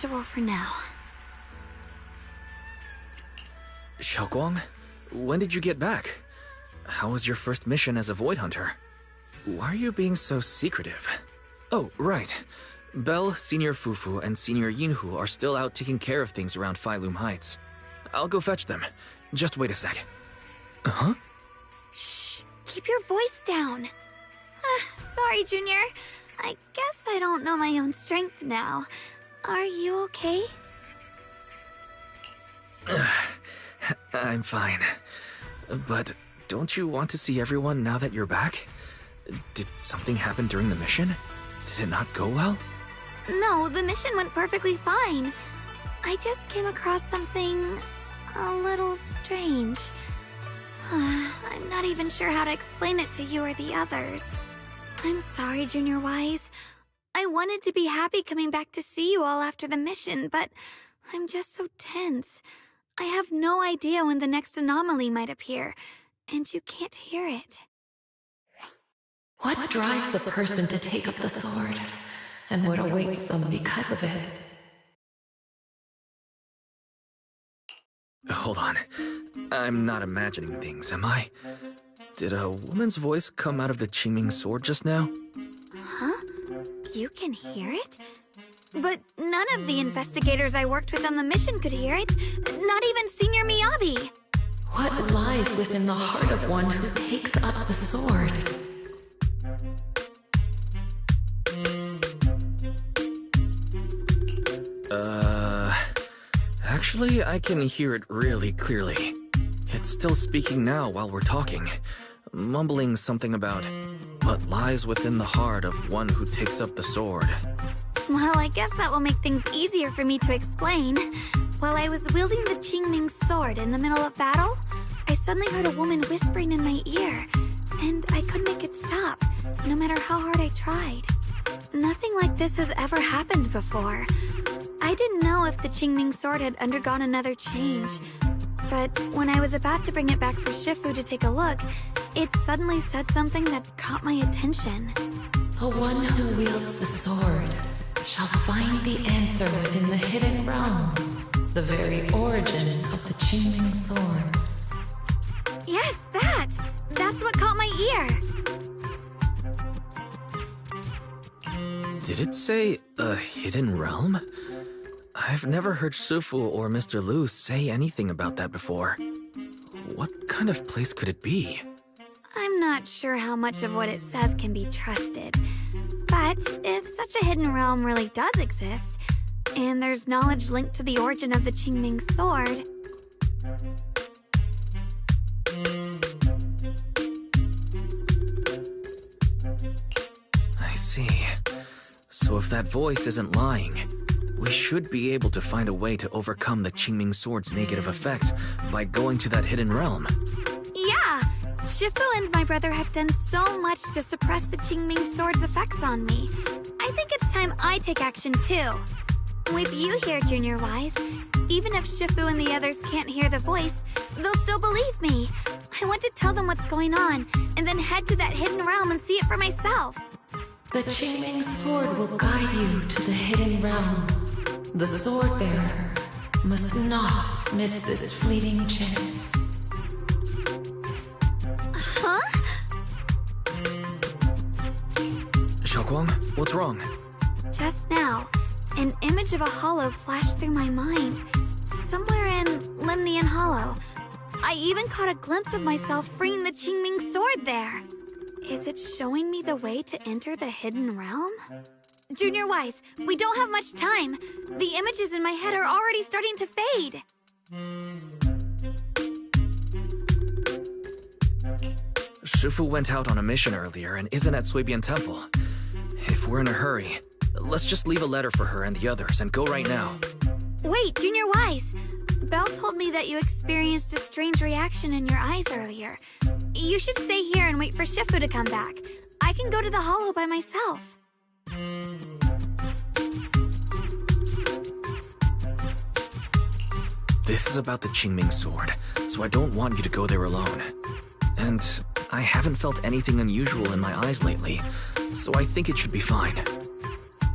usual for now. Shunguang, when did you get back? How was your first mission as a Void Hunter? Why are you being so secretive? Oh, right. Belle, Senior Fufu, and Senior Yinhu are still out taking care of things around Phylum Heights. I'll go fetch them. Just wait a sec. Huh? Shh! Keep your voice down. Sorry, Junior. I guess I don't know my own strength now. Are you okay? I'm fine. But don't you want to see everyone now that you're back? Did something happen during the mission? Did it not go well? No, the mission went perfectly fine. I just came across something a little strange. I'm not even sure how to explain it to you or the others. I'm sorry, Junior Wise. I wanted to be happy coming back to see you all after the mission, but I'm just so tense. I have no idea when the next anomaly might appear, and you can't hear it. What drives a person to take up the sword, and what awaits them because of it? Hold on. I'm not imagining things, am I? Did a woman's voice come out of the Qingming sword just now? Huh? You can hear it? But none of the investigators I worked with on the mission could hear it. Not even Senior Miyabi. What lies within the heart of one who takes up the sword? Actually, I can hear it really clearly. It's still speaking now while we're talking, mumbling something about what lies within the heart of one who takes up the sword. Well, I guess that will make things easier for me to explain. While I was wielding the Qingming sword in the middle of battle, I suddenly heard a woman whispering in my ear, and I couldn't make it stop, no matter how hard I tried. Nothing like this has ever happened before. I didn't know if the Qingming sword had undergone another change, but when I was about to bring it back for Shifu to take a look, it suddenly said something that caught my attention. The one who wields the sword shall find the answer within the hidden realm, the very origin of the Qingming sword. Yes, that! That's what caught my ear! Did it say a hidden realm? I've never heard Shifu or Mr. Lu say anything about that before. What kind of place could it be? I'm not sure how much of what it says can be trusted. But if such a hidden realm really does exist, and there's knowledge linked to the origin of the Qingming sword... I see. So if that voice isn't lying, we should be able to find a way to overcome the Qingming sword's negative effect by going to that hidden realm. Yeah! Shifu and my brother have done so much to suppress the Qingming sword's effects on me. I think it's time I take action too. With you here, Junior Wise, even if Shifu and the others can't hear the voice, they'll still believe me. I want to tell them what's going on, and then head to that hidden realm and see it for myself. The Qingming sword will guide you to the hidden realm. The sword bearer must not miss this fleeting chance. Huh? Shunguang, what's wrong? Just now, an image of a hollow flashed through my mind. Somewhere in Limnian Hollow. I even caught a glimpse of myself freeing the Qingming sword there. Is it showing me the way to enter the hidden realm? Junior Wise, we don't have much time. The images in my head are already starting to fade. Shifu went out on a mission earlier and isn't at Suibian Temple. If we're in a hurry, let's just leave a letter for her and the others and go right now. Wait, Junior Wise. Belle told me that you experienced a strange reaction in your eyes earlier. You should stay here and wait for Shifu to come back. I can go to the hollow by myself. This is about the Qingming sword, so I don't want you to go there alone. And I haven't felt anything unusual in my eyes lately, so I think it should be fine.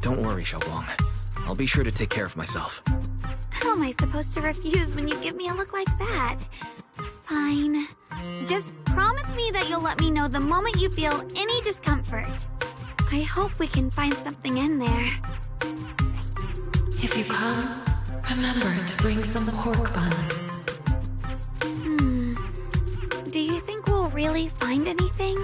Don't worry, Shunguang. I'll be sure to take care of myself. How am I supposed to refuse when you give me a look like that? Fine. Just promise me that you'll let me know the moment you feel any discomfort. I hope we can find something in there. If you come, remember to bring some pork buns. Do you think we'll really find anything?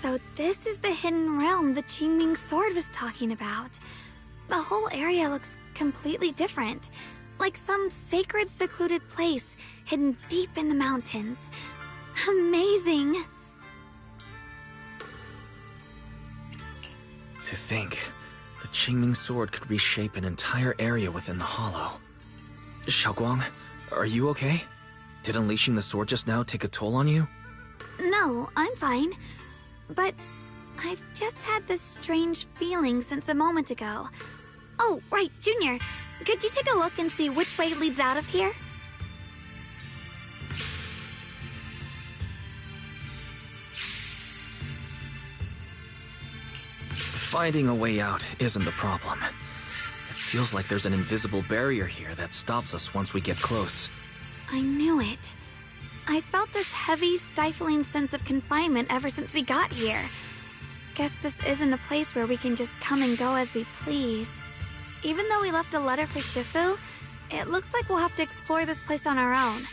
So this is the hidden realm the Qingming sword was talking about. The whole area looks completely different, like some sacred, secluded place hidden deep in the mountains. Amazing! To think, the Qingming sword could reshape an entire area within the hollow. Shunguang, are you okay? Did unleashing the sword just now take a toll on you? No, I'm fine. But I've just had this strange feeling since a moment ago. Oh, right, Junior. Could you take a look and see which way leads out of here? Finding a way out isn't the problem. It feels like there's an invisible barrier here that stops us once we get close. I knew it. I felt this heavy, stifling sense of confinement ever since we got here. Guess this isn't a place where we can just come and go as we please. Even though we left a letter for Shifu, it looks like we'll have to explore this place on our own.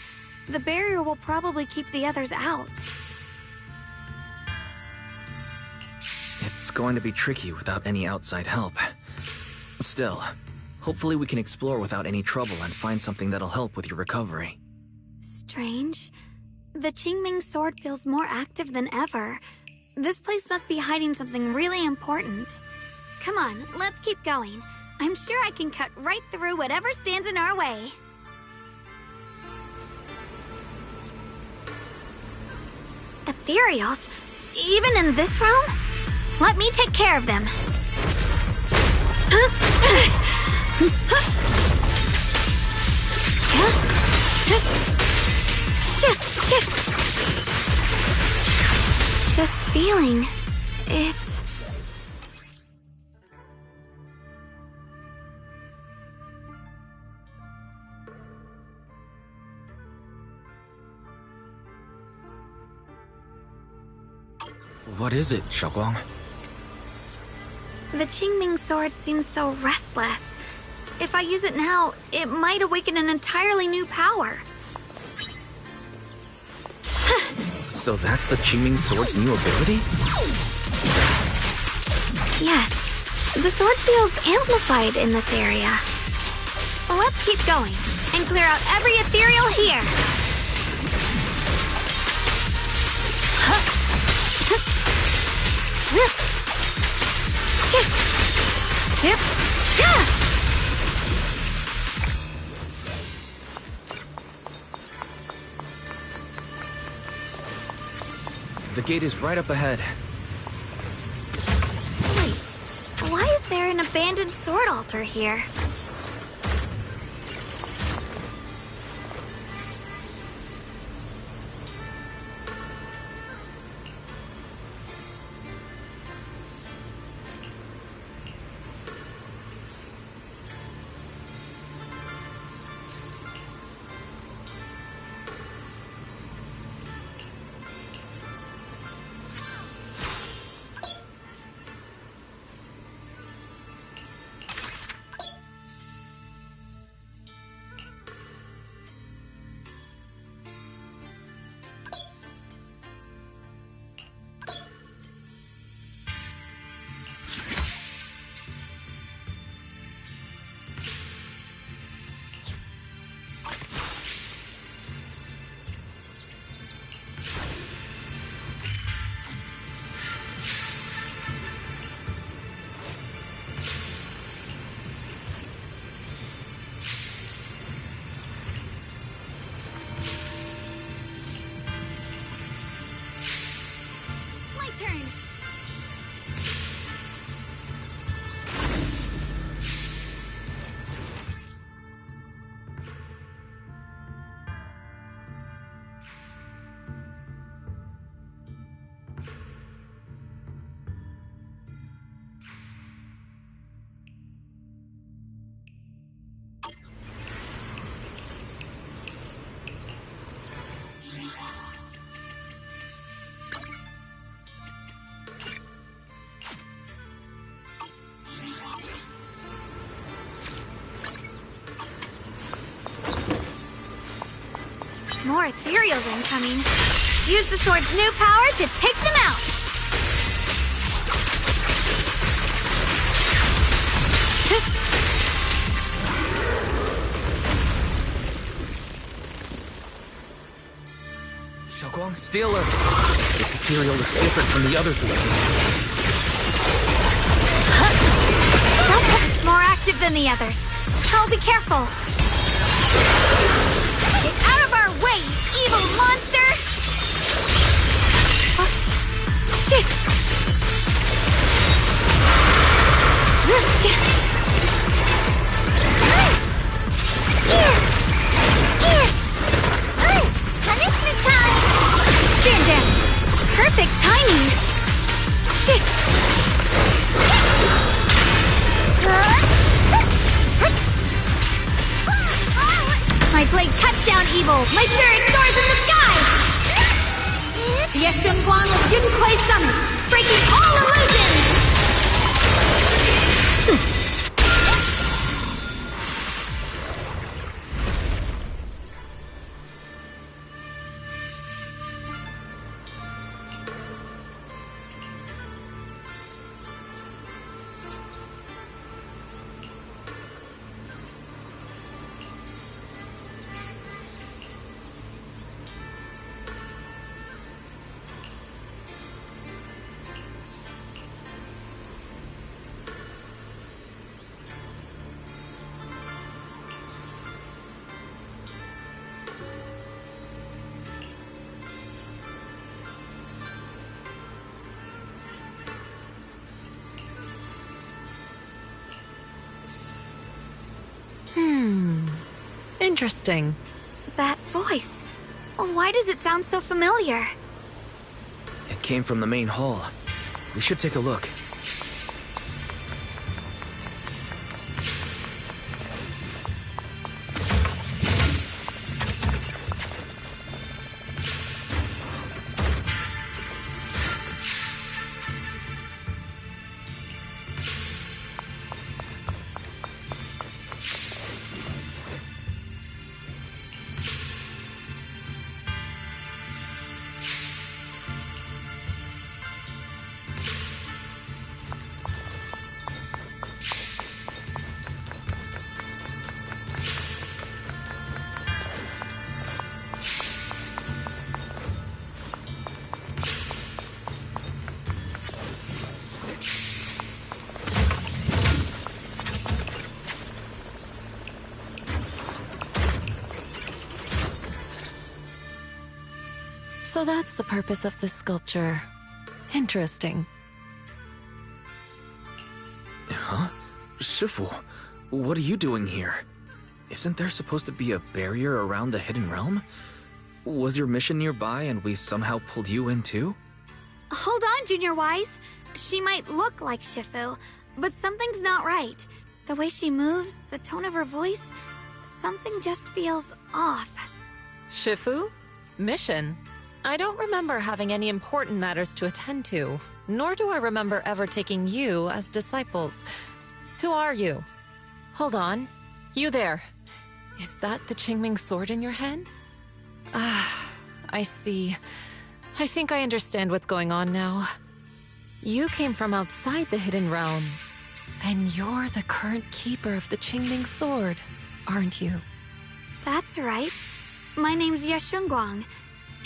The barrier will probably keep the others out. It's going to be tricky without any outside help. Still, hopefully we can explore without any trouble and find something that'll help with your recovery. Strange. The Qingming sword feels more active than ever. This place must be hiding something really important. Come on, let's keep going. I'm sure I can cut right through whatever stands in our way. Ethereals? Even in this realm? Let me take care of them. This feeling, it's... What is it, Shunguang? The Qingming sword seems so restless. If I use it now, it might awaken an entirely new power. So that's the Qingming sword's new ability? Yes, the sword feels amplified in this area. Let's keep going and clear out every ethereal here. The gate is right up ahead. Wait, why is there an abandoned sword altar here? more ethereals incoming. Use the sword's new power to take them out! Shunguang, stay alert. This ethereal looks different from the others we've seen. It's more active than the others. I'll be careful. Get out of our way, you evil monster! Shit! Punishment time! Stand down! Perfect timing! Shit! My blade cuts down evil! My spirit soars in the sky! The Shunguang of Yunkuei Summit, breaking all illusions! Interesting. That voice. Why does it sound so familiar? It came from the main hall. We should take a look. So that's the purpose of this sculpture. Interesting. Huh? Shifu, what are you doing here? Isn't there supposed to be a barrier around the hidden realm? Was your mission nearby and we somehow pulled you in too? Hold on, Junior Wise. She might look like Shifu, but something's not right. The way she moves, the tone of her voice, something just feels off. Shifu? Mission? I don't remember having any important matters to attend to, nor do I remember ever taking you as disciples. Who are you? Hold on. You there. Is that the Qingming sword in your hand? Ah, I see. I think I understand what's going on now. You came from outside the Hidden Realm, and you're the current keeper of the Qingming sword, aren't you? That's right. My name's Shunguang.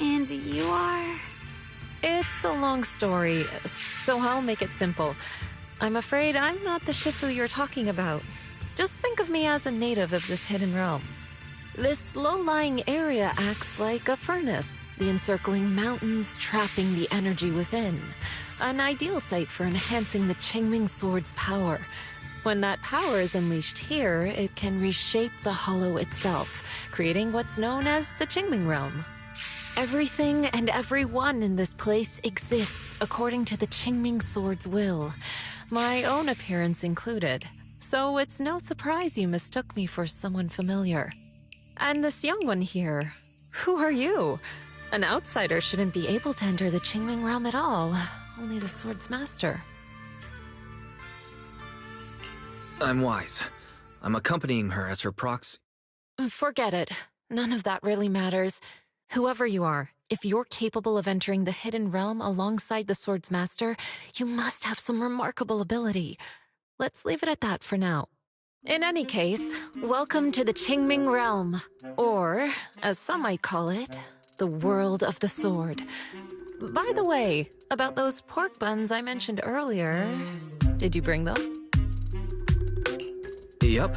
And you are? It's a long story, so I'll make it simple. I'm afraid I'm not the Shifu you're talking about. Just think of me as a native of this hidden realm. This low-lying area acts like a furnace, the encircling mountains trapping the energy within. An ideal site for enhancing the Qingming sword's power. When that power is unleashed here, it can reshape the hollow itself, creating what's known as the Qingming realm. Everything and everyone in this place exists according to the Qingming sword's will, my own appearance included, so it's no surprise you mistook me for someone familiar. And this young one here, who are you? An outsider shouldn't be able to enter the Qingming realm at all, only the sword's master. I'm Wise. I'm accompanying her as her proxy. Forget it. None of that really matters. Whoever you are, if you're capable of entering the hidden realm alongside the sword's master, you must have some remarkable ability. Let's leave it at that for now. In any case, welcome to the Qingming realm, or, as some might call it, the world of the sword. By the way, about those pork buns I mentioned earlier, did you bring them? Yup.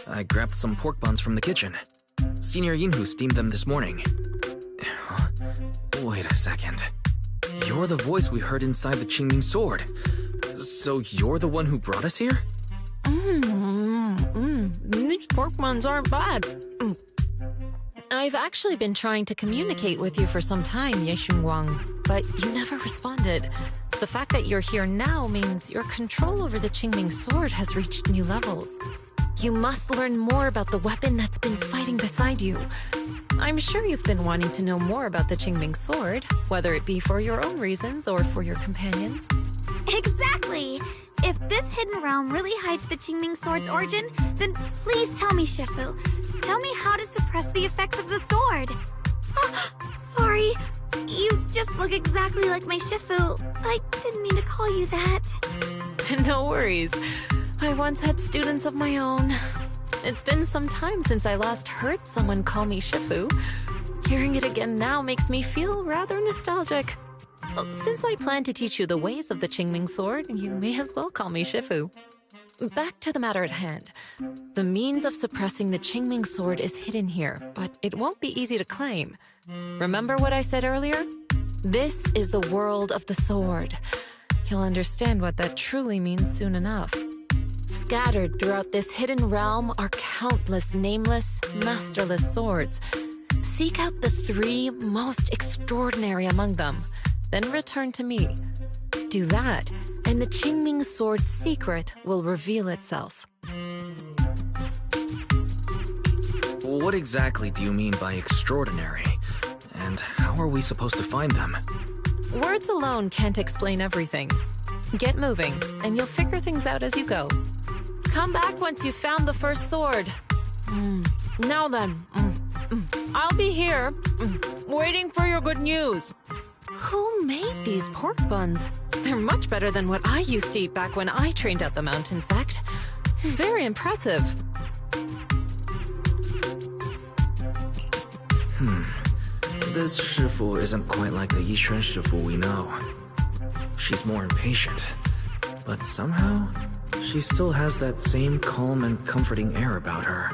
I grabbed some pork buns from the kitchen. Senior Yinhu steamed them this morning. Wait a second. You're the voice we heard inside the Qingming sword. So you're the one who brought us here? These pork buns aren't bad. I've actually been trying to communicate with you for some time, Ye Shunguang, but you never responded. The fact that you're here now means your control over the Qingming sword has reached new levels. You must learn more about the weapon that's been fighting beside you. I'm sure you've been wanting to know more about the Qingming sword, whether it be for your own reasons or for your companions. Exactly! If this hidden realm really hides the Qingming sword's origin, then please tell me, Shifu. Tell me how to suppress the effects of the sword. Oh, sorry. You just look exactly like my Shifu. I didn't mean to call you that. No worries. I once had students of my own. It's been some time since I last heard someone call me Shifu. Hearing it again now makes me feel rather nostalgic. Well, since I plan to teach you the ways of the Qingming sword, you may as well call me Shifu. Back to the matter at hand. The means of suppressing the Qingming sword is hidden here, but it won't be easy to claim. Remember what I said earlier? This is the world of the sword. You'll understand what that truly means soon enough. Scattered throughout this hidden realm are countless nameless, masterless swords. Seek out the 3 most extraordinary among them, then return to me. Do that, and the Qingming sword's secret will reveal itself. What exactly do you mean by extraordinary? And how are we supposed to find them? Words alone can't explain everything. Get moving, and you'll figure things out as you go. Come back once you've found the first sword. Now then, I'll be here, waiting for your good news. Who made these pork buns? They're much better than what I used to eat back when I trained at the mountain sect. Very impressive. This Shifu isn't quite like the Yixuan Shifu we know. She's more impatient, but somehow, she still has that same calm and comforting air about her.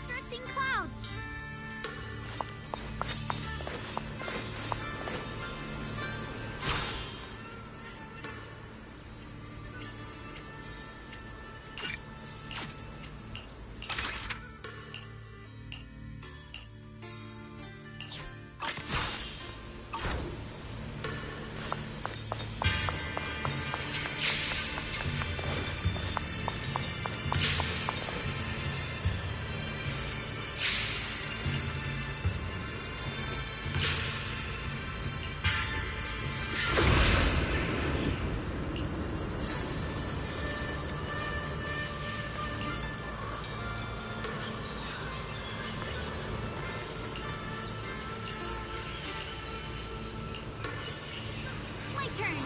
Drifting clouds. My turn.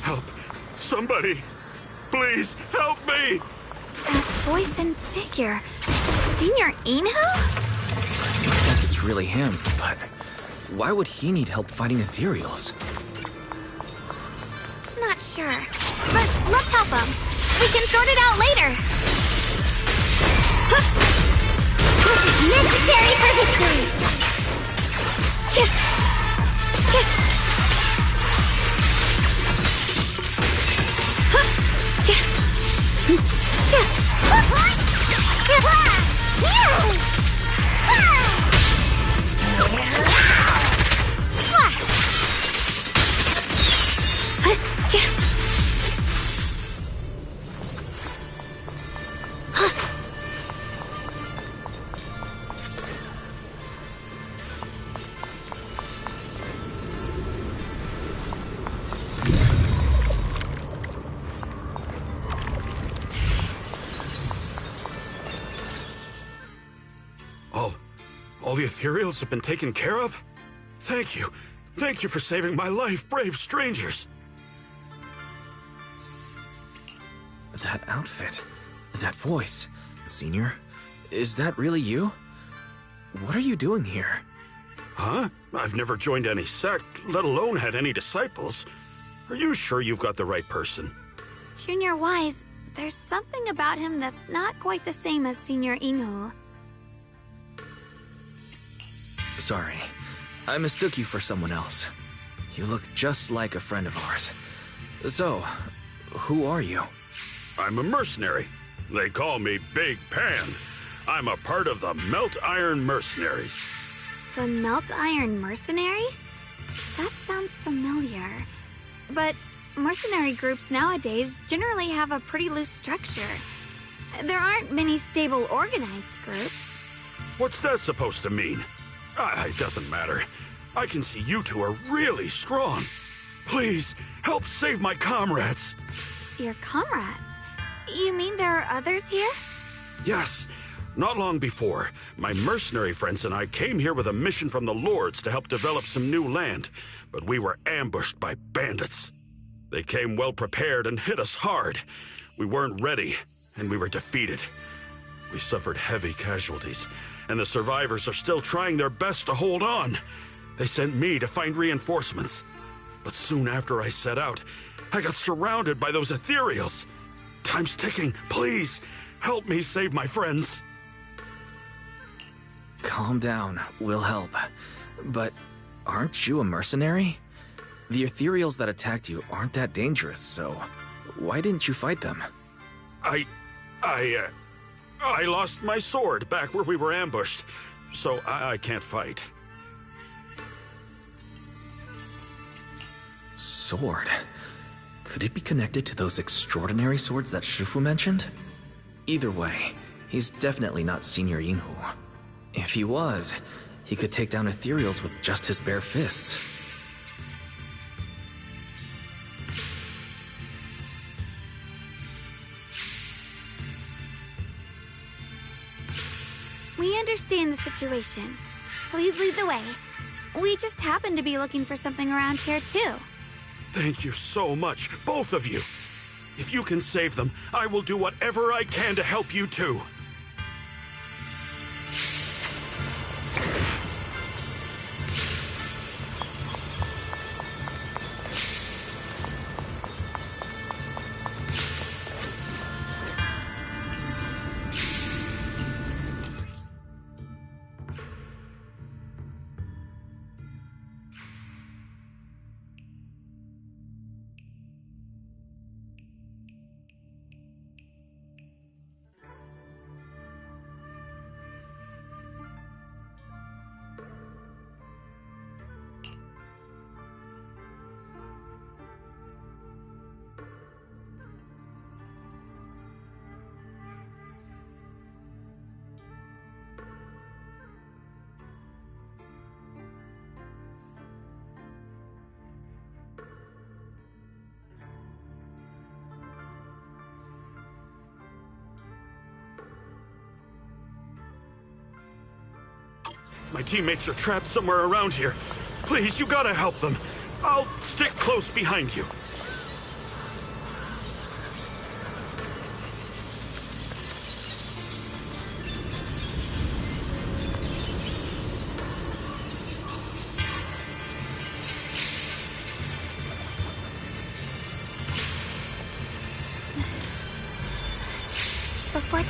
Help! Somebody! Please, help me! That voice and figure. Senior Inhu? Looks like it's really him, but why would he need help fighting ethereals? Not sure. But let's help him. We can sort it out later. This is necessary for history. Chip. Chip. All the ethereals have been taken care of? Thank you. Thank you for saving my life, brave strangers. That outfit, that voice. Senior, is that really you? What are you doing here? Huh? I've never joined any sect, let alone had any disciples. Are you sure you've got the right person? Junior Wise, there's something about him that's not quite the same as Senior Inhu. Sorry, I mistook you for someone else. You look just like a friend of ours. So, who are you? I'm a mercenary. They call me Big Pan. I'm a part of the Melt Iron Mercenaries. The Melt Iron Mercenaries? That sounds familiar. But mercenary groups nowadays generally have a pretty loose structure. There aren't many stable, organized groups. What's that supposed to mean? It doesn't matter. I can see you two are really strong. Please, help save my comrades. Your comrades? You mean there are others here? Yes. Not long before, my mercenary friends and I came here with a mission from the Lords to help develop some new land, but we were ambushed by bandits. They came well prepared and hit us hard. We weren't ready, and we were defeated. We suffered heavy casualties, and the survivors are still trying their best to hold on. They sent me to find reinforcements. But soon after I set out, I got surrounded by those ethereals. Time's ticking. Please, help me save my friends. Calm down, we'll help. But aren't you a mercenary? The ethereals that attacked you aren't that dangerous, so why didn't you fight them? I lost my sword back where we were ambushed, so I can't fight. Sword? Could it be connected to those extraordinary swords that Shifu mentioned? Either way, he's definitely not Senior Yinhu. If he was, he could take down ethereals with just his bare fists. We understand the situation. Please lead the way. We just happen to be looking for something around here, too. Thank you so much, both of you. If you can save them, I will do whatever I can to help you too. My teammates are trapped somewhere around here. Please, you gotta help them. I'll stick close behind you. Before...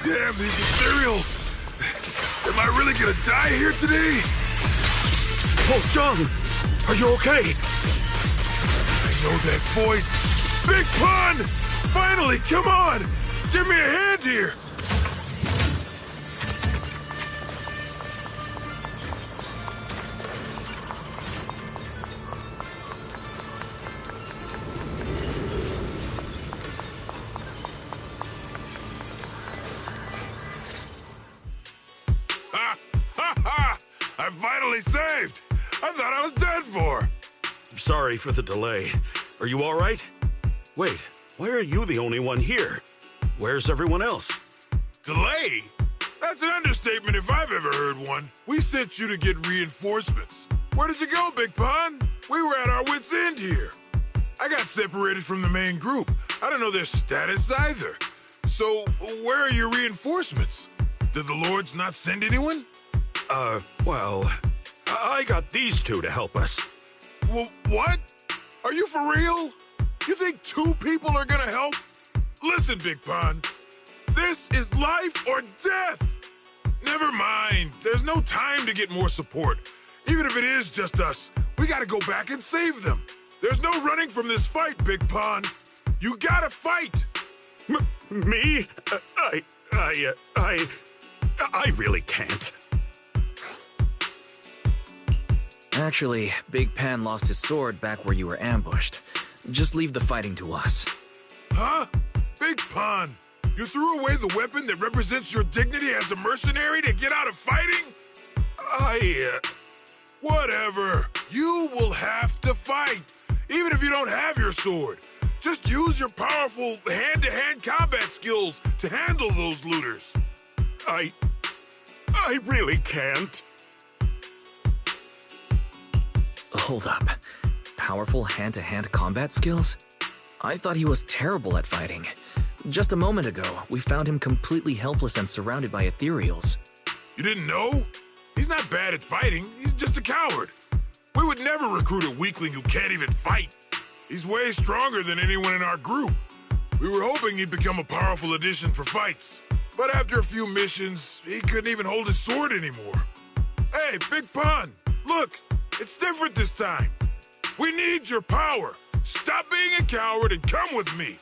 Damn these ethereals! I really gonna die here today? Oh, Jung! Are you okay? I know that voice. Big Pun! Finally, come on! Give me a hand here! Ha! Ha ha! I'm finally saved! I thought I was dead for! Sorry for the delay. Are you all right? Wait, why are you the only one here? Where's everyone else? Delay? That's an understatement if I've ever heard one. We sent you to get reinforcements. Where did you go, Big Pun? We were at our wits' end here. I got separated from the main group. I don't know their status either. So, where are your reinforcements? Did the Lords not send anyone? Well, I got these two to help us. What? Are you for real? You think 2 people are gonna help? Listen, Big Pun. This is life or death. Never mind. There's no time to get more support. Even if it is just us, we gotta go back and save them. There's no running from this fight, Big Pun. You gotta fight. Me? I really can't. Actually, Big Pan lost his sword back where you were ambushed. Just leave the fighting to us. Huh? Big Pun, you threw away the weapon that represents your dignity as a mercenary to get out of fighting? Whatever. You will have to fight, even if you don't have your sword. Just use your powerful hand-to-hand combat skills to handle those looters. I really can't. Hold up. Powerful hand-to-hand combat skills? I thought he was terrible at fighting. Just a moment ago, we found him completely helpless and surrounded by ethereals. You didn't know? He's not bad at fighting. He's just a coward. We would never recruit a weakling who can't even fight. He's way stronger than anyone in our group. We were hoping he'd become a powerful addition for fights. But after a few missions, he couldn't even hold his sword anymore. Hey, Big Pun, look, it's different this time. We need your power. Stop being a coward and come with me.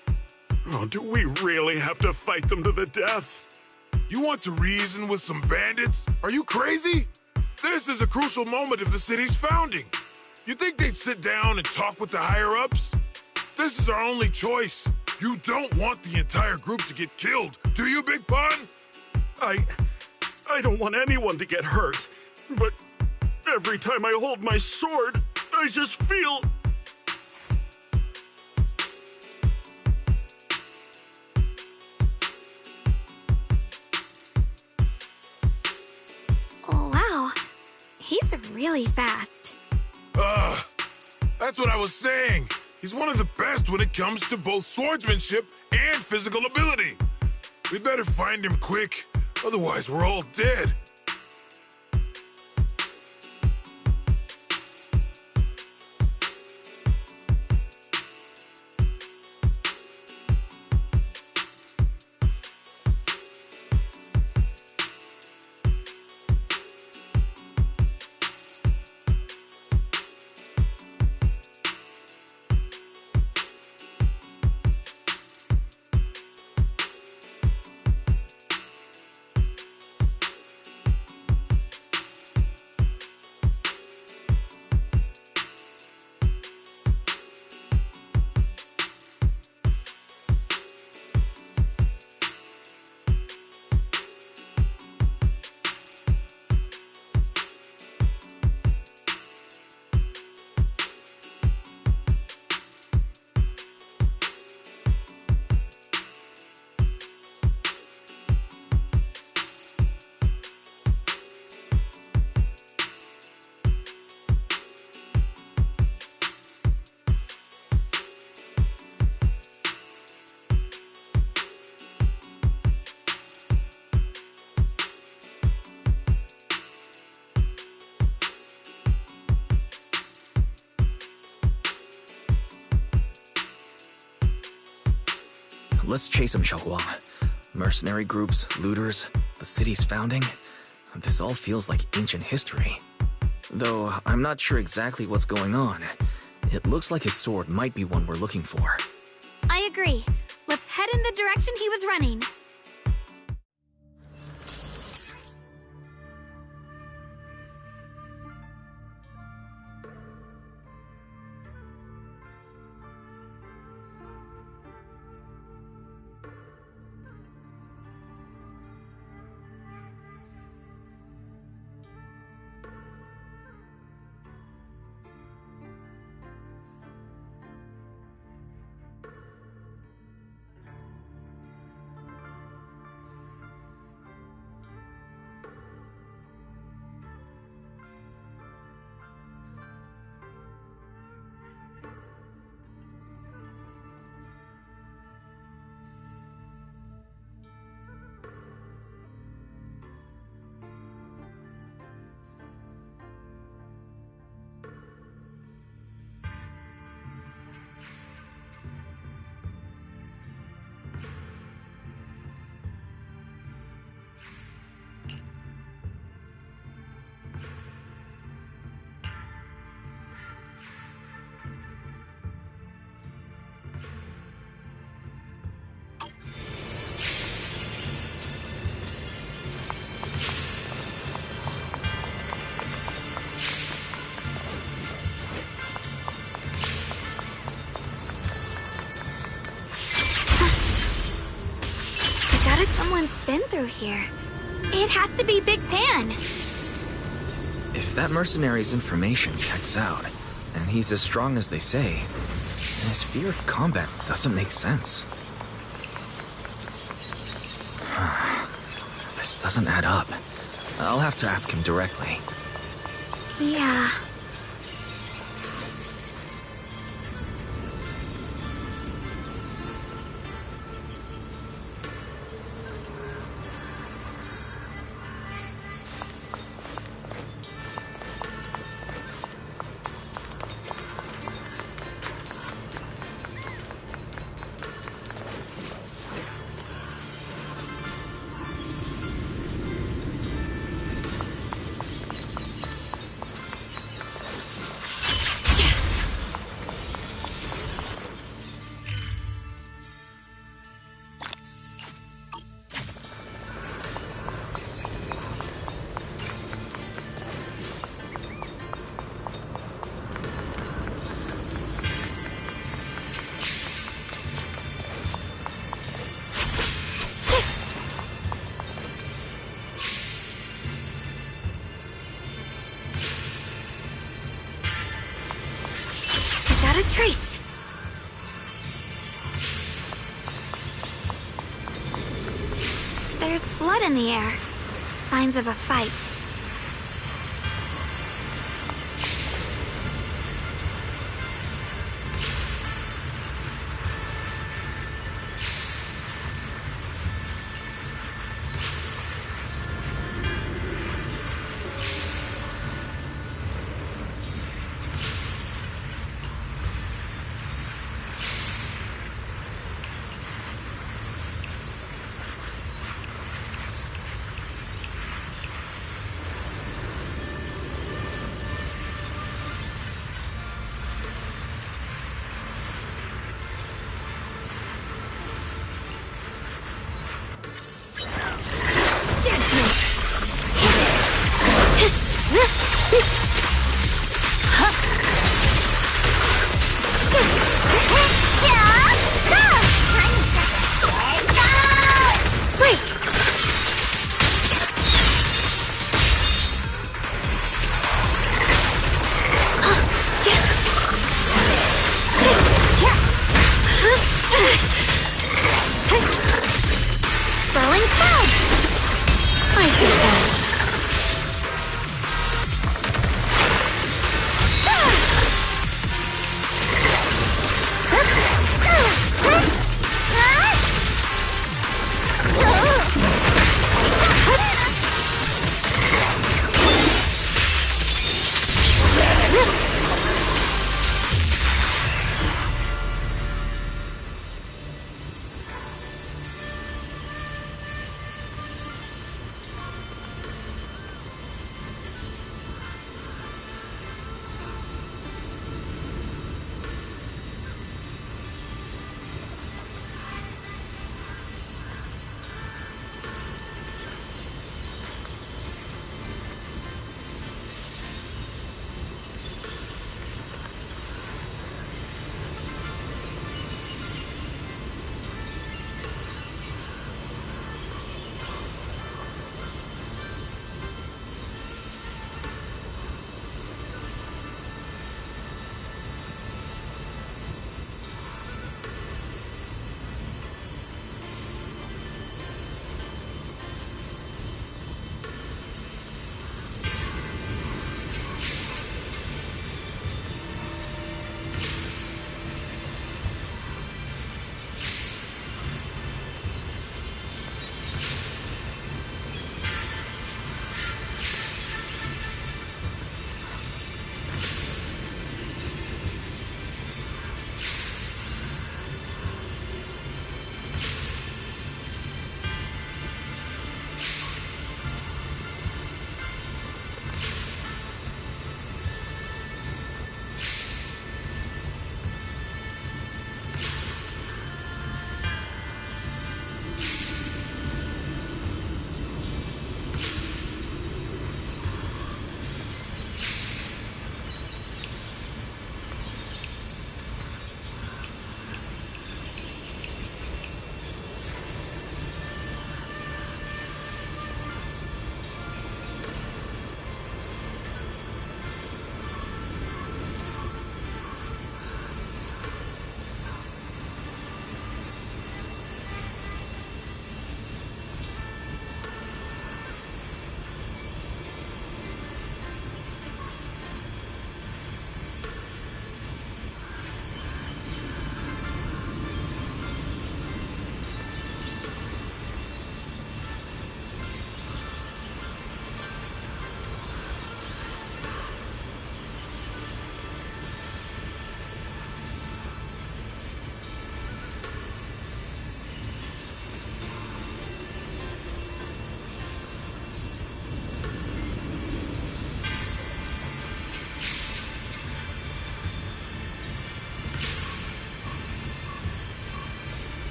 Oh, do we really have to fight them to the death? You want to reason with some bandits? Are you crazy? This is a crucial moment of the city's founding. You think they'd sit down and talk with the higher-ups? This is our only choice. You don't want the entire group to get killed, do you, Big Pun? I don't want anyone to get hurt, but every time I hold my sword, I just feel... Oh, wow. He's really fast. That's what I was saying. He's one of the best when it comes to both swordsmanship and physical ability. We better find him quick, otherwise we're all dead. Let's chase him, Shunguang. Mercenary groups, looters, the city's founding. This all feels like ancient history. Though I'm not sure exactly what's going on. It looks like his sword might be one we're looking for. I agree. Let's head in the direction he was running. Someone's been through here. It has to be Big Pan. If that mercenary's information checks out, and he's as strong as they say, then his fear of combat doesn't make sense. This doesn't add up. I'll have to ask him directly. Yeah. A trace. There's blood in the air. Signs of a fight.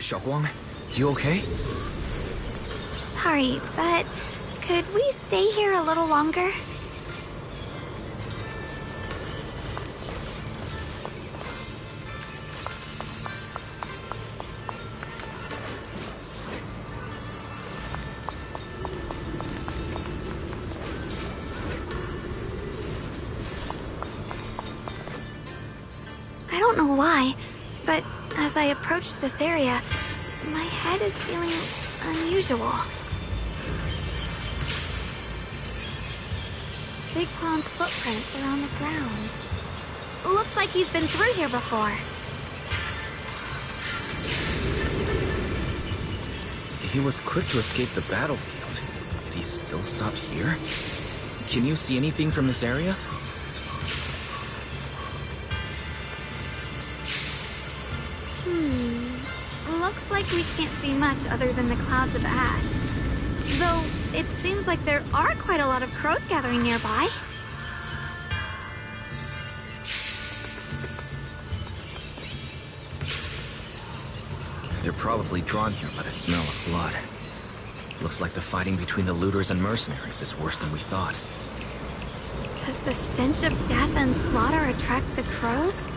Shunguang, you okay? Sorry, but could we stay here a little longer? I don't know why, but as I approach this area, my head is feeling unusual. Big Pond's footprints are on the ground. Looks like he's been through here before. He was quick to escape the battlefield, yet he still stopped here? Can you see anything from this area? Looks like we can't see much other than the clouds of ash. Though, it seems like there are quite a lot of crows gathering nearby. They're probably drawn here by the smell of blood. Looks like the fighting between the looters and mercenaries is worse than we thought. Does the stench of death and slaughter attract the crows?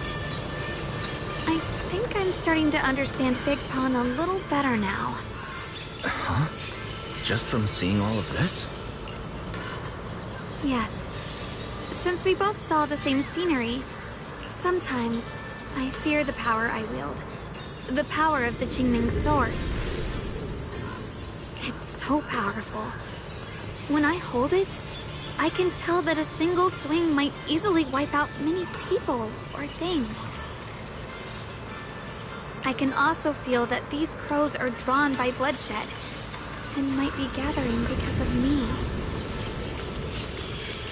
I think I'm starting to understand Big Pond a little better now. Huh? Just from seeing all of this? Yes. Since we both saw the same scenery, sometimes I fear the power I wield. The power of the Qingming sword. It's so powerful. When I hold it, I can tell that a single swing might easily wipe out many people or things. I can also feel that these crows are drawn by bloodshed, and might be gathering because of me.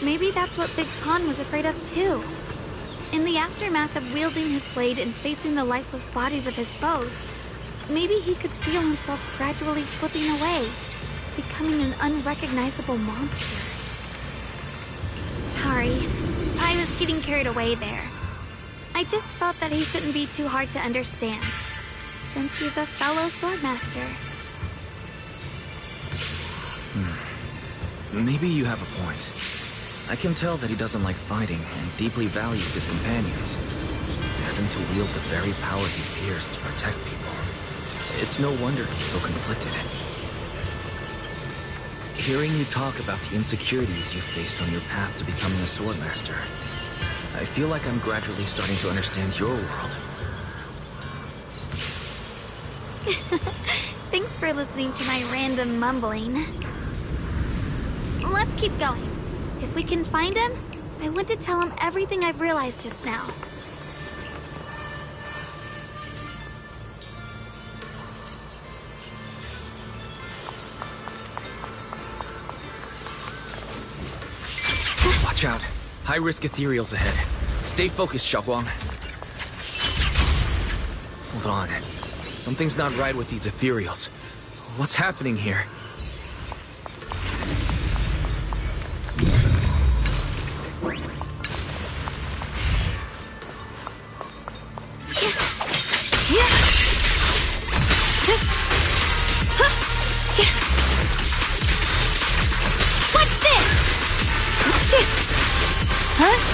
Maybe that's what Big Pond was afraid of too. In the aftermath of wielding his blade and facing the lifeless bodies of his foes, maybe he could feel himself gradually slipping away, becoming an unrecognizable monster. Sorry, I was getting carried away there. I just felt that he shouldn't be too hard to understand, since he's a fellow swordmaster. Maybe you have a point. I can tell that he doesn't like fighting and deeply values his companions. Having to wield the very power he fears to protect people. It's no wonder he's so conflicted. Hearing you talk about the insecurities you faced on your path to becoming a swordmaster, I feel like I'm gradually starting to understand your world. Thanks for listening to my random mumbling. Let's keep going. If we can find him, I want to tell him everything I've realized just now. Watch out. High-risk ethereals ahead. Stay focused, Shunguang. Hold on. Something's not right with these ethereals. What's happening here? What's this? Huh?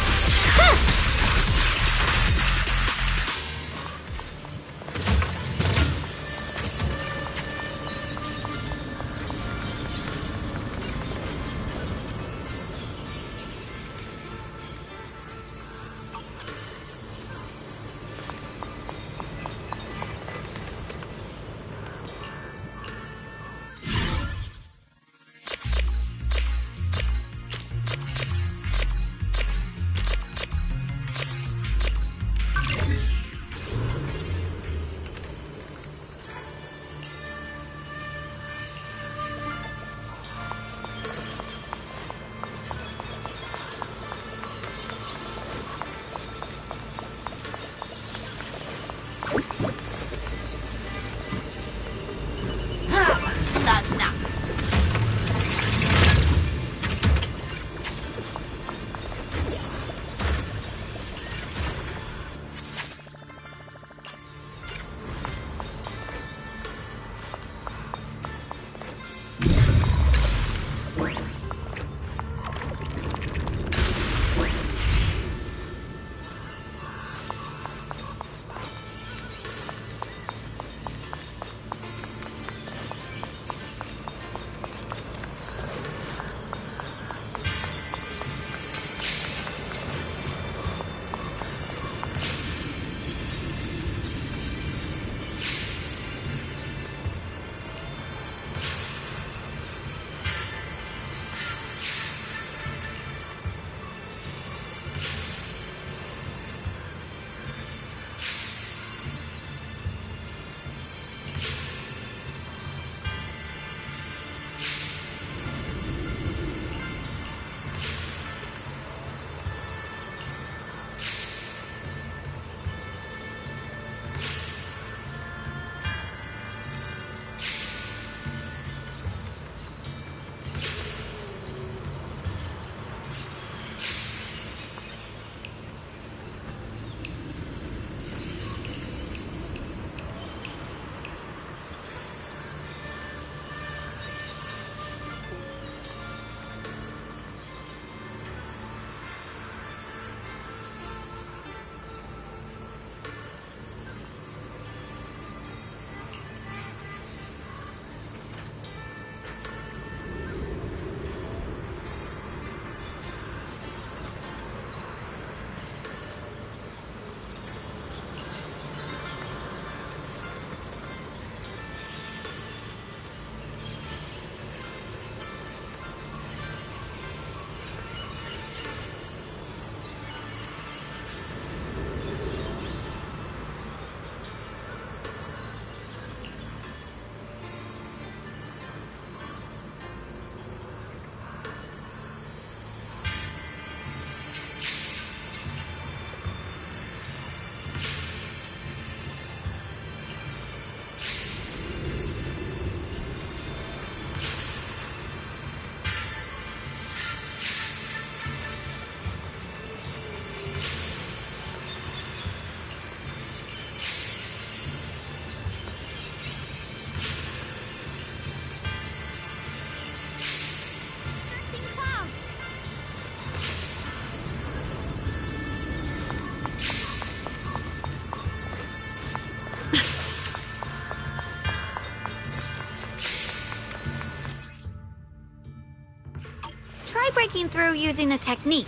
breaking through using a technique.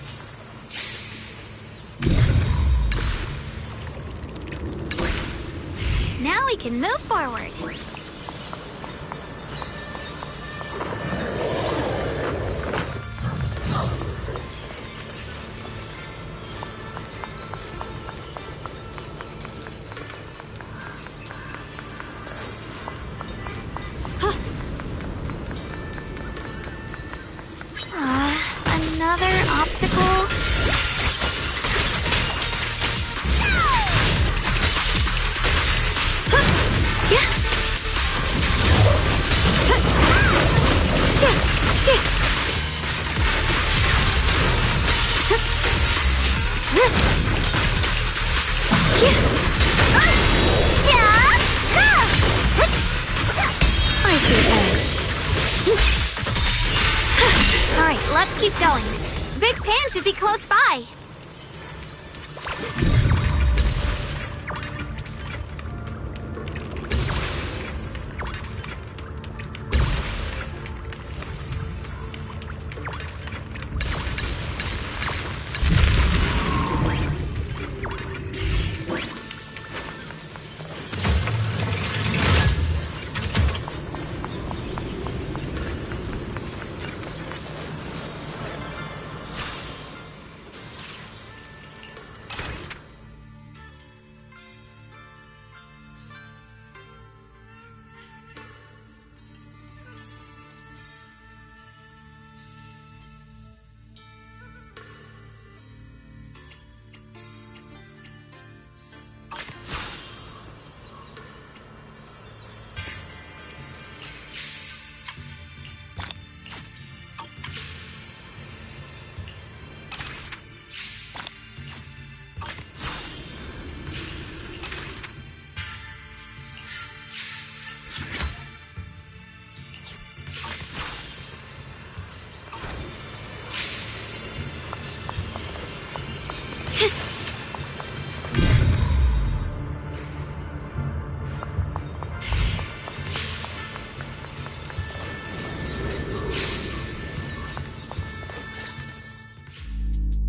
Now we can move forward. Another obstacle? I see edge. Alright, let's keep going. Big Pan should be close by.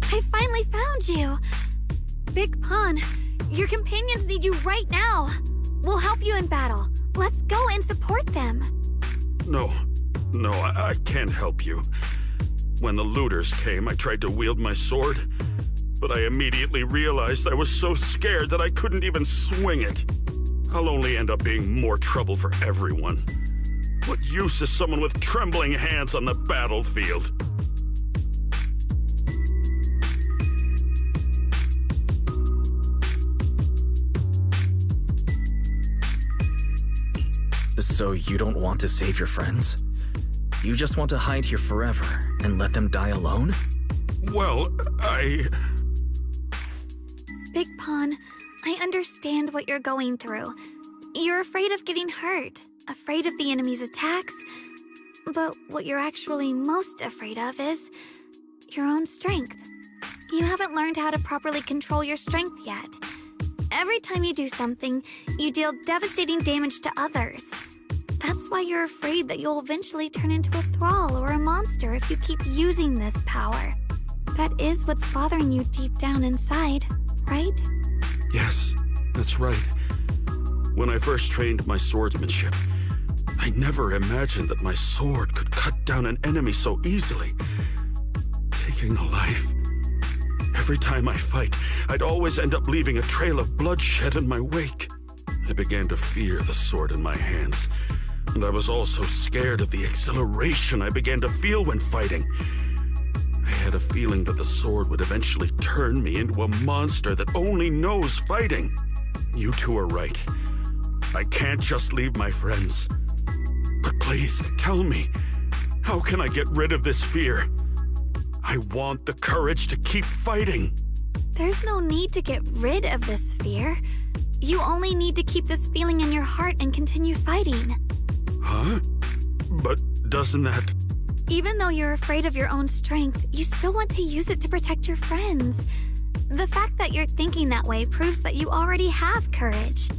I finally found you! Big Pun, your companions need you right now. We'll help you in battle. Let's go and support them. No, I can't help you. When the looters came, I tried to wield my sword, but I immediately realized I was so scared that I couldn't even swing it. I'll only end up being more trouble for everyone. What use is someone with trembling hands on the battlefield? So you don't want to save your friends? You just want to hide here forever and let them die alone? Well, Big Pun, I understand what you're going through. You're afraid of getting hurt, afraid of the enemy's attacks, but what you're actually most afraid of is your own strength. You haven't learned how to properly control your strength yet. Every time you do something, you deal devastating damage to others. That's why you're afraid that you'll eventually turn into a thrall or a monster if you keep using this power. That is what's bothering you deep down inside, right? yes, that's right. When I first trained my swordsmanship, I never imagined that my sword could cut down an enemy so easily, taking a life. Every time I fight, I'd always end up leaving a trail of bloodshed in my wake. I began to fear the sword in my hands, and I was also scared of the exhilaration I began to feel when fighting. I had a feeling that the sword would eventually turn me into a monster that only knows fighting. You two are right. I can't just leave my friends. But please, tell me, how can I get rid of this fear? I want the courage to keep fighting. There's no need to get rid of this fear. You only need to keep this feeling in your heart and continue fighting. Huh? But doesn't that... Even though you're afraid of your own strength, you still want to use it to protect your friends. The fact that you're thinking that way proves that you already have courage.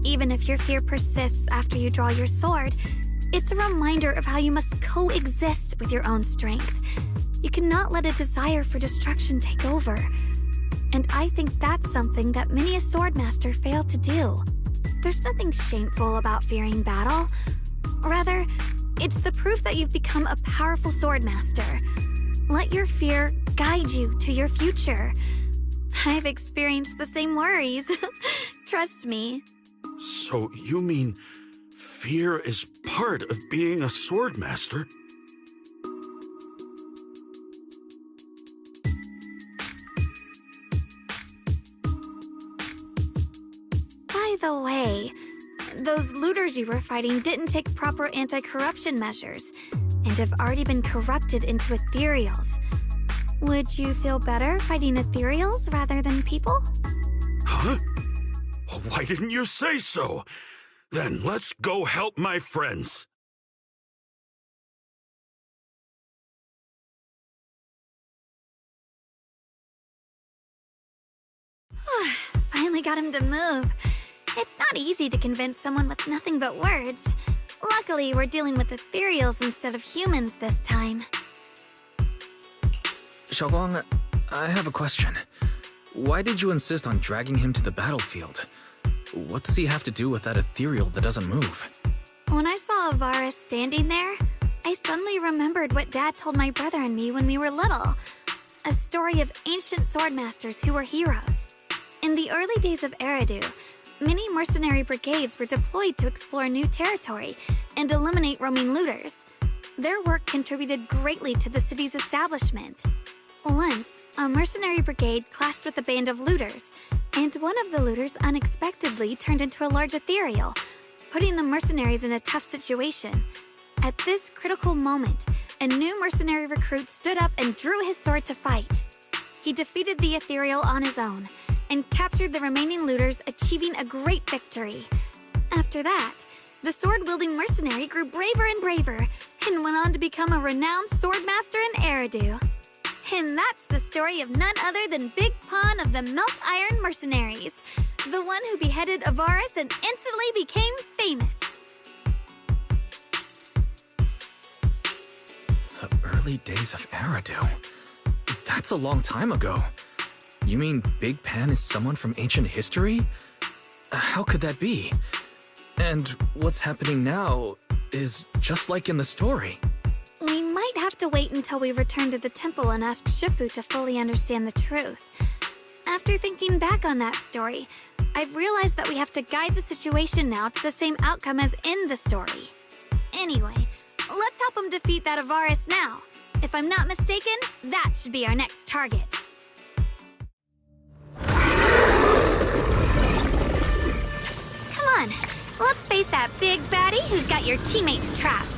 Even if your fear persists after you draw your sword, it's a reminder of how you must coexist with your own strength. You cannot let a desire for destruction take over. And I think that's something that many a swordmaster fail to do. There's nothing shameful about fearing battle. Rather, it's the proof that you've become a powerful swordmaster. Let your fear guide you to your future. I've experienced the same worries. Trust me. So you mean fear is part of being a swordmaster? By the way, those looters you were fighting didn't take proper anti-corruption measures and have already been corrupted into ethereals. Would you feel better fighting ethereals rather than people? Huh? Why didn't you say so? Then let's go help my friends. Finally got him to move. It's not easy to convince someone with nothing but words. Luckily, we're dealing with ethereals instead of humans this time. Shunguang, I have a question. Why did you insist on dragging him to the battlefield? What does he have to do with that ethereal that doesn't move? When I saw Avaris standing there, I suddenly remembered what Dad told my brother and me when we were little. A story of ancient swordmasters who were heroes. In the early days of Eridu, many mercenary brigades were deployed to explore new territory and eliminate roaming looters. Their work contributed greatly to the city's establishment. Once, a mercenary brigade clashed with a band of looters, and one of the looters unexpectedly turned into a large ethereal, putting the mercenaries in a tough situation. At this critical moment, a new mercenary recruit stood up and drew his sword to fight. He defeated the ethereal on his own, and captured the remaining looters, achieving a great victory. After that, the sword-wielding mercenary grew braver and braver, and went on to become a renowned swordmaster in Eridu. And that's the story of none other than Big Pawn of the Melt Iron Mercenaries, the one who beheaded Avaris and instantly became famous. The early days of Eridu? That's a long time ago. You mean Big Pan is someone from ancient history? How could that be? And what's happening now is just like in the story. We might have to wait until we return to the temple and ask Shifu to fully understand the truth. After thinking back on that story, I've realized that we have to guide the situation now to the same outcome as in the story. Anyway, let's help him defeat that Avaris now. If I'm not mistaken, that should be our next target. Come on, let's face that big baddie who's got your teammates trapped.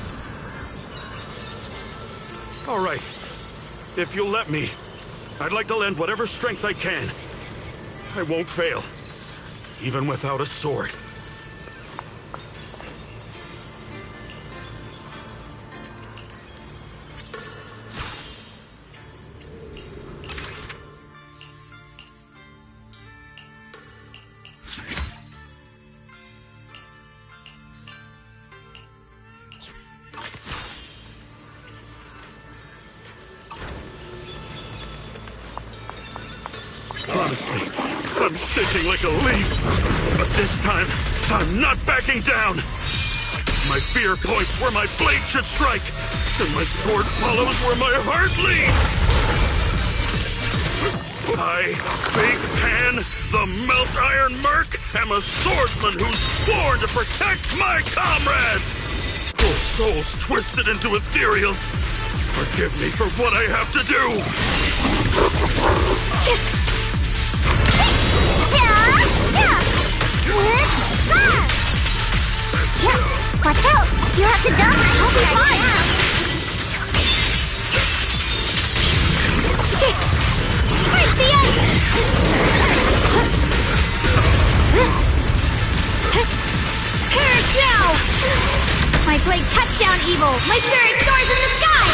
All right. If you'll let me, I'd like to lend whatever strength I can. I won't fail, even without a sword. Honestly, I'm shaking like a leaf. But this time, I'm not backing down. My fear points where my blade should strike, and my sword follows where my heart leads. I, Big Pan, the Melt Iron Merc, am a swordsman who's sworn to protect my comrades. Oh, souls twisted into ethereals. Forgive me for what I have to do. Watch out! You have to duck! I'll be fine! Break the ice! Perish now! My blade cuts down evil! My spirit soars in the sky!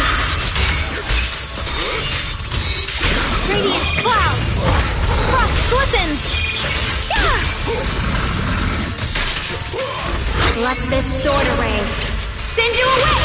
Radiant clouds! Frost glistens! Let this sword array send you away!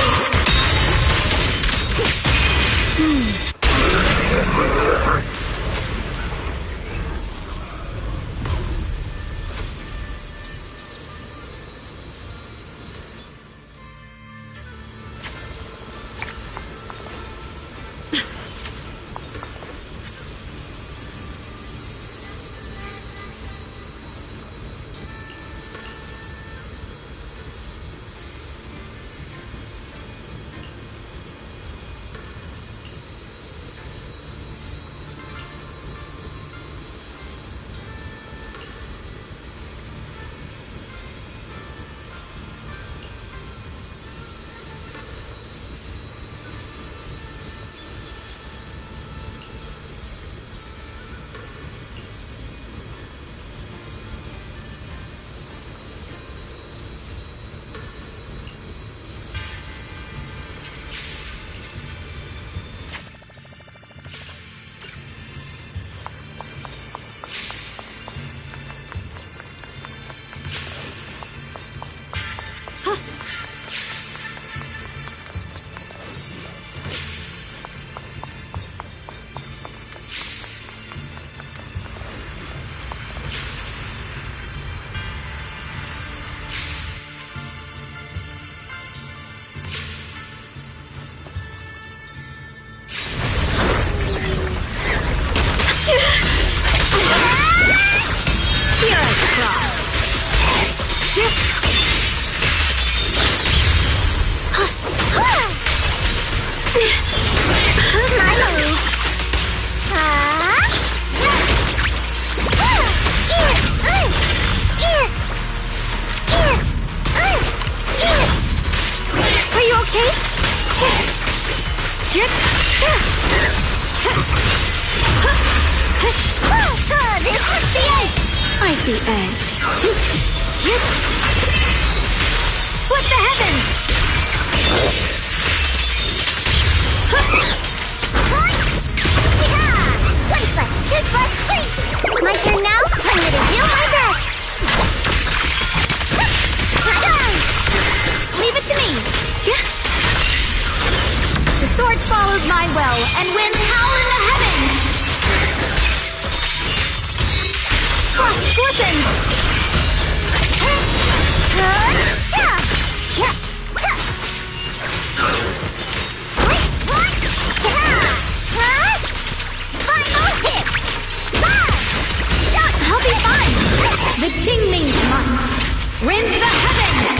cry. My move. Are you okay? This is the edge. I see edge. What the heavens? My turn now? I'm gonna do my best! Leave it to me! The sword follows my will, and winds howl in the heavens! Frost glistens! Final hit! I'll be fine! The Qingming Smite! Rend the heavens!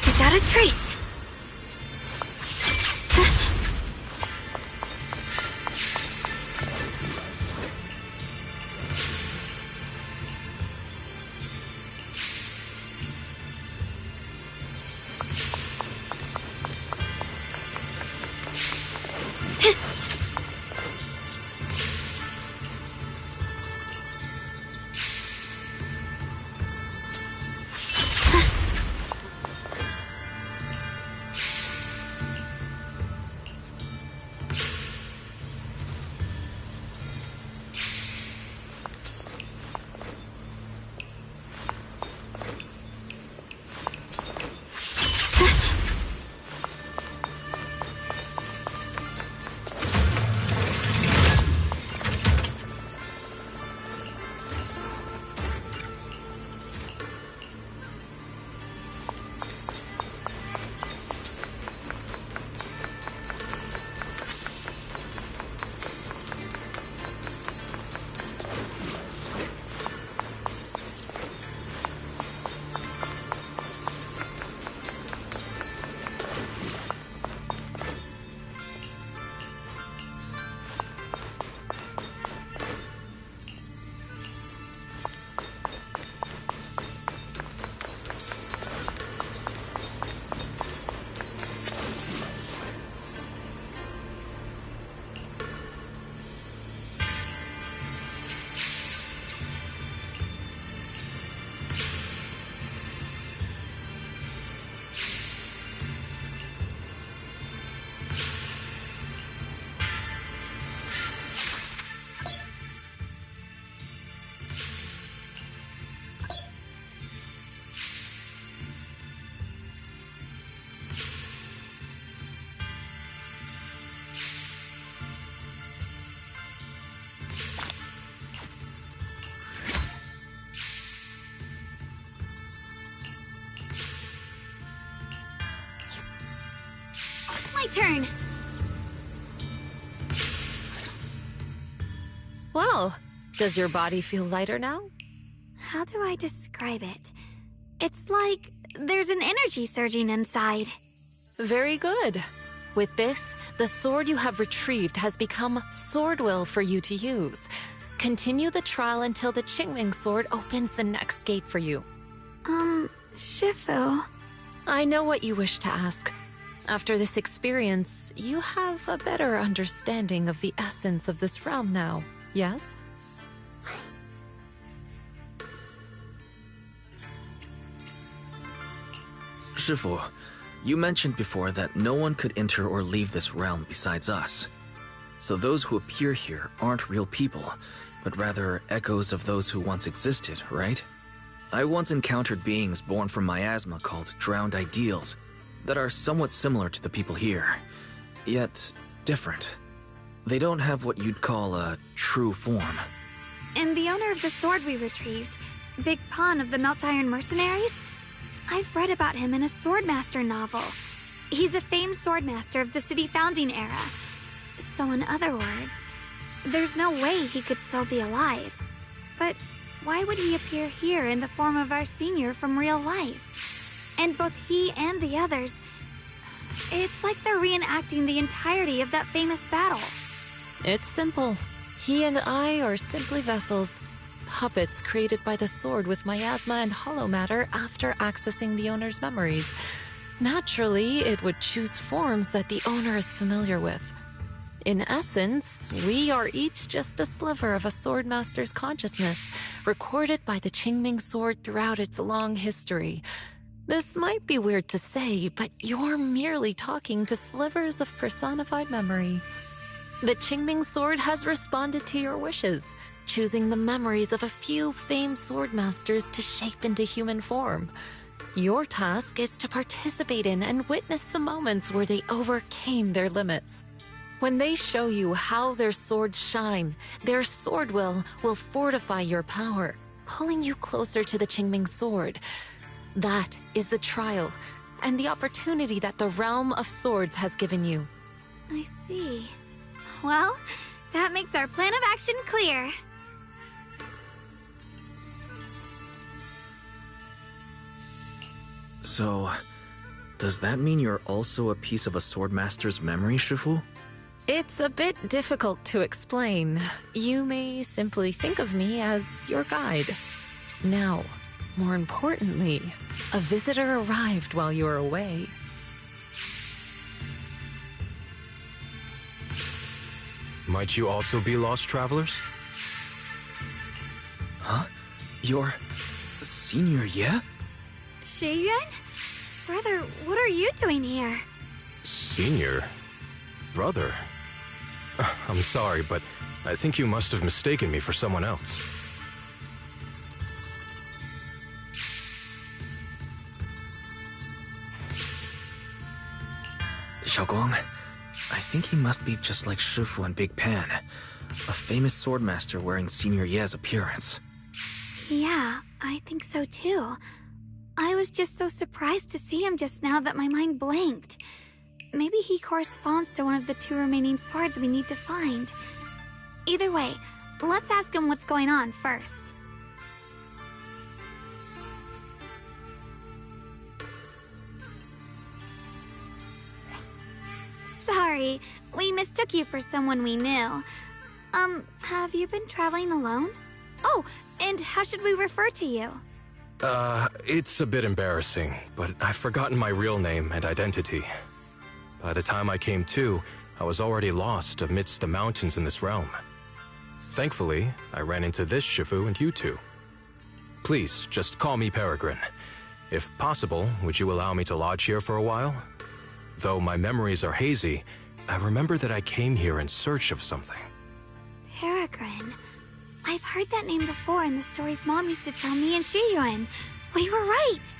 Without a trace. My turn. Well, does your body feel lighter now? How do I describe it? It's like there's an energy surging inside. Very good. With this, the sword you have retrieved has become sword will for you to use. Continue the trial until the Qingming sword opens the next gate for you. Shifu. I know what you wish to ask. After this experience, you have a better understanding of the essence of this realm now, yes? Shifu, you mentioned before that no one could enter or leave this realm besides us. So those who appear here aren't real people, but rather echoes of those who once existed, right? I once encountered beings born from miasma called drowned ideals that are somewhat similar to the people here, yet different. They don't have what you'd call a true form. And the owner of the sword we retrieved, Big Pon of the Melt Iron Mercenaries? I've read about him in a Swordmaster novel. He's a famed swordmaster of the city founding era. So in other words, there's no way he could still be alive. But why would he appear here in the form of our senior from real life? And both he and the others, it's like they're reenacting the entirety of that famous battle. It's simple. He and I are simply vessels. Puppets created by the sword with miasma and hollow matter after accessing the owner's memories. Naturally, it would choose forms that the owner is familiar with. In essence, we are each just a sliver of a swordmaster's consciousness, recorded by the Qingming sword throughout its long history. This might be weird to say, but you're merely talking to slivers of personified memory. The Qingming sword has responded to your wishes, choosing the memories of a few famed swordmasters to shape into human form. Your task is to participate in and witness the moments where they overcame their limits. When they show you how their swords shine, their sword will fortify your power, pulling you closer to the Qingming sword. That is the trial, and the opportunity that the realm of swords has given you. I see. Well, that makes our plan of action clear. So, does that mean you're also a piece of a swordmaster's memory, Shifu? It's a bit difficult to explain. You may simply think of me as your guide. Now, more importantly, a visitor arrived while you were away. Might you also be lost travelers? Huh? You're Senior Ye? Shiyuan? Brother, what are you doing here? Senior? Brother? I'm sorry, but I think you must have mistaken me for someone else. Shunguang, I think he must be just like Shifu and Big Pan, a famous swordmaster wearing Senior Ye's appearance. Yeah, I think so too. I was just so surprised to see him just now that my mind blanked. Maybe he corresponds to one of the two remaining swords we need to find. Either way, let's ask him what's going on first. Sorry, we mistook you for someone we knew. Have you been traveling alone? Oh, and how should we refer to you? It's a bit embarrassing, but I've forgotten my real name and identity. By the time I came to, I was already lost amidst the mountains in this realm. Thankfully, I ran into this Shifu and you two. Please, just call me Peregrine. If possible, would you allow me to lodge here for a while? Though my memories are hazy, I remember that I came here in search of something. Peregrine. I've heard that name before in the stories Mom used to tell me and Shiyuan. We were right!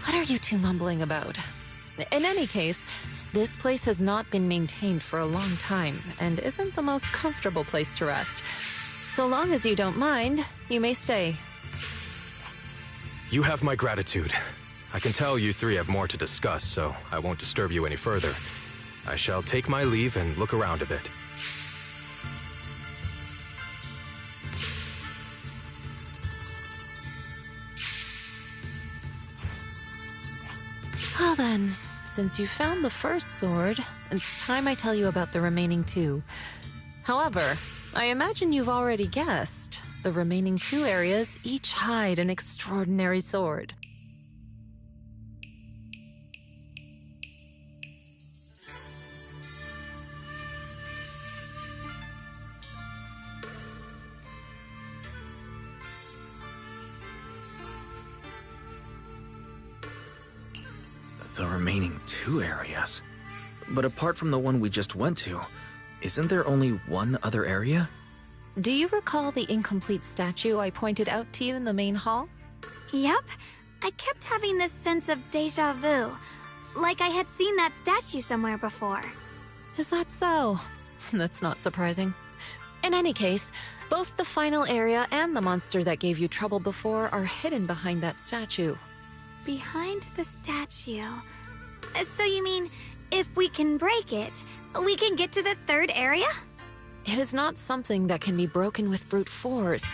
What are you two mumbling about? In any case, this place has not been maintained for a long time and isn't the most comfortable place to rest. So long as you don't mind, you may stay. You have my gratitude. I can tell you three have more to discuss, so I won't disturb you any further. I shall take my leave and look around a bit. Well then, Since you found the first sword, it's time I tell you about the remaining two. However, I imagine you've already guessed. The remaining two areas each hide an extraordinary sword. The remaining two areas. But apart from the one we just went to, isn't there only one other area? Do you recall the incomplete statue I pointed out to you in the main hall? Yep. I kept having this sense of déjà vu. Like I had seen that statue somewhere before. Is that so? That's not surprising. In any case, both the final area and the monster that gave you trouble before are hidden behind that statue. Behind the statue. So you mean, if we can break it, we can get to the third area? It is not something that can be broken with brute force.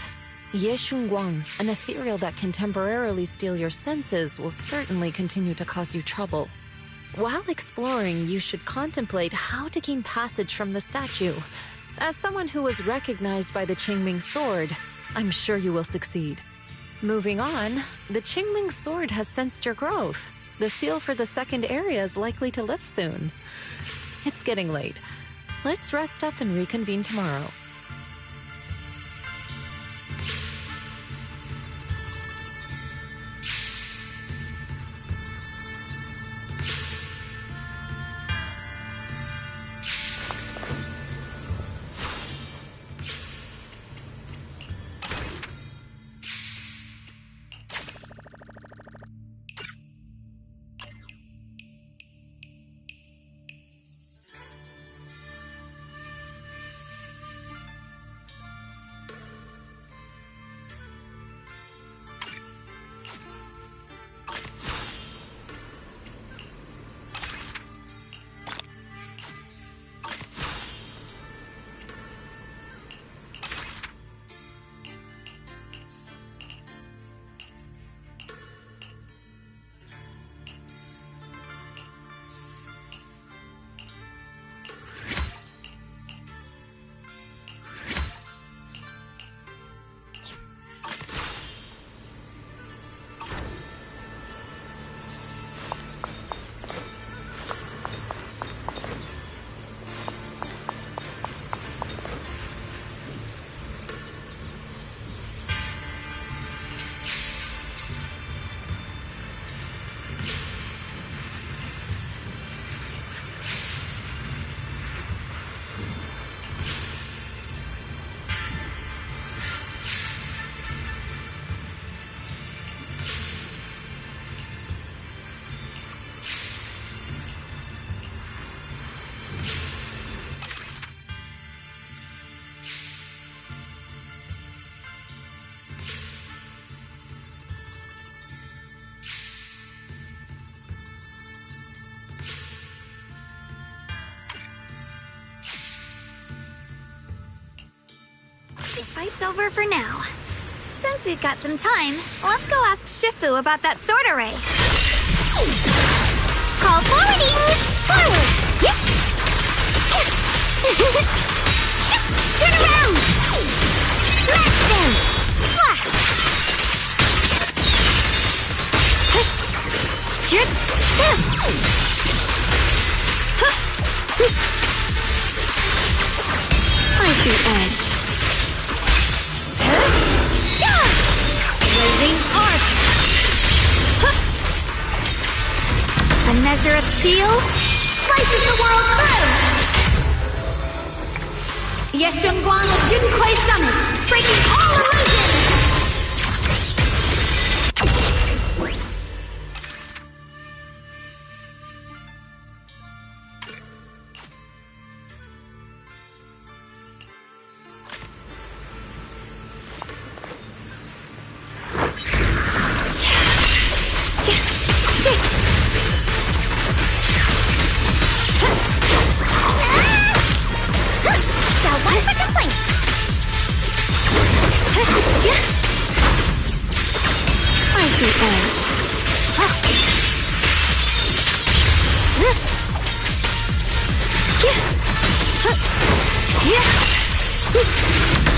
Shunguang, an ethereal that can temporarily steal your senses, will certainly continue to cause you trouble. While exploring, you should contemplate how to gain passage from the statue. As someone who was recognized by the Qingming sword, I'm sure you will succeed. Moving on, the Qingming sword has sensed your growth. The seal for the second area is likely to lift soon. It's getting late. Let's rest up and reconvene tomorrow. The fight's over for now. Since we've got some time, let's go ask Shifu about that sword array. Call forwarding! Forward! Yep! Turn around! Smash them! Slash! Yep! I see edge. Blazing arc! A measure of steel slices the world through! Shunguang of Yunquei Summit, breaking all illusions!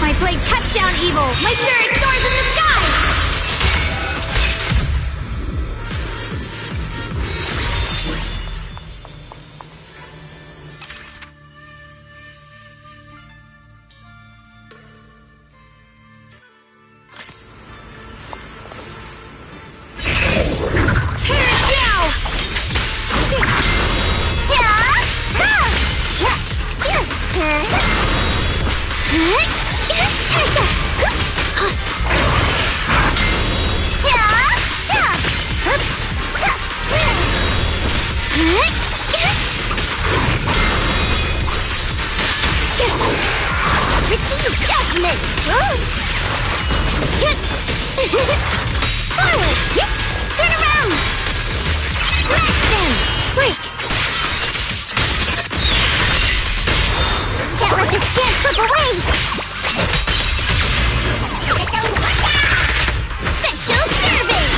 My blade cuts down evil! My spirit soars in the sky! Receive judgment! Forward! Turn around! Smash them! Break! Can't let this chance slip away! Special service!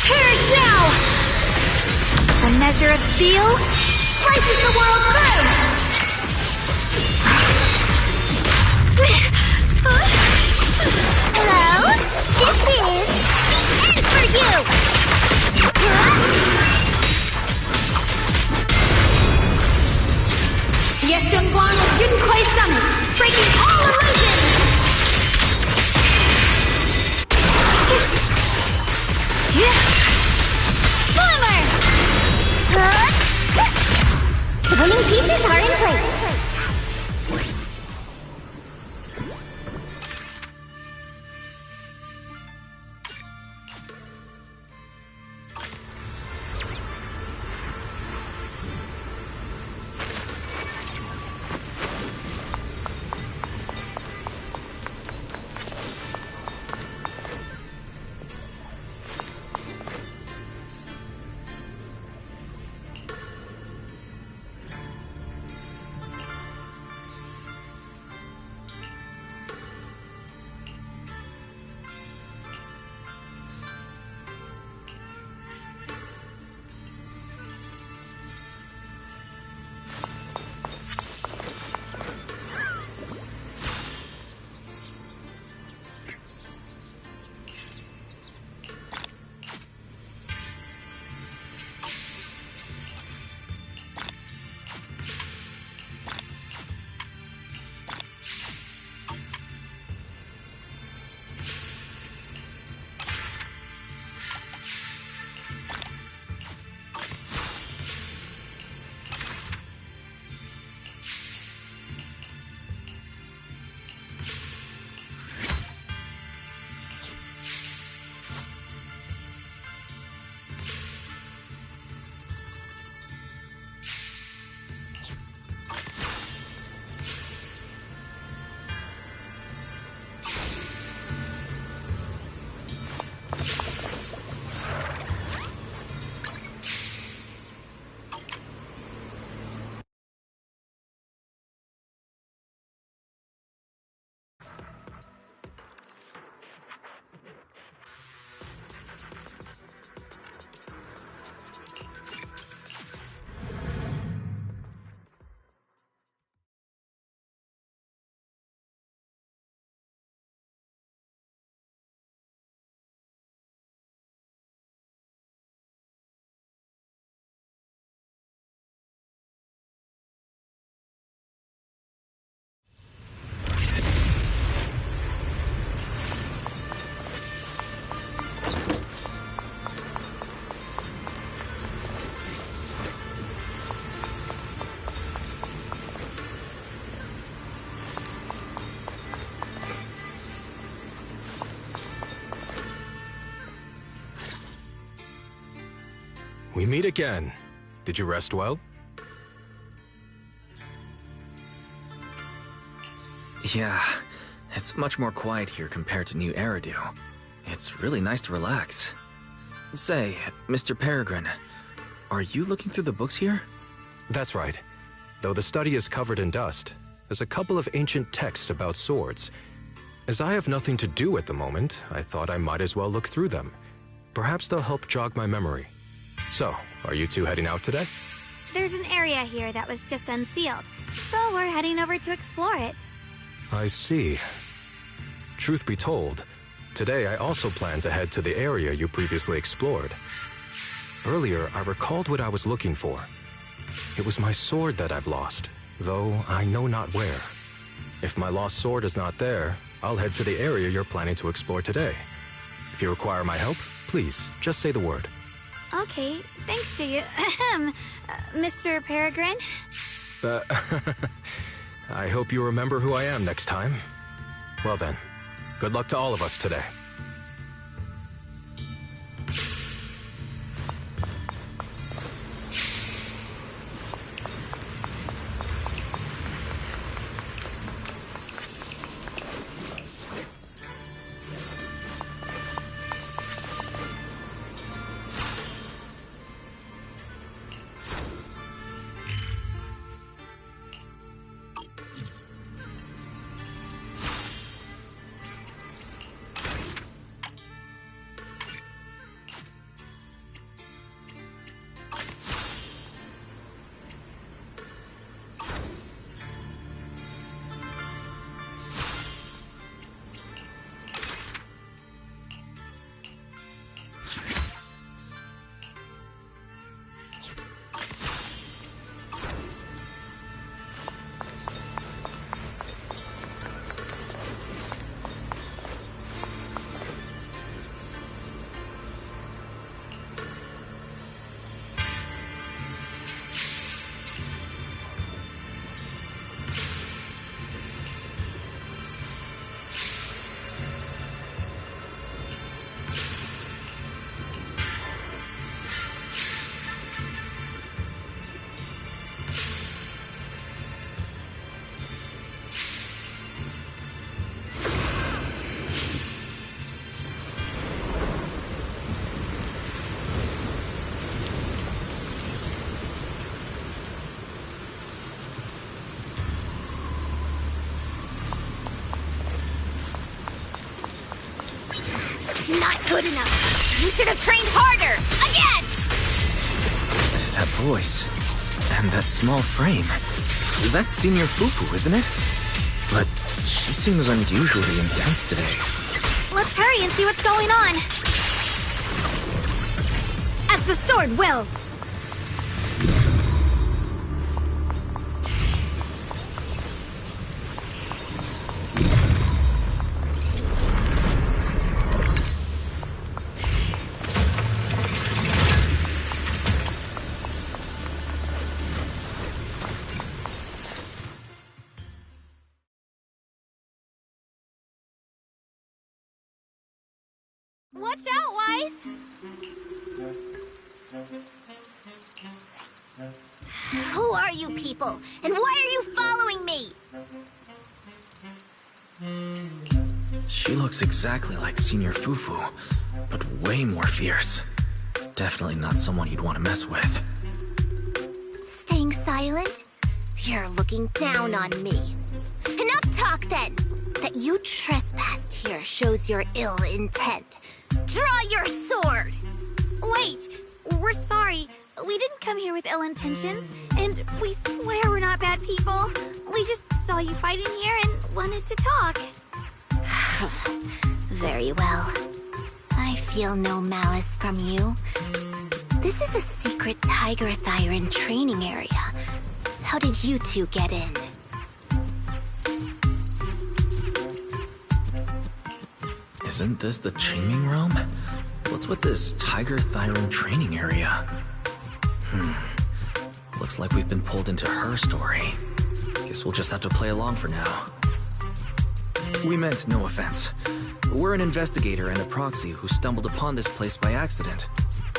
Perish now! A measure of steel slices the world through! Hello? This is the end for you! Yes, Shunguang of Yunkuei Summit, breaking all illusions! Boomer! The winning pieces are in place. We meet again. Did you rest well? Yeah, it's much more quiet here compared to New Eridu. It's really nice to relax. Say, Mr. Peregrine, Are you looking through the books here? That's right. Though the study is covered in dust, there's a couple of ancient texts about swords. As I have nothing to do at the moment, I thought I might as well look through them. Perhaps they'll help jog my memory. So, are you two heading out today? There's an area here that was just unsealed, so we're heading over to explore it. I see. Truth be told, today I also plan to head to the area you previously explored. Earlier, I recalled what I was looking for. It was my sword that I've lost, though I know not where. If my lost sword is not there, I'll head to the area you're planning to explore today. If you require my help, please, just say the word. Okay, thanks, Shuyu. Mr. Peregrine? I hope you remember who I am next time. Well then, good luck to all of us today. Not good enough. You should have trained harder. Again! That voice. And that small frame. That's Senior Fufu, isn't it? But she seems unusually intense today. Let's hurry and see what's going on. As the sword wills. Watch out, Wise! Who are you people? And why are you following me? She looks exactly like Senior Fufu, but way more fierce. Definitely not someone you'd want to mess with. Staying silent? You're looking down on me. Enough talk then! That you trespassed here shows your ill intent. Draw your sword! Wait! We're sorry. We didn't come here with ill intentions, and we swear we're not bad people. We just saw you fighting here and wanted to talk. Very well. I feel no malice from you. This is a secret Tiger Thyron training area. How did you two get in? Isn't this the Qingming realm? What's with this Tiger Thyron training area? Looks like we've been pulled into her story. Guess we'll just have to play along for now. We meant no offense. We're an investigator and a proxy who stumbled upon this place by accident,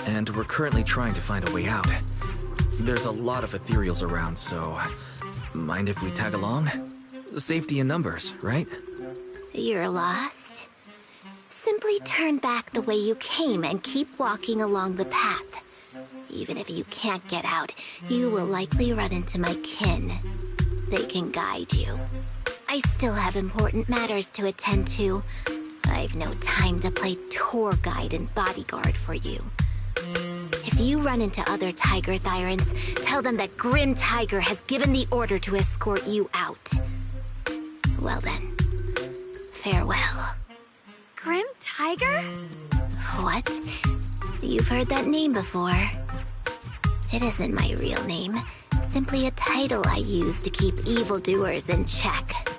and we're currently trying to find a way out. There's a lot of ethereals around, so mind if we tag along? Safety in numbers, right? You're lost? Simply turn back the way you came and keep walking along the path. Even if you can't get out, you will likely run into my kin. They can guide you. I still have important matters to attend to. I've no time to play tour guide and bodyguard for you. If you run into other Tiger Thyrans, tell them that Grim Tiger has given the order to escort you out. Well then, farewell. Grim Tiger? What? You've heard that name before. It isn't my real name, simply a title I use to keep evildoers in check.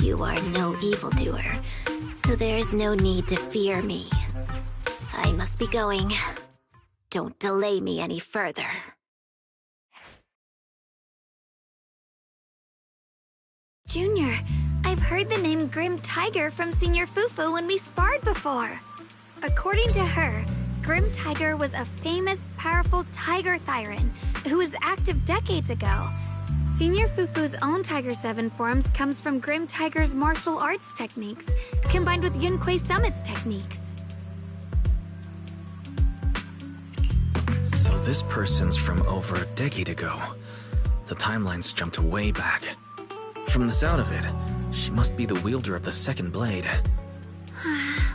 You are no evildoer, so there's no need to fear me. I must be going. Don't delay me any further. Junior, I've heard the name Grim Tiger from Senior Fufu when we sparred before. According to her, Grim Tiger was a famous, powerful Tiger Thyran who was active decades ago. Senior Fufu's own Tiger 7 forms comes from Grim Tiger's martial arts techniques, combined with Yun Kuei Summit's techniques. So this person's from over a decade ago. The timeline's jumped way back. From the sound of it, she must be the wielder of the second blade.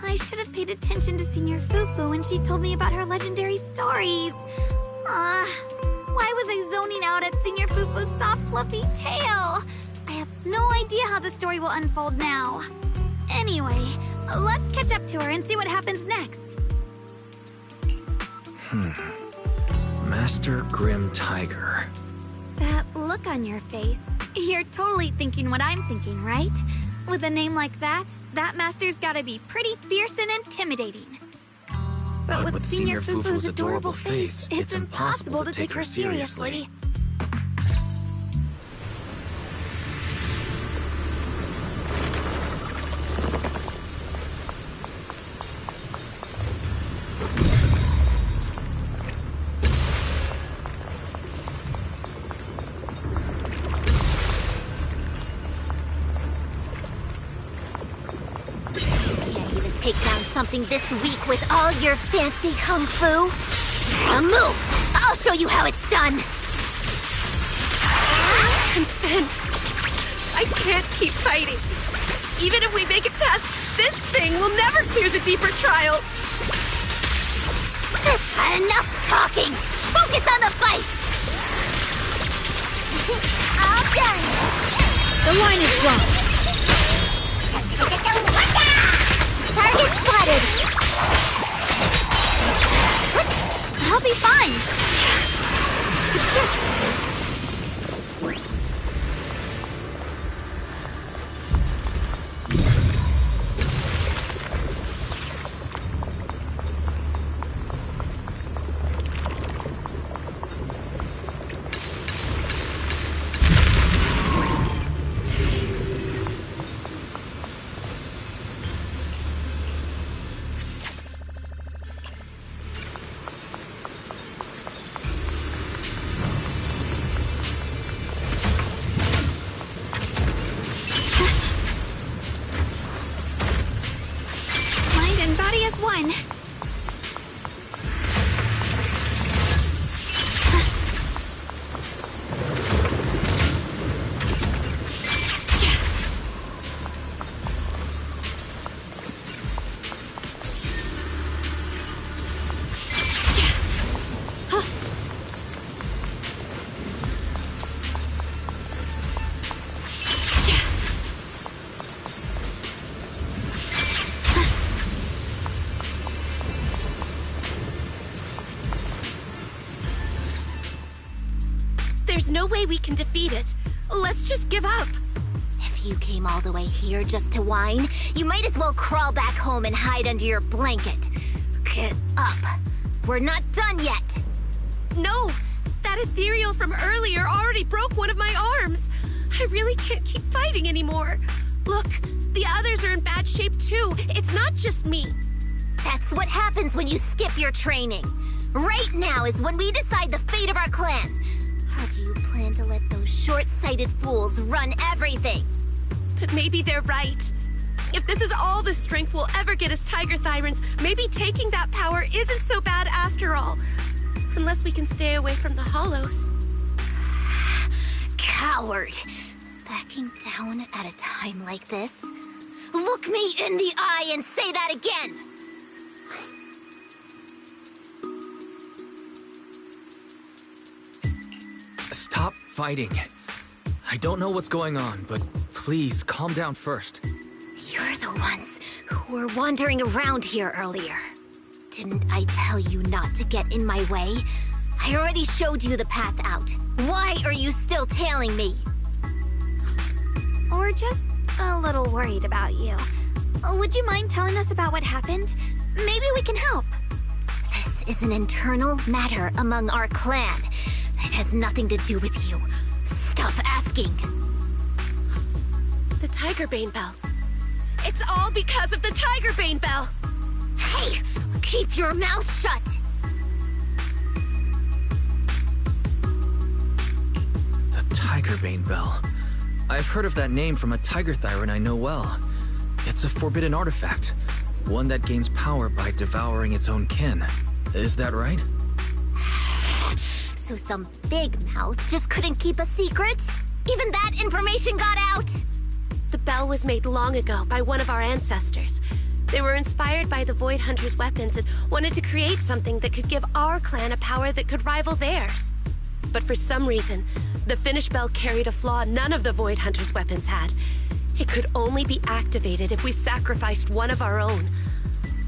I should have paid attention to Senior Fufu when she told me about her legendary stories. Why was I zoning out at Senior Fufu's soft, fluffy tail? I have no idea how the story will unfold now. Anyway, let's catch up to her and see what happens next. Master Grim Tiger. That look on your face. You're totally thinking what I'm thinking, right? With a name like that, that master's gotta be pretty fierce and intimidating. But with Senior Fufu's adorable face, it's impossible to take her seriously. Take down something this weak with all your fancy kung fu? Move! I'll show you how it's done! I'm spent. I can't keep fighting. Even if we make it past this thing, we'll never clear the deeper trials. Enough talking! Focus on the fight! All done! The line is blocked. Target spotted! I'll be fine. One. There's no way we can defeat it. Let's just give up. If you came all the way here just to whine, you might as well crawl back home and hide under your blanket. Get up. We're not done yet. No, that ethereal from earlier already broke one of my arms. I really can't keep fighting anymore. Look, the others are in bad shape too. It's not just me. That's what happens when you skip your training. Right now is when we decide the fate of our clan. How do you plan to let those short-sighted fools run everything? But maybe they're right. If this is all the strength we'll ever get as Tiger Thyrans, maybe taking that power isn't so bad after all. Unless we can stay away from the hollows. Coward. Backing down at a time like this? Look me in the eye and say that again! Stop fighting. I don't know what's going on, but please calm down first. You're the ones who were wandering around here earlier. Didn't I tell you not to get in my way? I already showed you the path out. Why are you still tailing me? We're just a little worried about you. Would you mind telling us about what happened? Maybe we can help. This is an internal matter among our clan. It has nothing to do with you. Stop asking. The Tigerbane Bell. It's all because of the Tigerbane Bell! Hey! Keep your mouth shut! The Tigerbane Bell. I've heard of that name from a tiger thyran I know well. It's a forbidden artifact. One that gains power by devouring its own kin. Is that right? So some big mouth just couldn't keep a secret? Even that information got out! The bell was made long ago by one of our ancestors. They were inspired by the Void Hunter's weapons and wanted to create something that could give our clan a power that could rival theirs. But for some reason, the finished bell carried a flaw none of the Void Hunter's weapons had. It could only be activated if we sacrificed one of our own.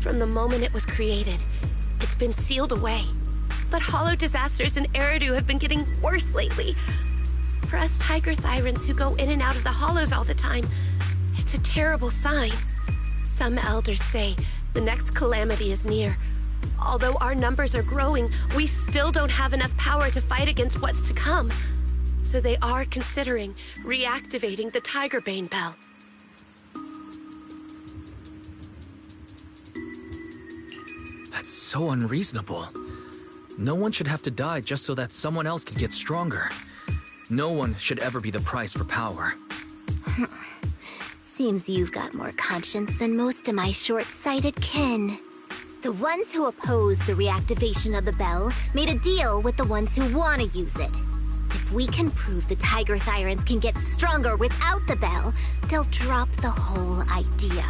From the moment it was created, it's been sealed away. But hollow disasters in Eridu have been getting worse lately. For us tiger thyrans who go in and out of the hollows all the time, it's a terrible sign. Some elders say the next calamity is near. Although our numbers are growing, we still don't have enough power to fight against what's to come. So they are considering reactivating the Tigerbane Bell. That's so unreasonable. No one should have to die just so that someone else can get stronger. No one should ever be the price for power. Seems you've got more conscience than most of my short-sighted kin. The ones who oppose the reactivation of the bell made a deal with the ones who want to use it. If we can prove the Tiger Thyrans can get stronger without the bell, they'll drop the whole idea.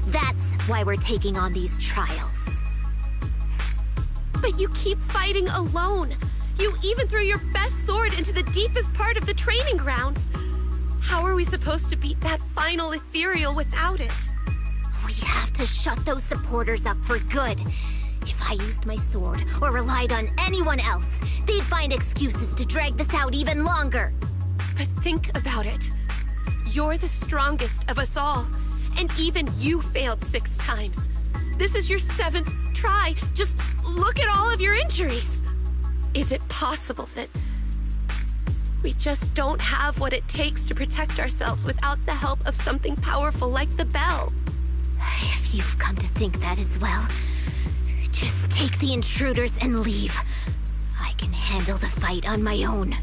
That's why we're taking on these trials. But you keep fighting alone. You even threw your best sword into the deepest part of the training grounds. How are we supposed to beat that final ethereal without it? We have to shut those supporters up for good. If I used my sword or relied on anyone else, they'd find excuses to drag this out even longer. But think about it. You're the strongest of us all, and even you failed 6 times. This is your 7th try. Just look at all of your injuries. Is it possible that we just don't have what it takes to protect ourselves without the help of something powerful like the bell? If you've come to think that as well, just take the intruders and leave. I can handle the fight on my own.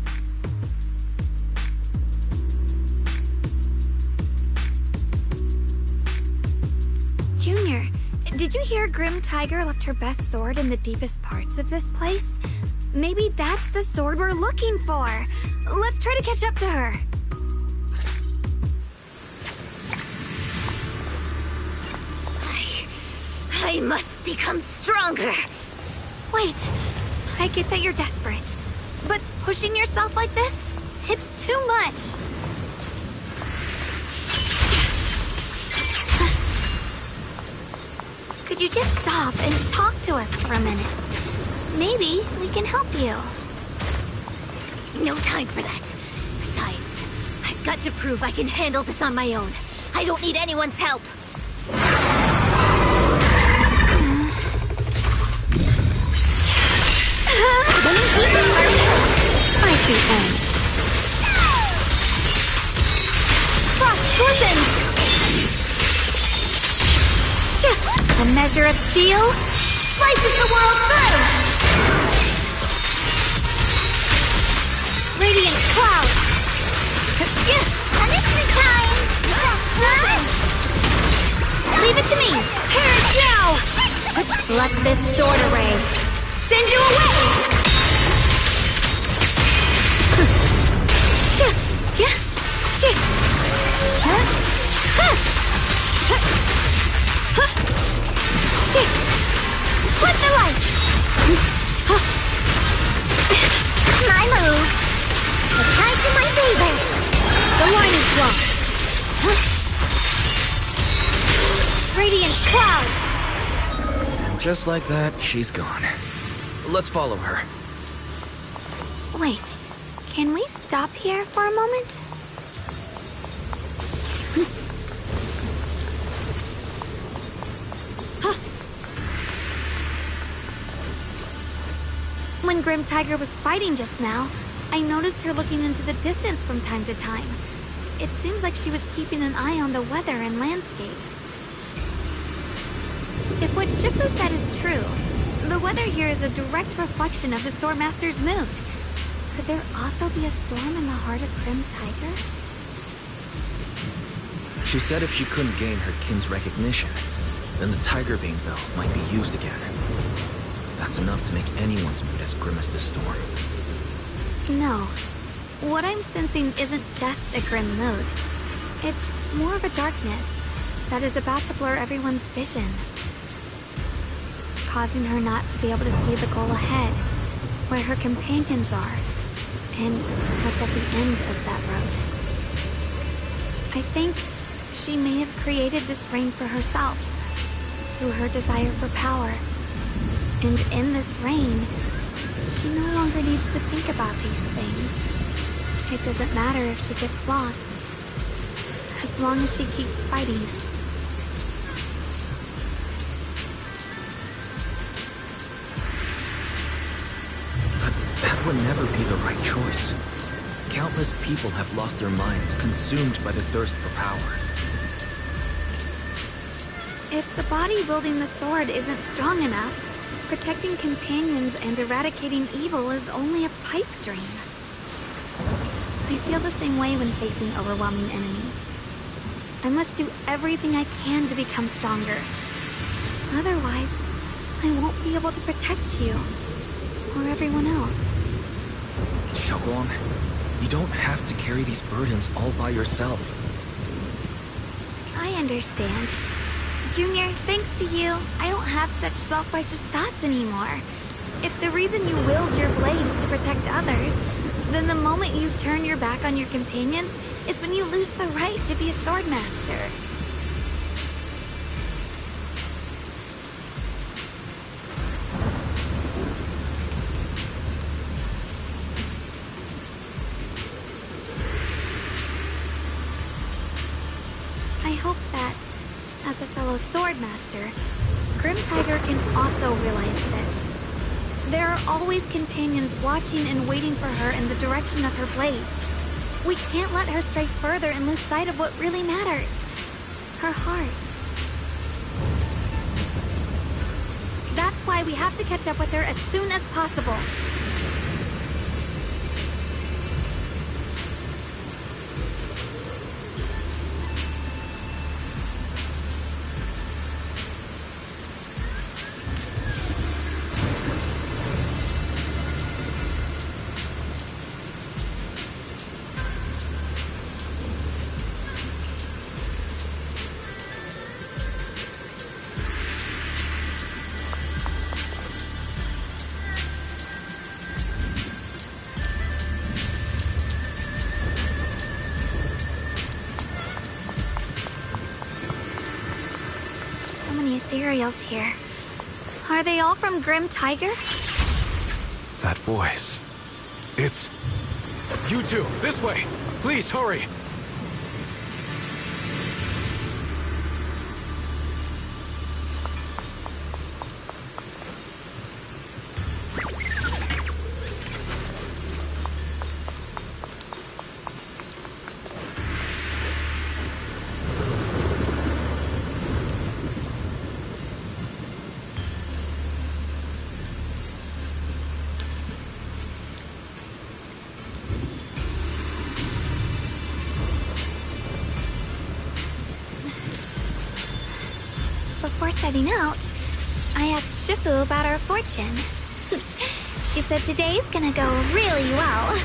Junior, did you hear Grim Tiger left her best sword in the deepest parts of this place? Maybe that's the sword we're looking for. Let's try to catch up to her. I must become stronger. Wait, I get that you're desperate. But pushing yourself like this? It's too much. Could you just stop and talk to us for a minute? Maybe we can help you. No time for that. Besides, I've got to prove I can handle this on my own. I don't need anyone's help. I see edge. Frost glistens! The measure of steel slices the world through! Radiant clouds! Punishment time! Leave it to me! Perish now! Bless this sword array! send you away! Split the light! My move! The tide's in my favor! The line is drawn! Radiant clouds! And just like that, she's gone. Let's follow her. Wait, can we stop here for a moment? When Grim Tiger was fighting just now, I noticed her looking into the distance from time to time. It seems like she was keeping an eye on the weather and landscape. If what Shifu said is true, the weather here is a direct reflection of the Swordmaster's mood. Could there also be a storm in the heart of Grim Tiger? She said if she couldn't gain her kin's recognition, then the Tiger Bane bell might be used again. That's enough to make anyone's mood as grim as the storm. No. What I'm sensing isn't just a grim mood. It's more of a darkness that is about to blur everyone's vision, causing her not to be able to see the goal ahead, where her companions are, and what's at the end of that road. I think she may have created this reign for herself, through her desire for power. And in this reign, she no longer needs to think about these things. It doesn't matter if she gets lost, as long as she keeps fighting. But that would never be the right choice. Countless people have lost their minds, consumed by the thirst for power. If the body wielding the sword isn't strong enough, protecting companions and eradicating evil is only a pipe dream. I feel the same way when facing overwhelming enemies. I must do everything I can to become stronger. Otherwise, I won't be able to protect you, or everyone else. Shunguang, you don't have to carry these burdens all by yourself. I understand. Junior, thanks to you, I don't have such self-righteous thoughts anymore. If the reason you wield your blade is to protect others, then the moment you turn your back on your companions is when you lose the right to be a swordmaster. I hope that, as a fellow swordmaster, Grim Tiger can also realize this. There are always companions watching and waiting for her in the direction of her blade. We can't let her stray further and lose sight of what really matters. Her heart. That's why we have to catch up with her as soon as possible. Ethereals here. Are they all from Grim Tiger? That voice. It's... You two, this way! Please, hurry! Before setting out, I asked Shifu about our fortune. She said today's gonna go really well.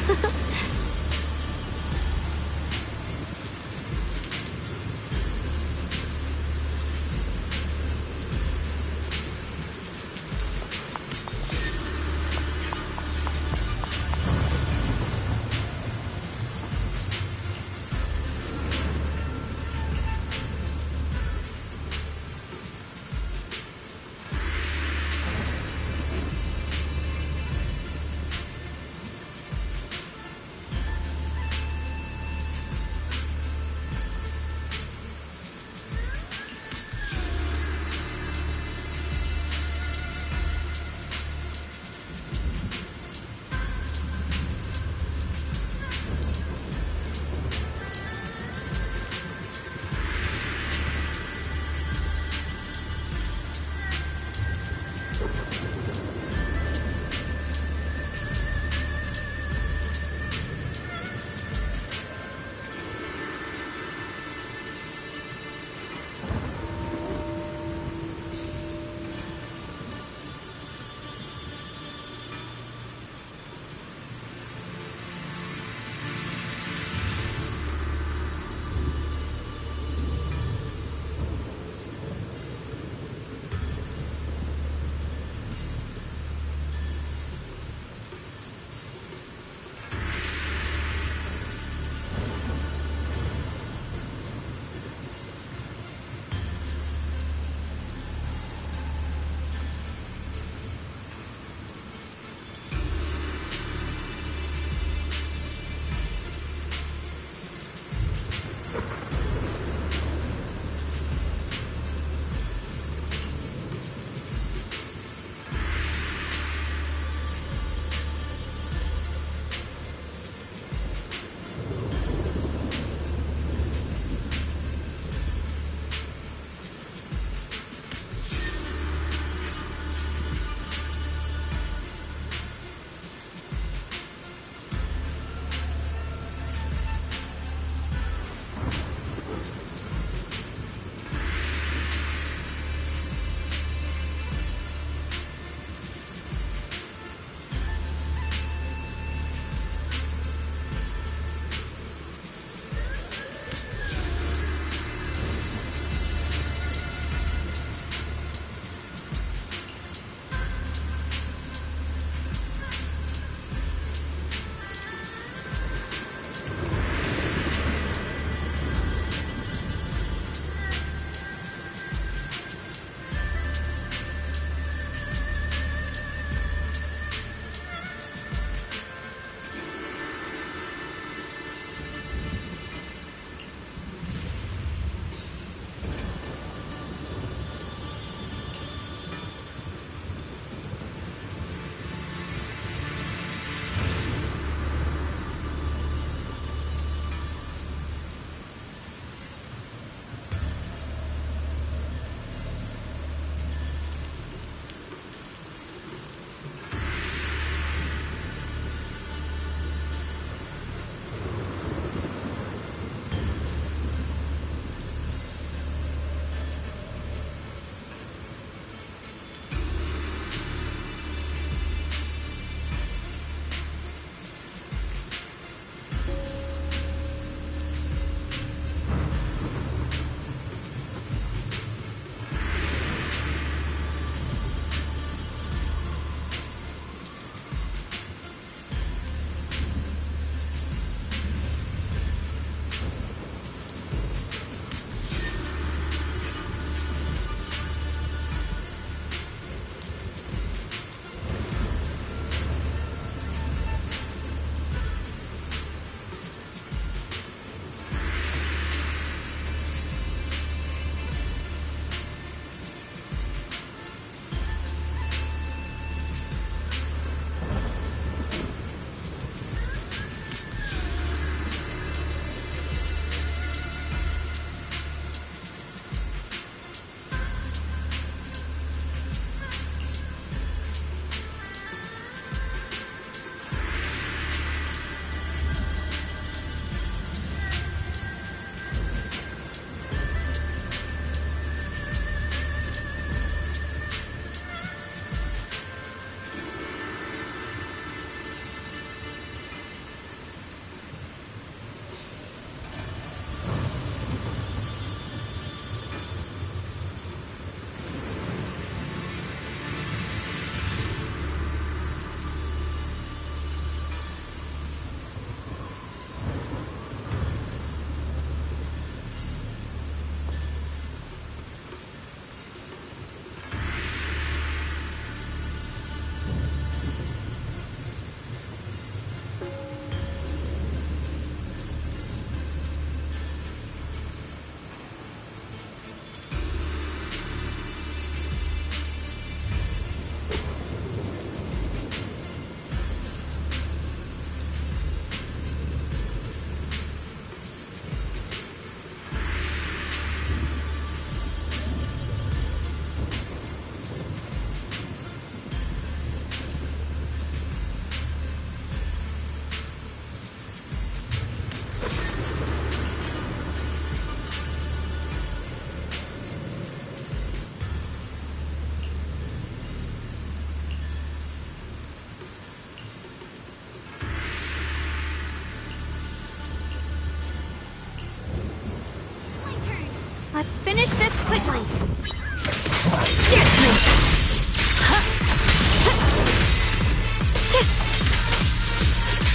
quickly.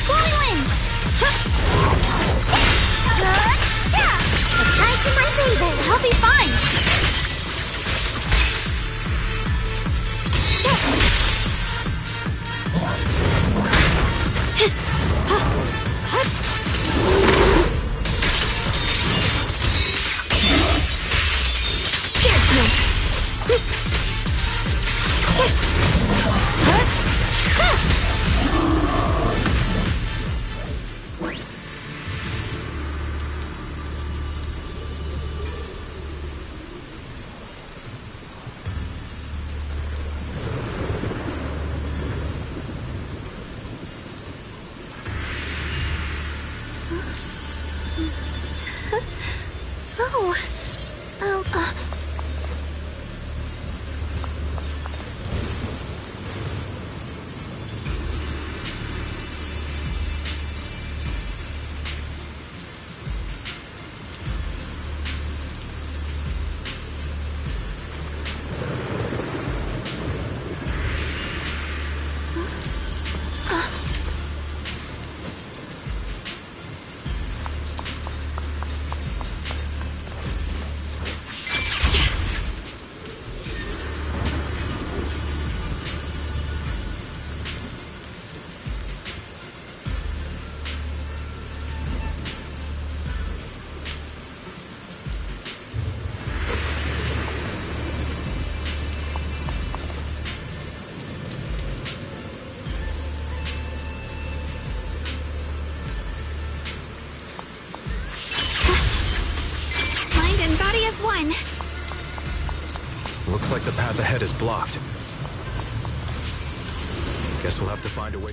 Blowing wind! It's nice in my favor. I'll be fine. Oh. Mind and body as one. Looks like the path ahead is blocked. Guess we'll have to find a way.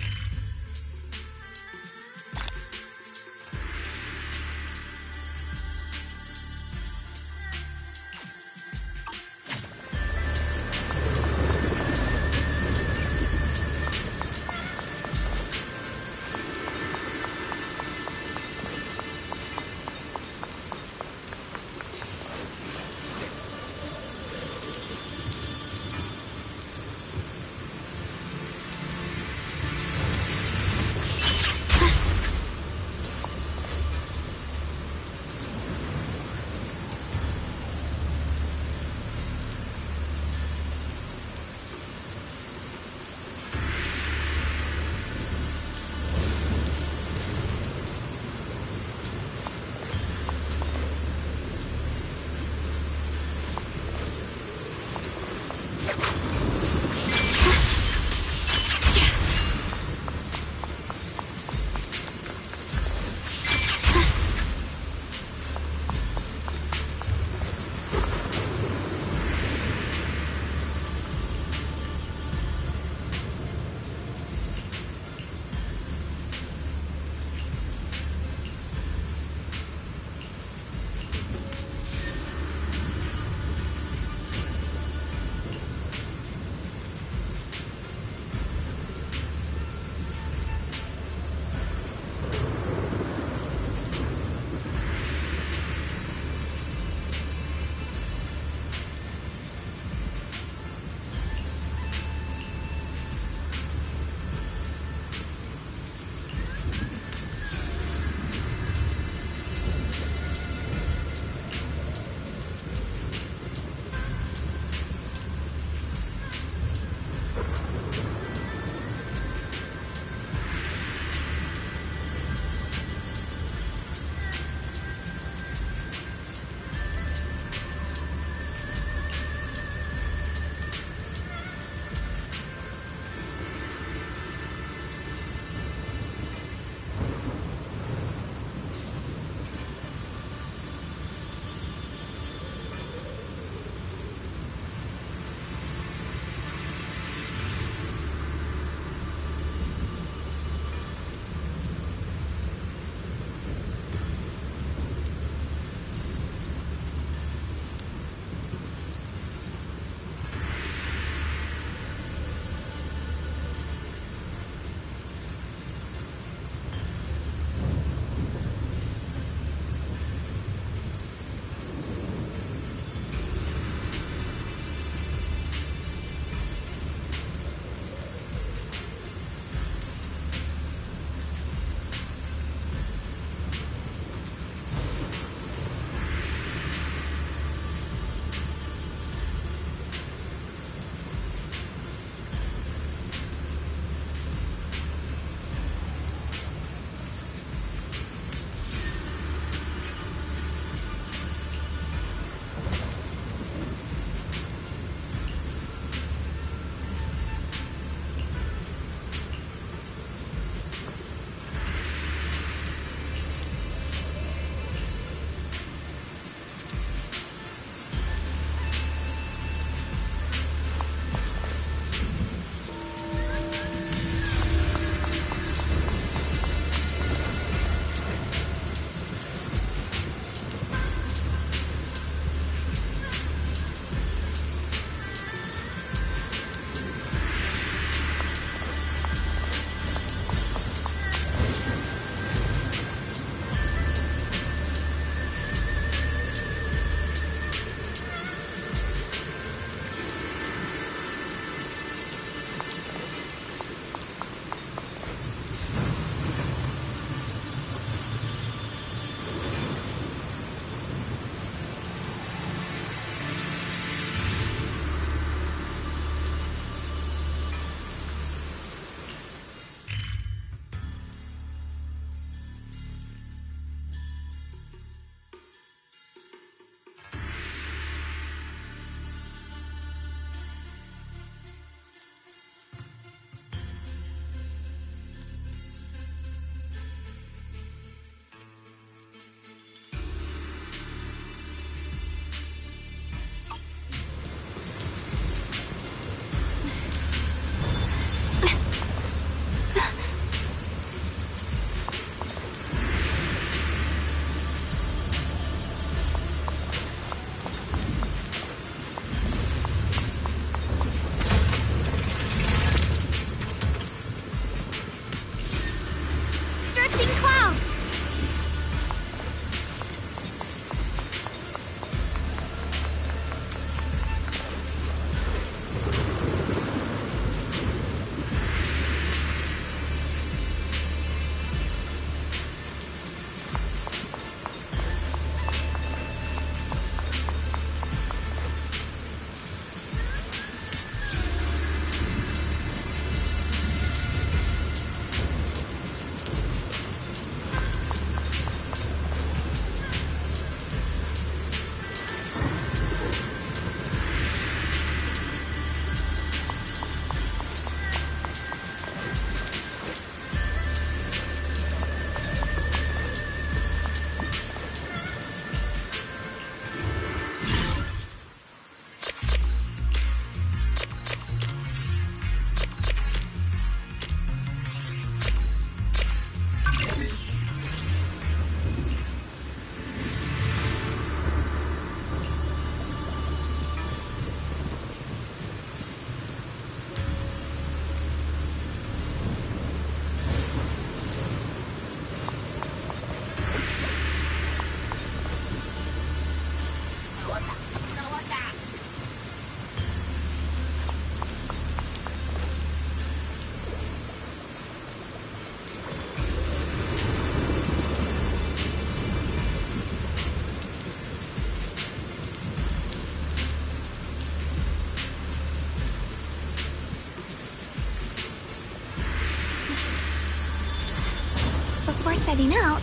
heading out,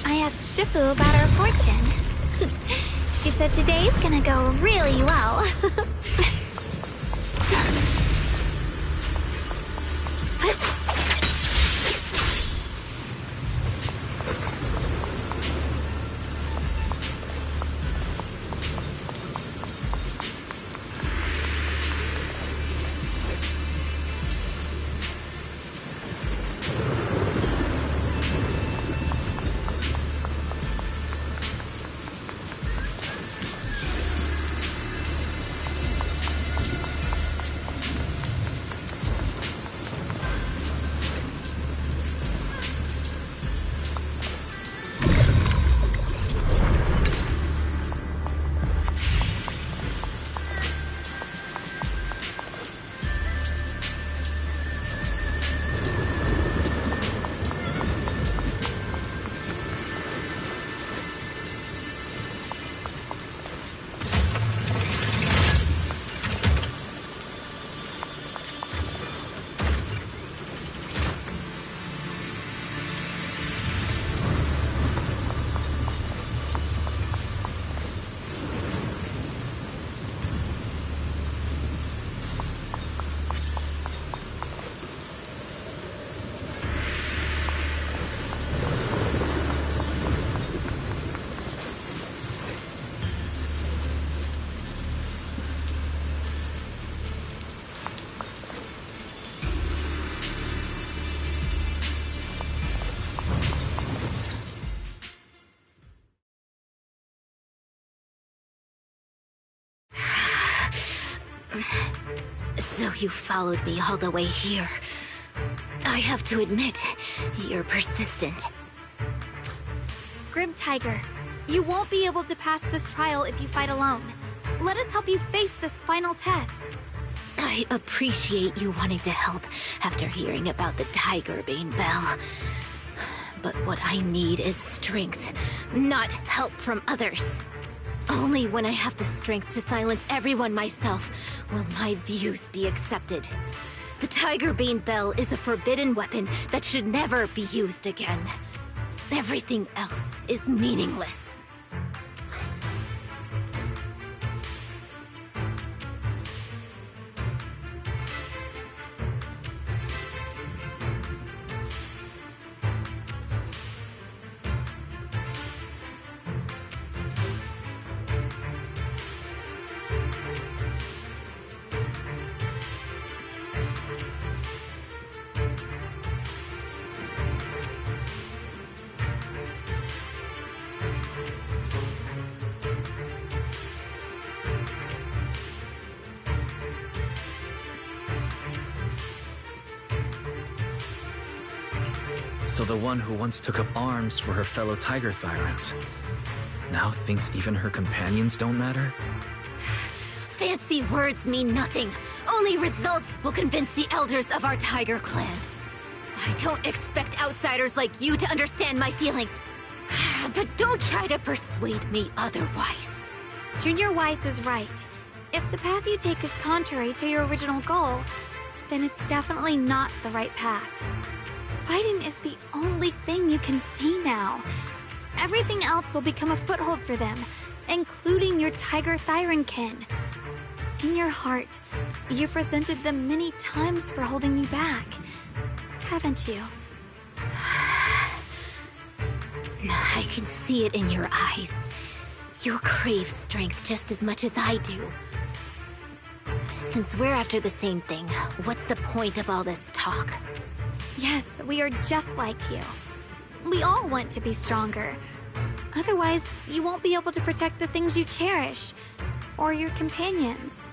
I asked Shifu about our fortune. She said today's gonna go really well. So you followed me all the way here. I have to admit, you're persistent. Grim Tiger, you won't be able to pass this trial if you fight alone. Let us help you face this final test. I appreciate you wanting to help after hearing about the Tiger Bane Bell. But what I need is strength, not help from others. Only when I have the strength to silence everyone myself will my views be accepted. The Tiger Bane Bell is a forbidden weapon that should never be used again. Everything else is meaningless. So the one who once took up arms for her fellow Tiger Thyrants now thinks even her companions don't matter? Fancy words mean nothing. Only results will convince the elders of our Tiger Clan. I don't expect outsiders like you to understand my feelings. But don't try to persuade me otherwise. Junior Wise is right. If the path you take is contrary to your original goal, then it's definitely not the right path. Fighting is the only thing you can see now. Everything else will become a foothold for them, including your Tiger Thyran kin. In your heart, you've resented them many times for holding you back, haven't you? I can see it in your eyes. You crave strength just as much as I do. Since we're after the same thing, what's the point of all this talk? Yes, we are just like you. We all want to be stronger. Otherwise, you won't be able to protect the things you cherish, or your companions.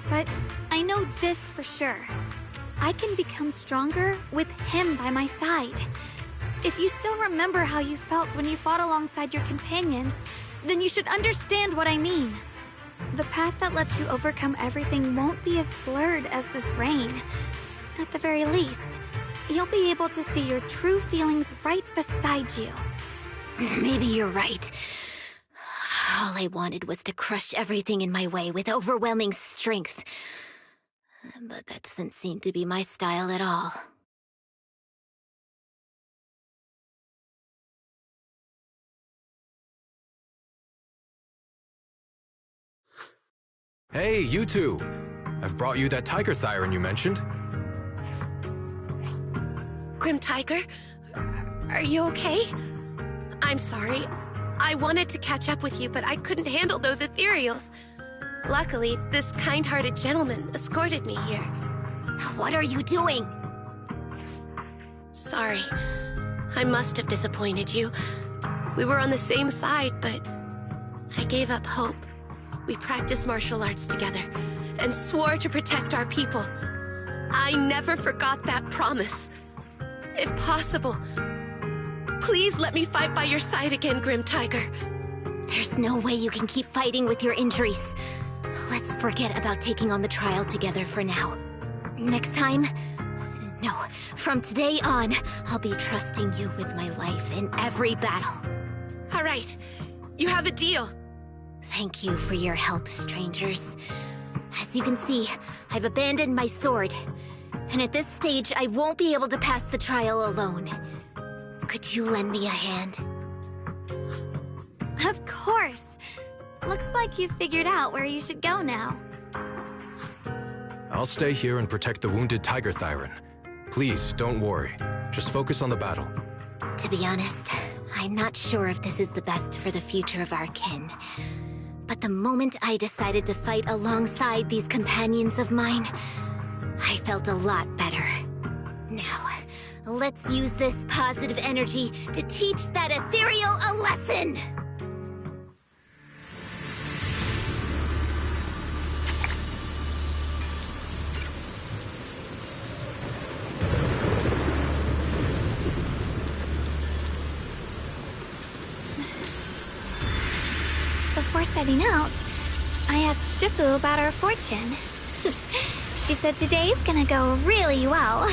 But I know this for sure. I can become stronger with him by my side. If you still remember how you felt when you fought alongside your companions, then you should understand what I mean. The path that lets you overcome everything won't be as blurred as this rain. At the very least, you'll be able to see your true feelings right beside you. Maybe you're right. All I wanted was to crush everything in my way with overwhelming strength. But that doesn't seem to be my style at all. Hey, you two! I've brought you that tiger thyron you mentioned. Grim Tiger, are you okay? I'm sorry. I wanted to catch up with you, but I couldn't handle those ethereals. Luckily, this kind-hearted gentleman escorted me here. What are you doing? Sorry. I must have disappointed you. We were on the same side, but I gave up hope. We practiced martial arts together and swore to protect our people. I never forgot that promise. If possible, please let me fight by your side again, Grim Tiger. There's no way you can keep fighting with your injuries. Let's forget about taking on the trial together for now. Next time? No, from today on, I'll be trusting you with my life in every battle. All right, you have a deal. Thank you for your help, strangers. As you can see, I've abandoned my sword. And at this stage, I won't be able to pass the trial alone. Could you lend me a hand? Of course. Looks like you've figured out where you should go now. I'll stay here and protect the wounded tiger thyron. Please, don't worry. Just focus on the battle. To be honest, I'm not sure if this is the best for the future of our kin. But the moment I decided to fight alongside these companions of mine, I felt a lot better. Now, let's use this positive energy to teach that ethereal a lesson! Before setting out, I asked Shifu about our fortune. She said today's gonna go really well.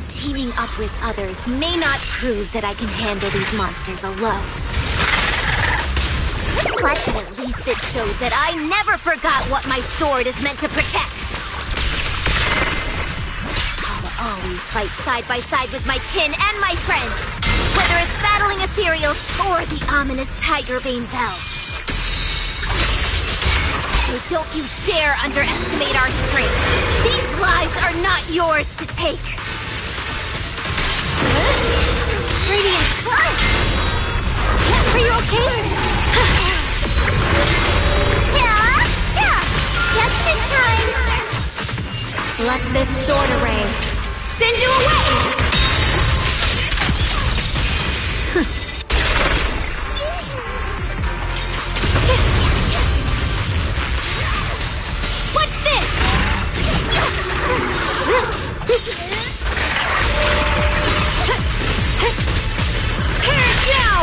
Teaming up with others may not prove that I can handle these monsters alone. But at least it shows that I never forgot what my sword is meant to protect. I'll always fight side by side with my kin and my friends, whether it's battling ethereals or the ominous Tigerbane Bell. So don't you dare underestimate our strength. These lives are not yours to take. Radiant Clutch! Are you okay? Yeah! Just in time! Let this sword array send you away! What's this? Now!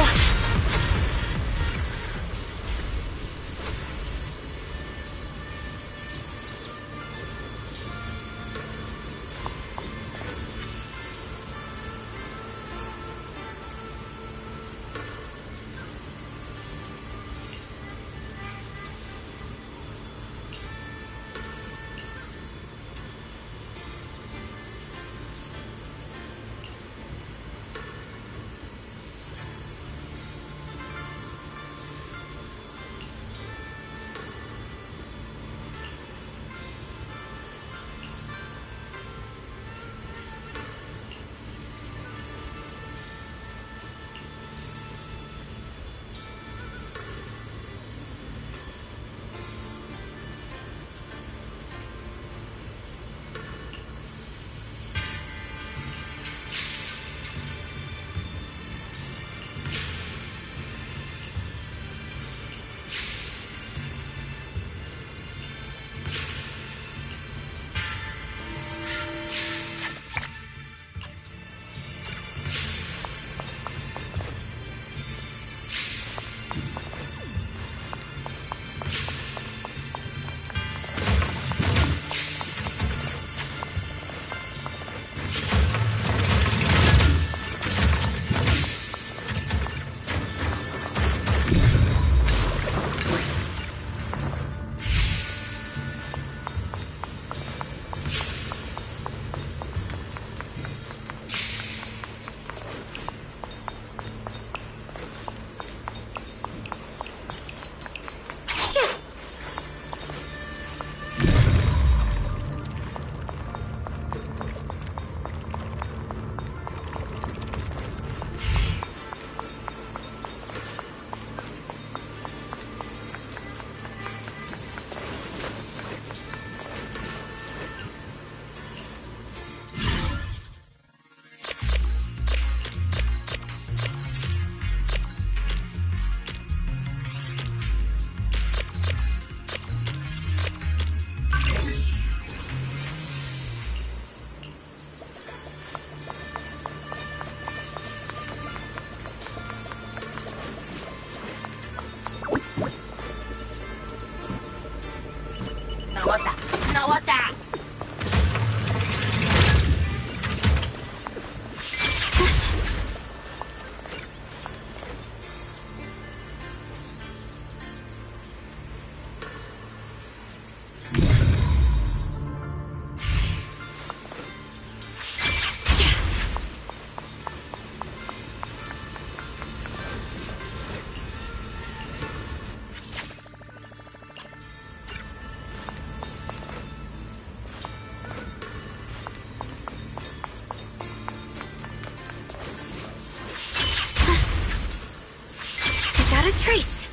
Got a trace.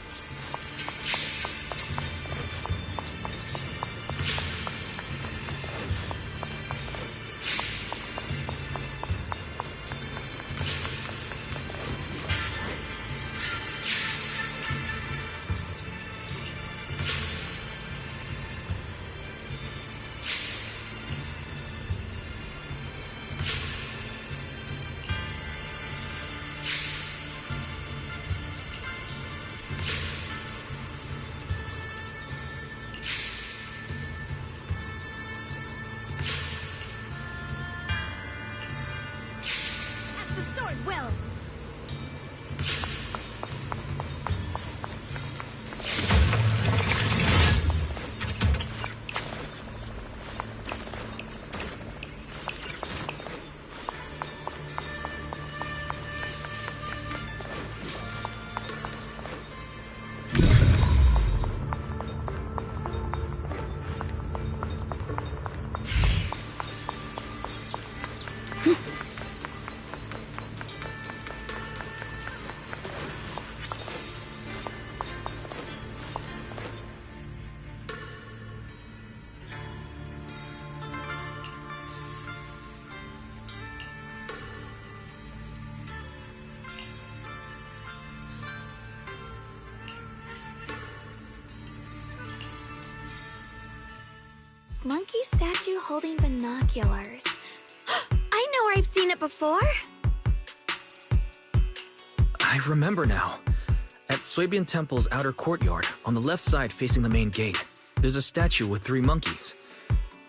As the sword wills. Monkey statue holding binoculars. I know where I've seen it before. I remember now. At Swabian Temple's outer courtyard, on the left side facing the main gate, there's a statue with 3 monkeys.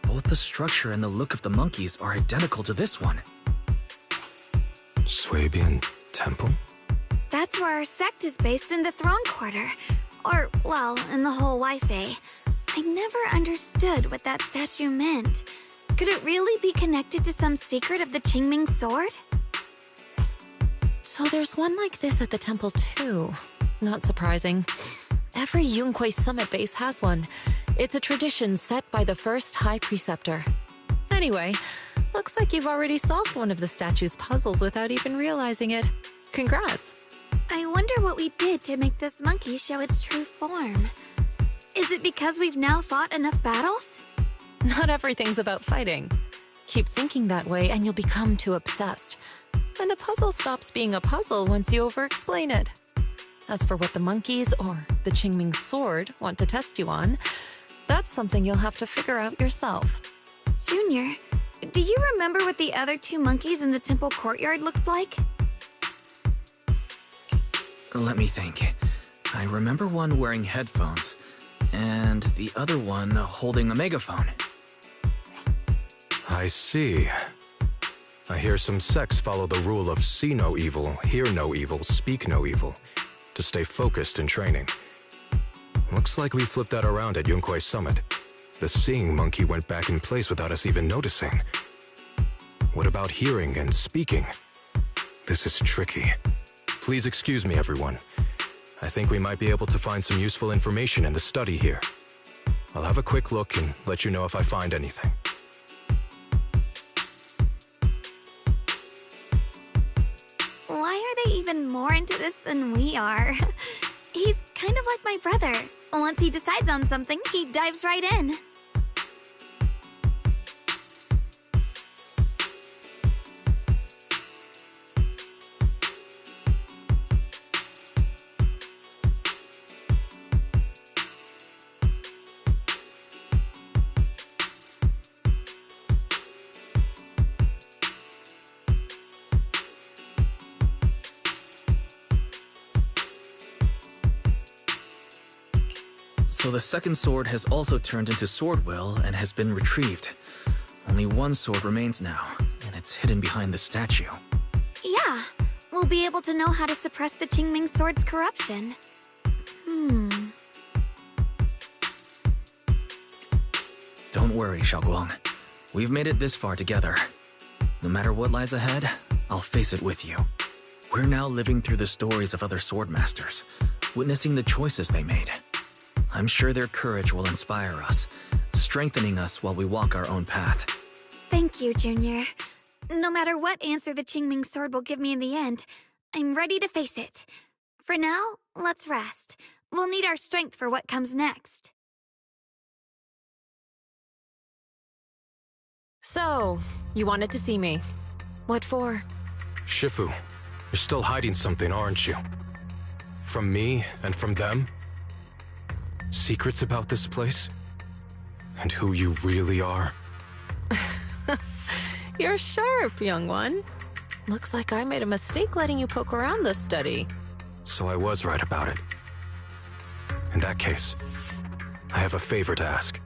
Both the structure and the look of the monkeys are identical to this one. Swabian Temple? That's where our sect is based in the Throne Quarter. Or, well, in the whole Wi-Fi. I never understood what that statue meant. Could it really be connected to some secret of the Qingming sword? So there's one like this at the temple too. Not surprising. Every Yunquei summit base has one. It's a tradition set by the first High Preceptor. Anyway, looks like you've already solved one of the statue's puzzles without even realizing it. Congrats. I wonder what we did to make this monkey show its true form. Is it because we've now fought enough battles? Not everything's about fighting. Keep thinking that way and you'll become too obsessed. And a puzzle stops being a puzzle once you over-explain it. As for what the monkeys or the Qingming sword want to test you on, that's something you'll have to figure out yourself. Junior, do you remember what the other 2 monkeys in the temple courtyard looked like? Let me think. I remember one wearing headphones, and the other one holding a megaphone. I see. I hear some sects follow the rule of see no evil, hear no evil, speak no evil, to stay focused in training. Looks like we flipped that around at Yunquei Summit. The seeing monkey went back in place without us even noticing. What about hearing and speaking? This is tricky. Please excuse me, everyone. I think we might be able to find some useful information in the study here. I'll have a quick look and let you know if I find anything. Why are they even more into this than we are? He's kind of like my brother. Once he decides on something, he dives right in. So the second sword has also turned into sword will and has been retrieved. Only one sword remains now, and it's hidden behind the statue. Yeah, we'll be able to know how to suppress the Qingming sword's corruption. Don't worry, Shunguang. We've made it this far together. No matter what lies ahead, I'll face it with you. We're now living through the stories of other swordmasters, witnessing the choices they made. I'm sure their courage will inspire us, strengthening us while we walk our own path. Thank you, Junior. No matter what answer the Qingming sword will give me in the end, I'm ready to face it. For now, let's rest. We'll need our strength for what comes next. So, you wanted to see me. What for? Shifu, you're still hiding something, aren't you? From me and from them? Secrets about this place? And who you really are? You're sharp, young one. Looks like I made a mistake letting you poke around this study. So I was right about it. In that case, I have a favor to ask.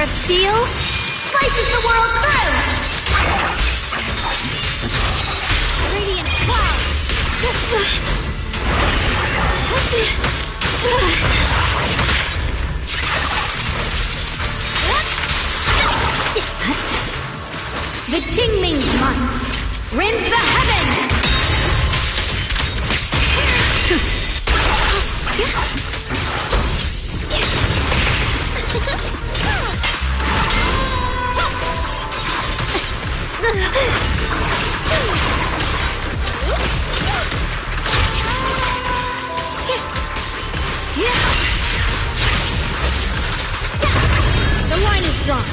of steel slices the world through! Radiant cloud! The Qingming's might rends the heavens! The line is drawn.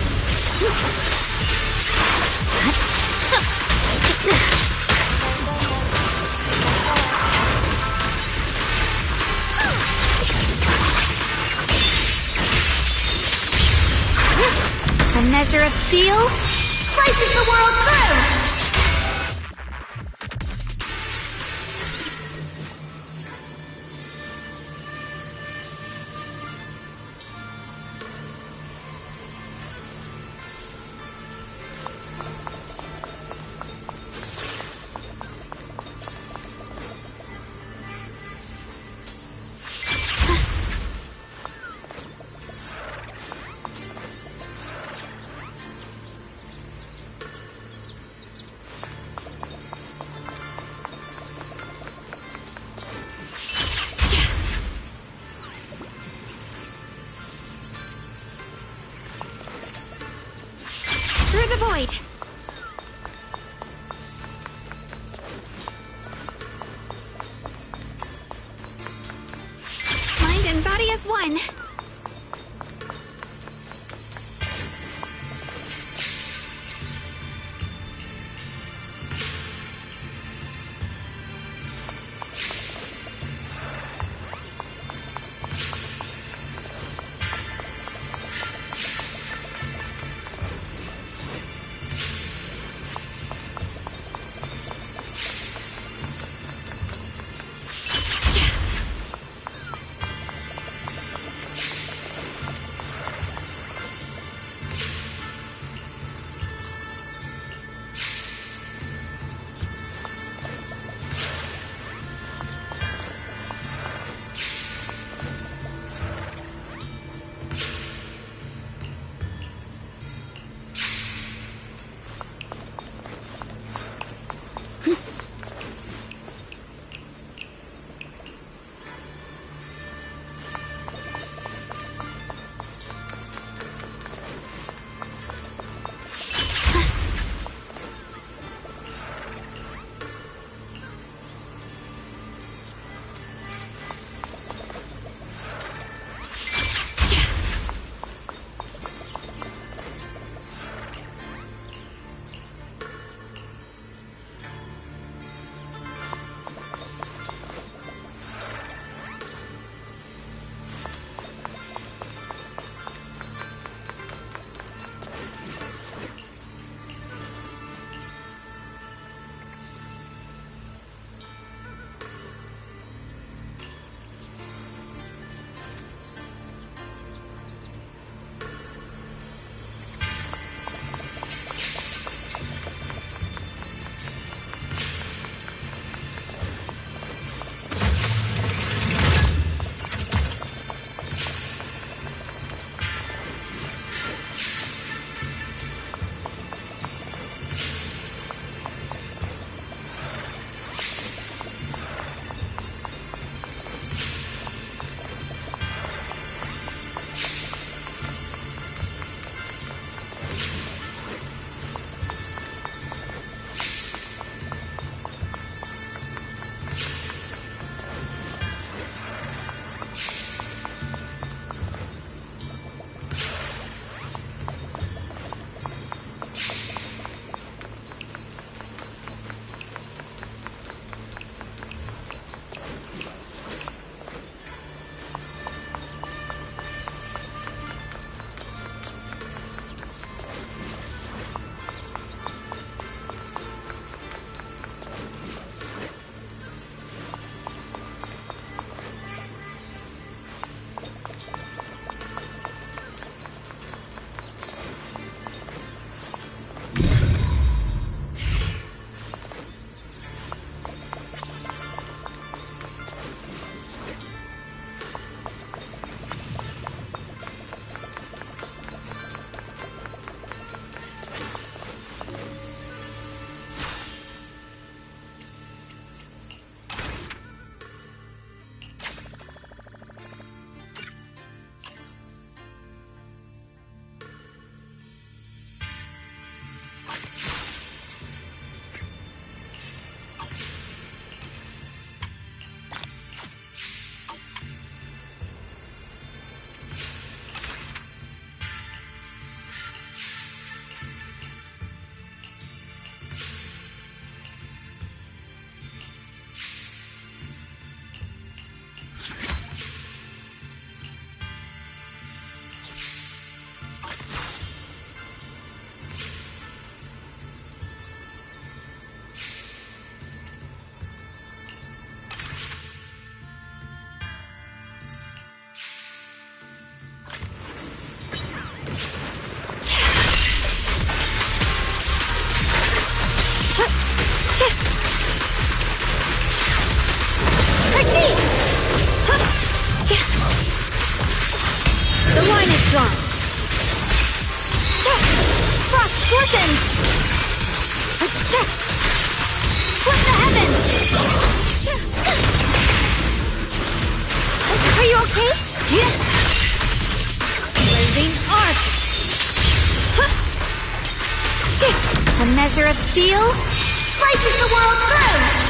A measure of steel slices the world through! Through the void! Mind and body as one. measure of steel slices the world through!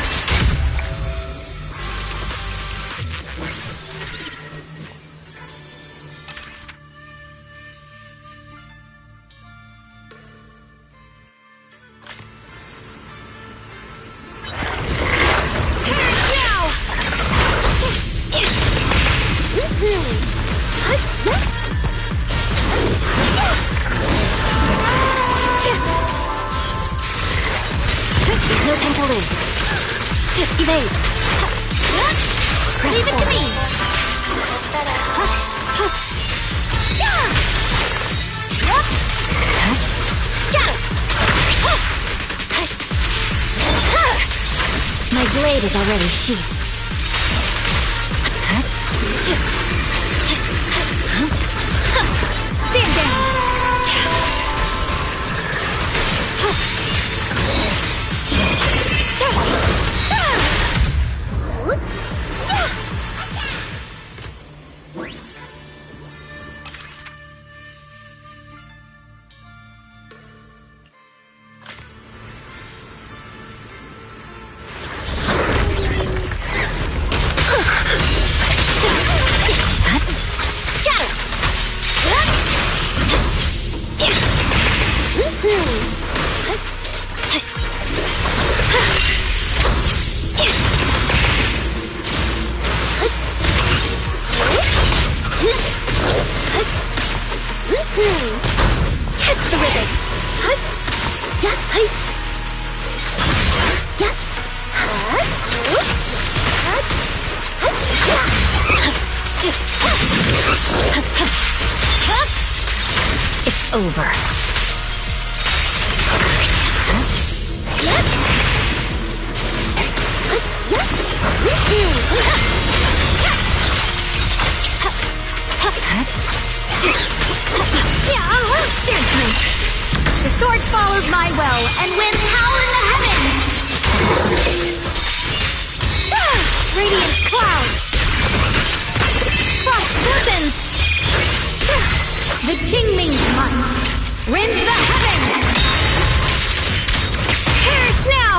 No time to lose. Evade. Leave it to me! Scatter! My blade is already sheathed. Stand down! Catch the ribbon! It's over. Gently. The sword follows my will and wins power in the heavens! Radiant clouds! Frost serpents! The Qingming's might rends the heavens! Perish now!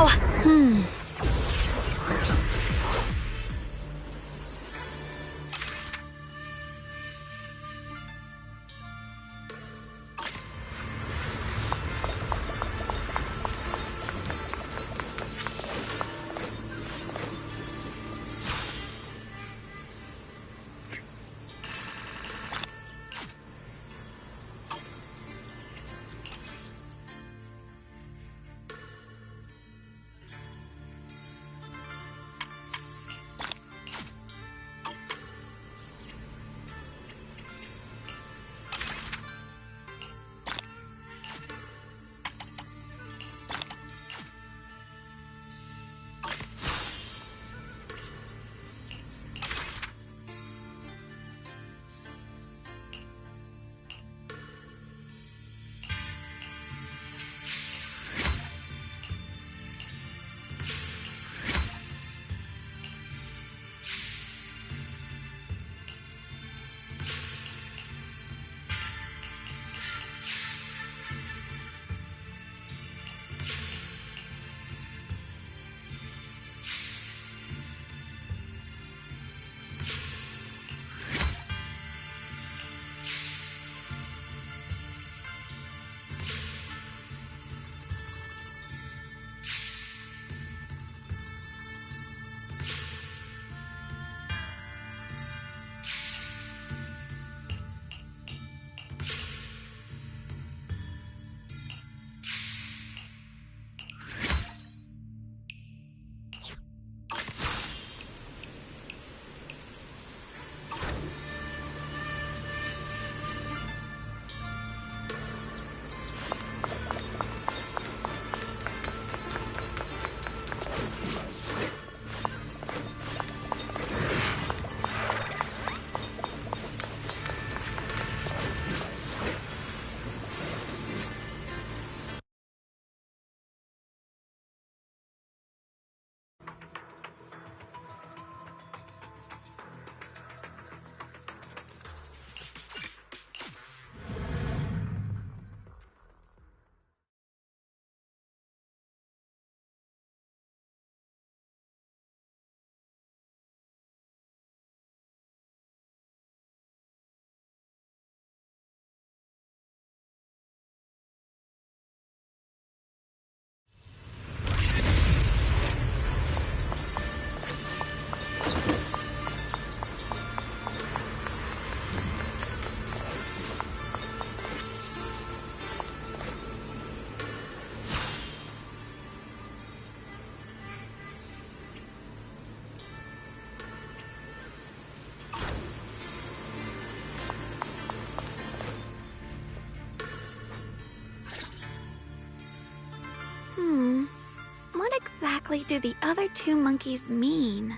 exactly do the other two monkeys mean?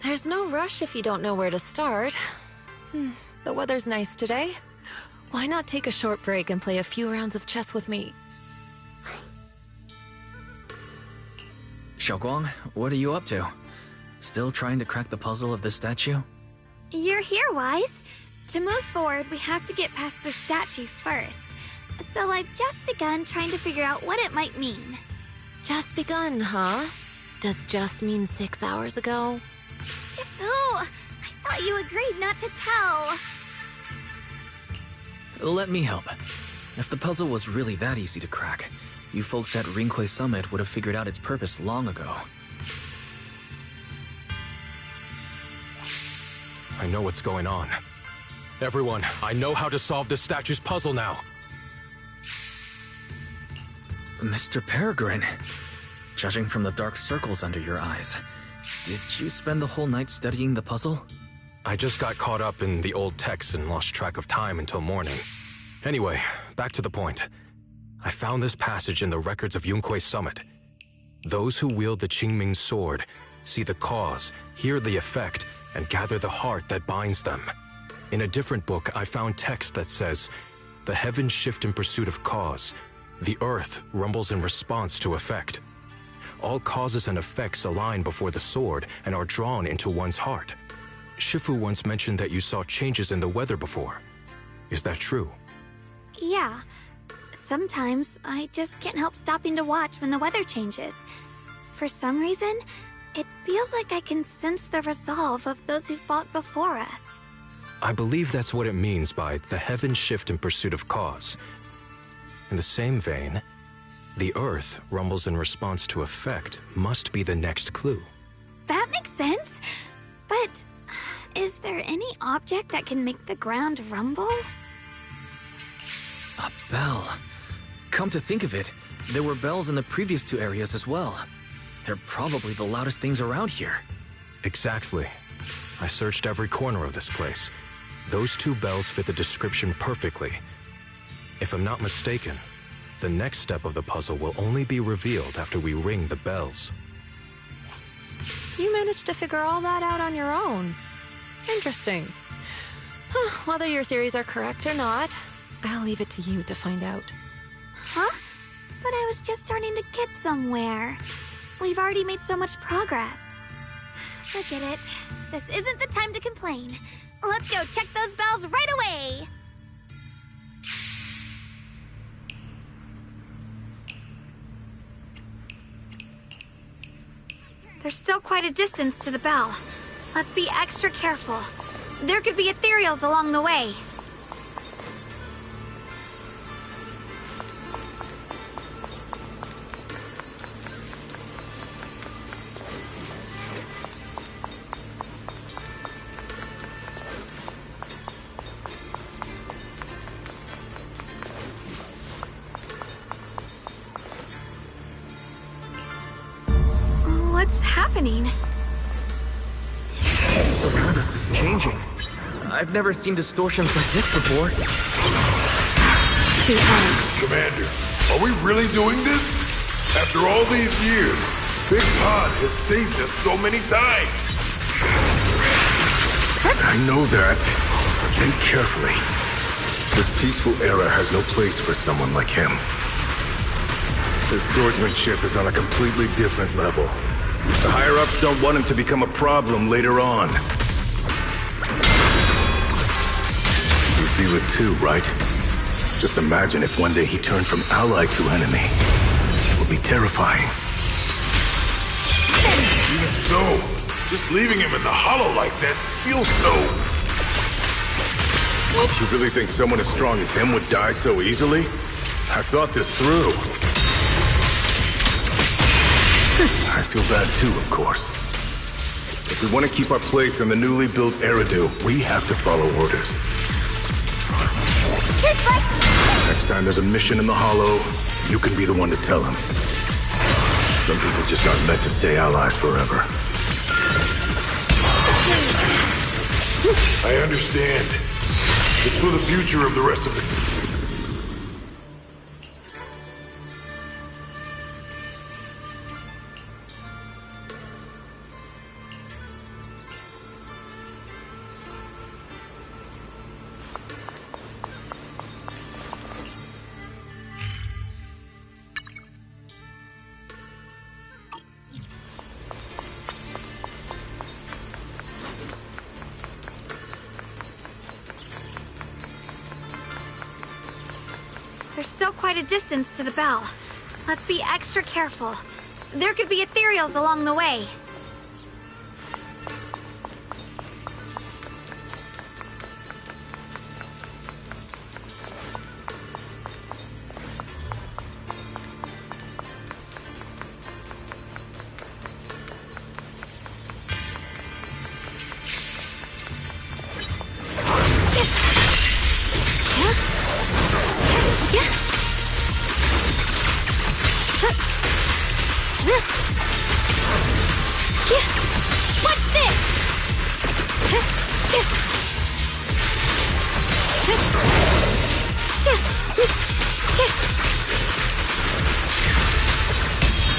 There's no rush if you don't know where to start. The weather's nice today. Why not take a short break and play a few rounds of chess with me? Shunguang, what are you up to? Still trying to crack the puzzle of this statue? You're here, Wise. To move forward, we have to get past the statue first. So I've just begun trying to figure out what it might mean. Just begun, huh? Does just mean 6 hours ago? Shifu! I thought you agreed not to tell. Let me help. If the puzzle was really that easy to crack, you folks at Ringquay Summit would have figured out its purpose long ago. I know what's going on. Everyone, I know how to solve this statue's puzzle now. Mr. Peregrine, judging from the dark circles under your eyes, did you spend the whole night studying the puzzle? I just got caught up in the old texts and lost track of time until morning. Anyway, back to the point. I found this passage in the records of Yunquay Summit. Those who wield the Qingming sword see the cause, hear the effect, and gather the heart that binds them. In a different book, I found text that says, "The heavens shift in pursuit of cause. The earth rumbles in response to effect. All causes and effects align before the sword and are drawn into one's heart." Shifu once mentioned that you saw changes in the weather before. Is that true? Yeah. Sometimes I just can't help stopping to watch when the weather changes. For some reason, it feels like I can sense the resolve of those who fought before us. I believe that's what it means by the heavens shift in pursuit of cause. In the same vein, the earth rumbles in response to effect must be the next clue. That makes sense. But is there any object that can make the ground rumble? A bell. Come to think of it, there were bells in the previous two areas as well. They're probably the loudest things around here. Exactly. I searched every corner of this place. Those two bells fit the description perfectly. If I'm not mistaken, the next step of the puzzle will only be revealed after we ring the bells. You managed to figure all that out on your own. Interesting. Whether your theories are correct or not, I'll leave it to you to find out. Huh? But I was just starting to get somewhere. We've already made so much progress. Forget it. This isn't the time to complain. Let's go check those bells right away! There's still quite a distance to the bell. Let's be extra careful. There could be ethereals along the way. What's happening? Around us is changing. I've never seen distortions like this before. Commander, are we really doing this? After all these years, Big Pod has saved us so many times. I know that, but think carefully. This peaceful era has no place for someone like him. His swordsmanship is on a completely different level. The higher-ups don't want him to become a problem later on. You feel it too, right? Just imagine if one day he turned from ally to enemy. It would be terrifying. Even so, just leaving him in the hollow like that feels so... You really think someone as strong as him would die so easily? I've thought this through. I feel bad too, of course. If we want to keep our place in the newly built Eridu, we have to follow orders. Next time there's a mission in the Hollow, you can be the one to tell him. Some people just aren't meant to stay allies forever. I understand. It's for the future of the rest of the... still quite a distance to the bell. Let's be extra careful. There could be ethereals along the way.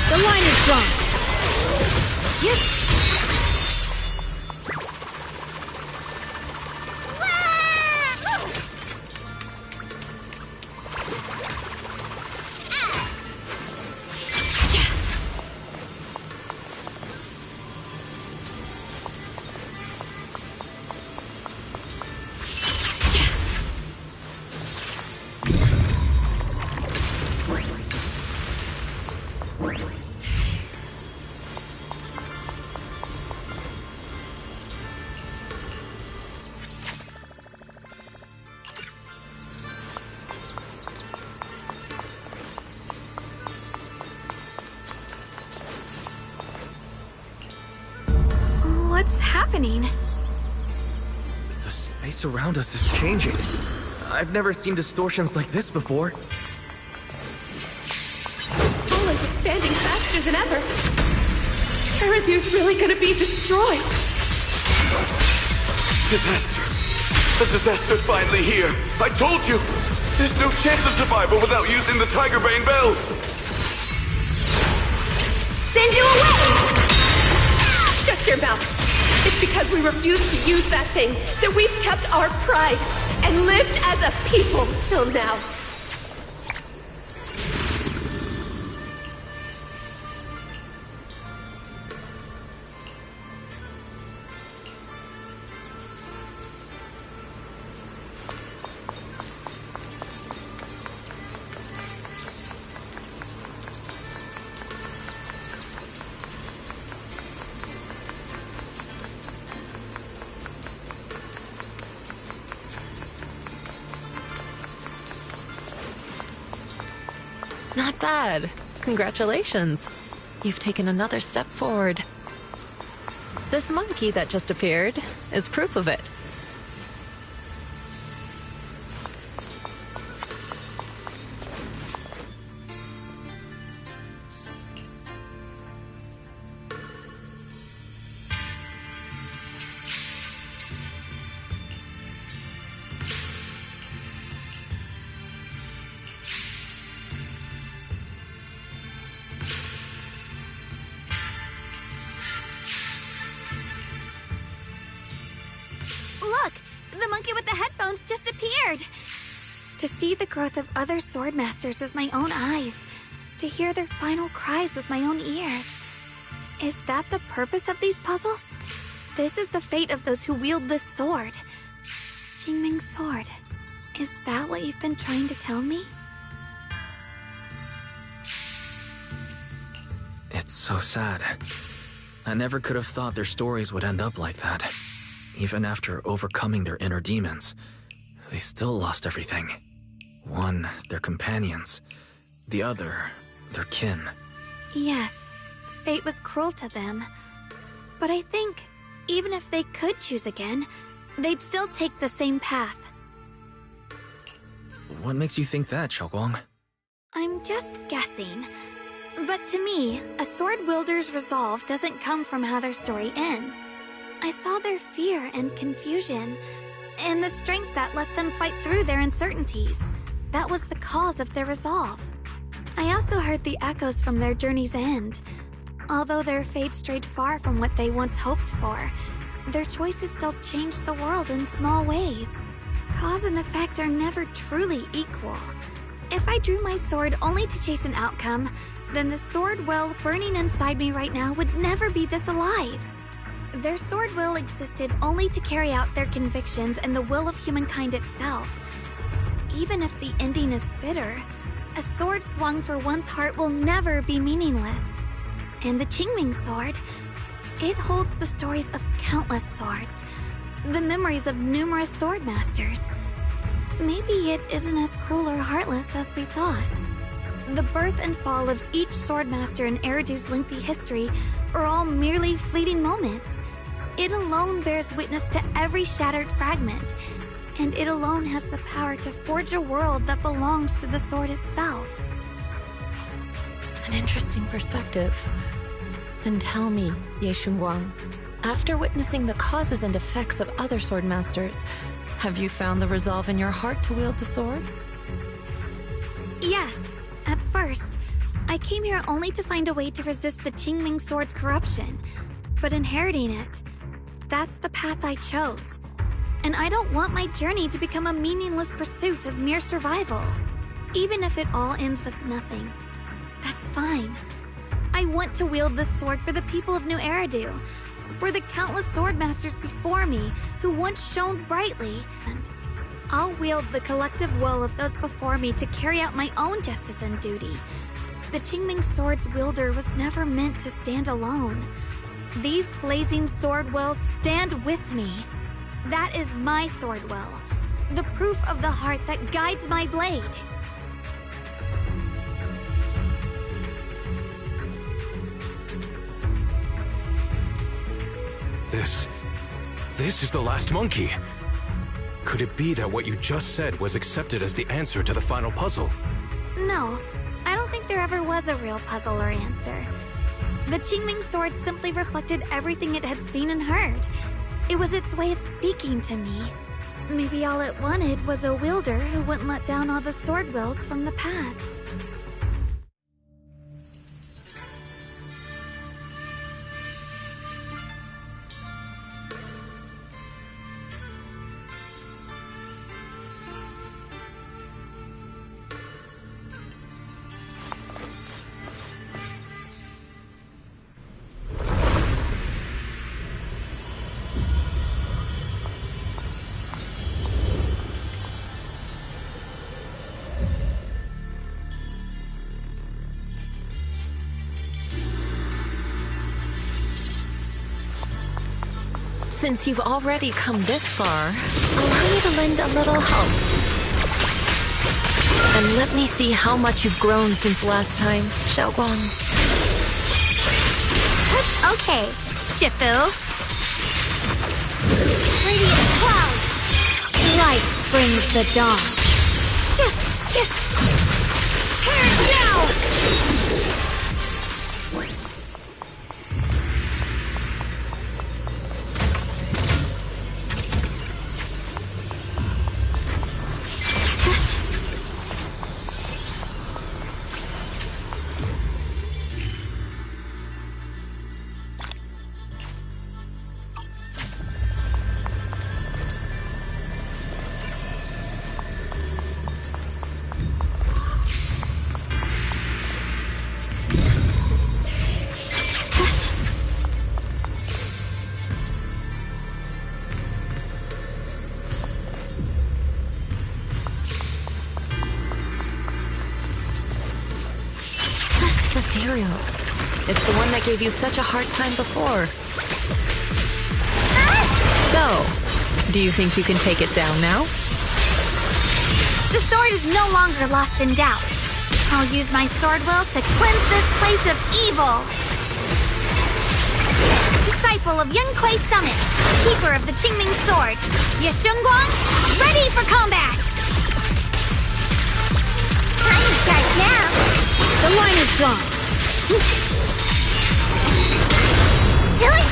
The line is drawn. What's happening? The space around us is changing. I've never seen distortions like this before. Poland's expanding faster than ever. Erethu's really gonna be destroyed. Disaster. The disaster's finally here. I told you. There's no chance of survival without using the Tiger Bane bells. Send you away! Shut your mouth. It's because we refused to use that thing that we've kept our pride and lived as a people till now. Not bad. Congratulations. You've taken another step forward. This monkey that just appeared is proof of it. Look! The monkey with the headphones just appeared! To see the growth of other swordmasters with my own eyes, to hear their final cries with my own ears. Is that the purpose of these puzzles? This is the fate of those who wield this sword. Qingming's sword. Is that what you've been trying to tell me? It's so sad. I never could have thought their stories would end up like that. Even after overcoming their inner demons, they still lost everything. One, their companions. The other, their kin. Yes, fate was cruel to them. But I think, even if they could choose again, they'd still take the same path. What makes you think that, Shunguang? I'm just guessing. But to me, a sword wielder's resolve doesn't come from how their story ends. I saw their fear and confusion, and the strength that let them fight through their uncertainties. That was the cause of their resolve. I also heard the echoes from their journey's end. Although their fate strayed far from what they once hoped for, their choices still changed the world in small ways. Cause and effect are never truly equal. If I drew my sword only to chase an outcome, then the sword will burning inside me right now would never be this alive. Their sword will existed only to carry out their convictions and the will of humankind itself. Even if the ending is bitter, A sword swung for one's heart will never be meaningless. And the Qingming sword, it holds the stories of countless swords, the memories of numerous sword masters. Maybe it isn't as cruel or heartless as we thought. The birth and fall of each swordmaster in Eridu's lengthy history are all merely fleeting moments. It alone bears witness to every shattered fragment, and it alone has the power to forge a world that belongs to the sword itself. An interesting perspective. Then tell me, Ye Shunguang, after witnessing the causes and effects of other swordmasters, have you found the resolve in your heart to wield the sword? Yes. At first, I came here only to find a way to resist the Qingming sword's corruption. But inheriting it, that's the path I chose. And I don't want my journey to become a meaningless pursuit of mere survival. Even if it all ends with nothing, that's fine. I want to wield this sword for the people of New Eridu, for the countless swordmasters before me who once shone brightly, and I'll wield the collective will of those before me to carry out my own justice and duty. The Qingming sword's wielder was never meant to stand alone. These blazing sword wills stand with me. That is my sword will, the proof of the heart that guides my blade. This is the last monkey. Could it be that what you just said was accepted as the answer to the final puzzle? No, I don't think there ever was a real puzzle or answer. The Qingming sword simply reflected everything it had seen and heard. It was its way of speaking to me. Maybe all it wanted was a wielder who wouldn't let down all the sword wills from the past. Since you've already come this far, allow me to lend a little help. And let me see how much you've grown since last time, Xiaoguang. Okay, Shifu. Radiant clouds. Light brings the dawn. Here now! Ethereal. It's the one that gave you such a hard time before. So, do you think you can take it down now? The sword is no longer lost in doubt. I'll use my sword will to cleanse this place of evil. Disciple of Yunquei Summit, keeper of the Qingming sword, Ye Shunguang, ready for combat! I'm in charge now. The line is drawn. Silly!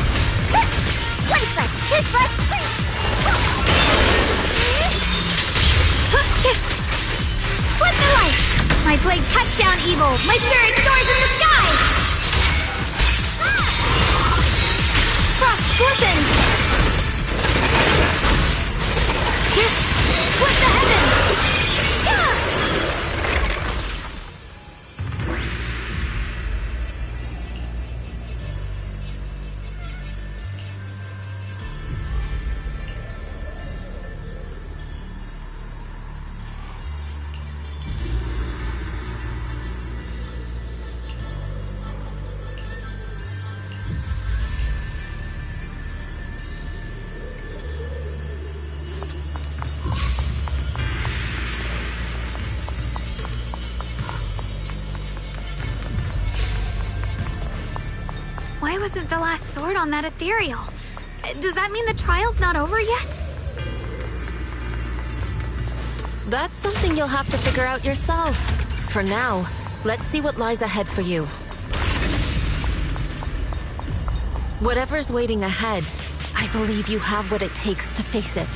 One foot, two foot. Flip the light! My blade cuts down evil! My spirit soars in the sky! Frost glistens! Flip the heavens! Why wasn't the last sword on that ethereal? Does that mean the trial's not over yet? That's something you'll have to figure out yourself. For now, let's see what lies ahead for you. Whatever's waiting ahead, I believe you have what it takes to face it.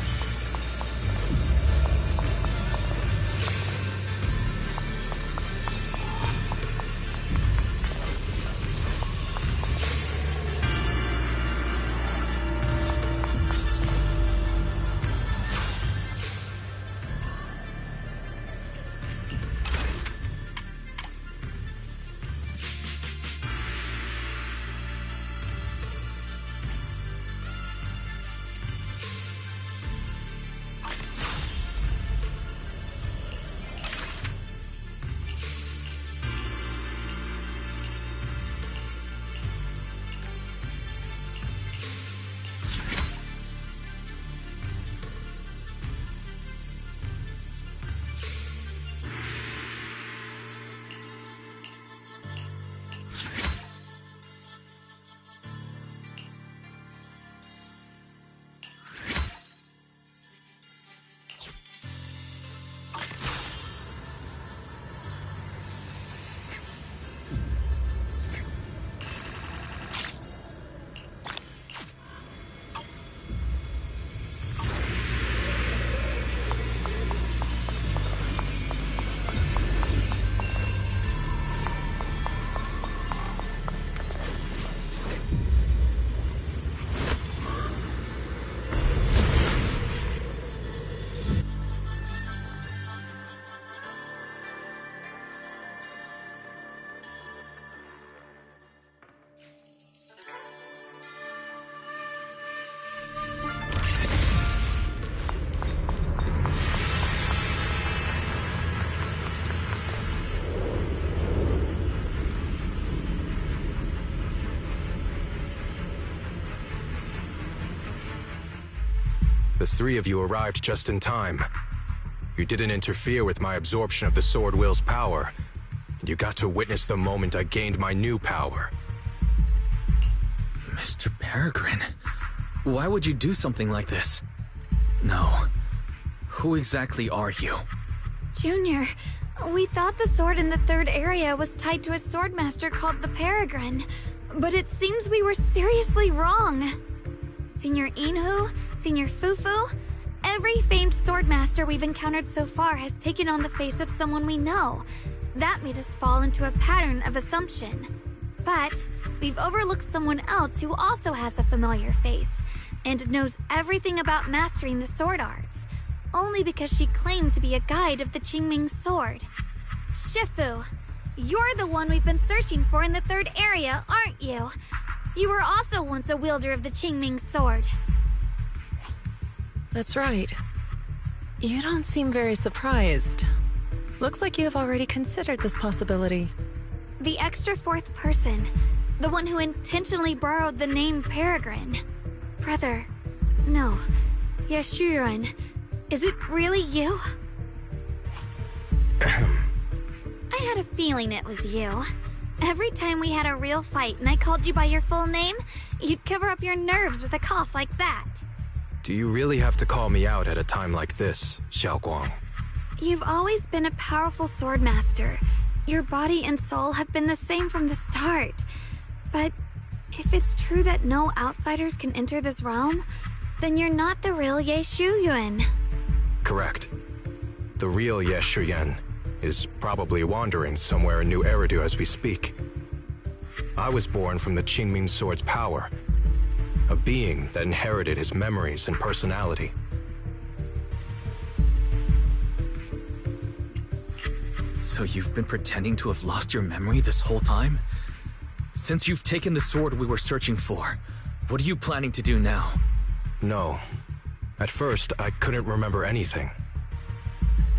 The three of you arrived just in time. You didn't interfere with my absorption of the Sword Will's power, and you got to witness the moment I gained my new power. Mr. Peregrine, why would you do something like this? No. Who exactly are you? Junior, we thought the sword in the third area was tied to a swordmaster called the Peregrine, but it seems we were seriously wrong. Senior Inhu, Senior Fufu, every famed swordmaster we've encountered so far has taken on the face of someone we know. That made us fall into a pattern of assumption. But we've overlooked someone else who also has a familiar face and knows everything about mastering the sword arts, only because she claimed to be a guide of the Qingming sword. Shifu, you're the one we've been searching for in the third area, aren't you? You were also once a wielder of the Qingming sword. That's right. You don't seem very surprised. Looks like you have already considered this possibility. The extra fourth person, the one who intentionally borrowed the name Peregrine. Brother, no, Yashuren, is it really you? I had a feeling it was you. Every time we had a real fight and I called you by your full name, you'd cover up your nerves with a cough like that. Do you really have to call me out at a time like this, Shunguang? You've always been a powerful swordmaster. Your body and soul have been the same from the start. But if it's true that no outsiders can enter this realm, then you're not the real Ye Shuyuan. Correct. The real Ye Shuyuan is probably wandering somewhere in New Eridu as we speak. I was born from the Qingming sword's power, a being that inherited his memories and personality. So you've been pretending to have lost your memory this whole time? Since you've taken the sword we were searching for, what are you planning to do now? No. At first, I couldn't remember anything.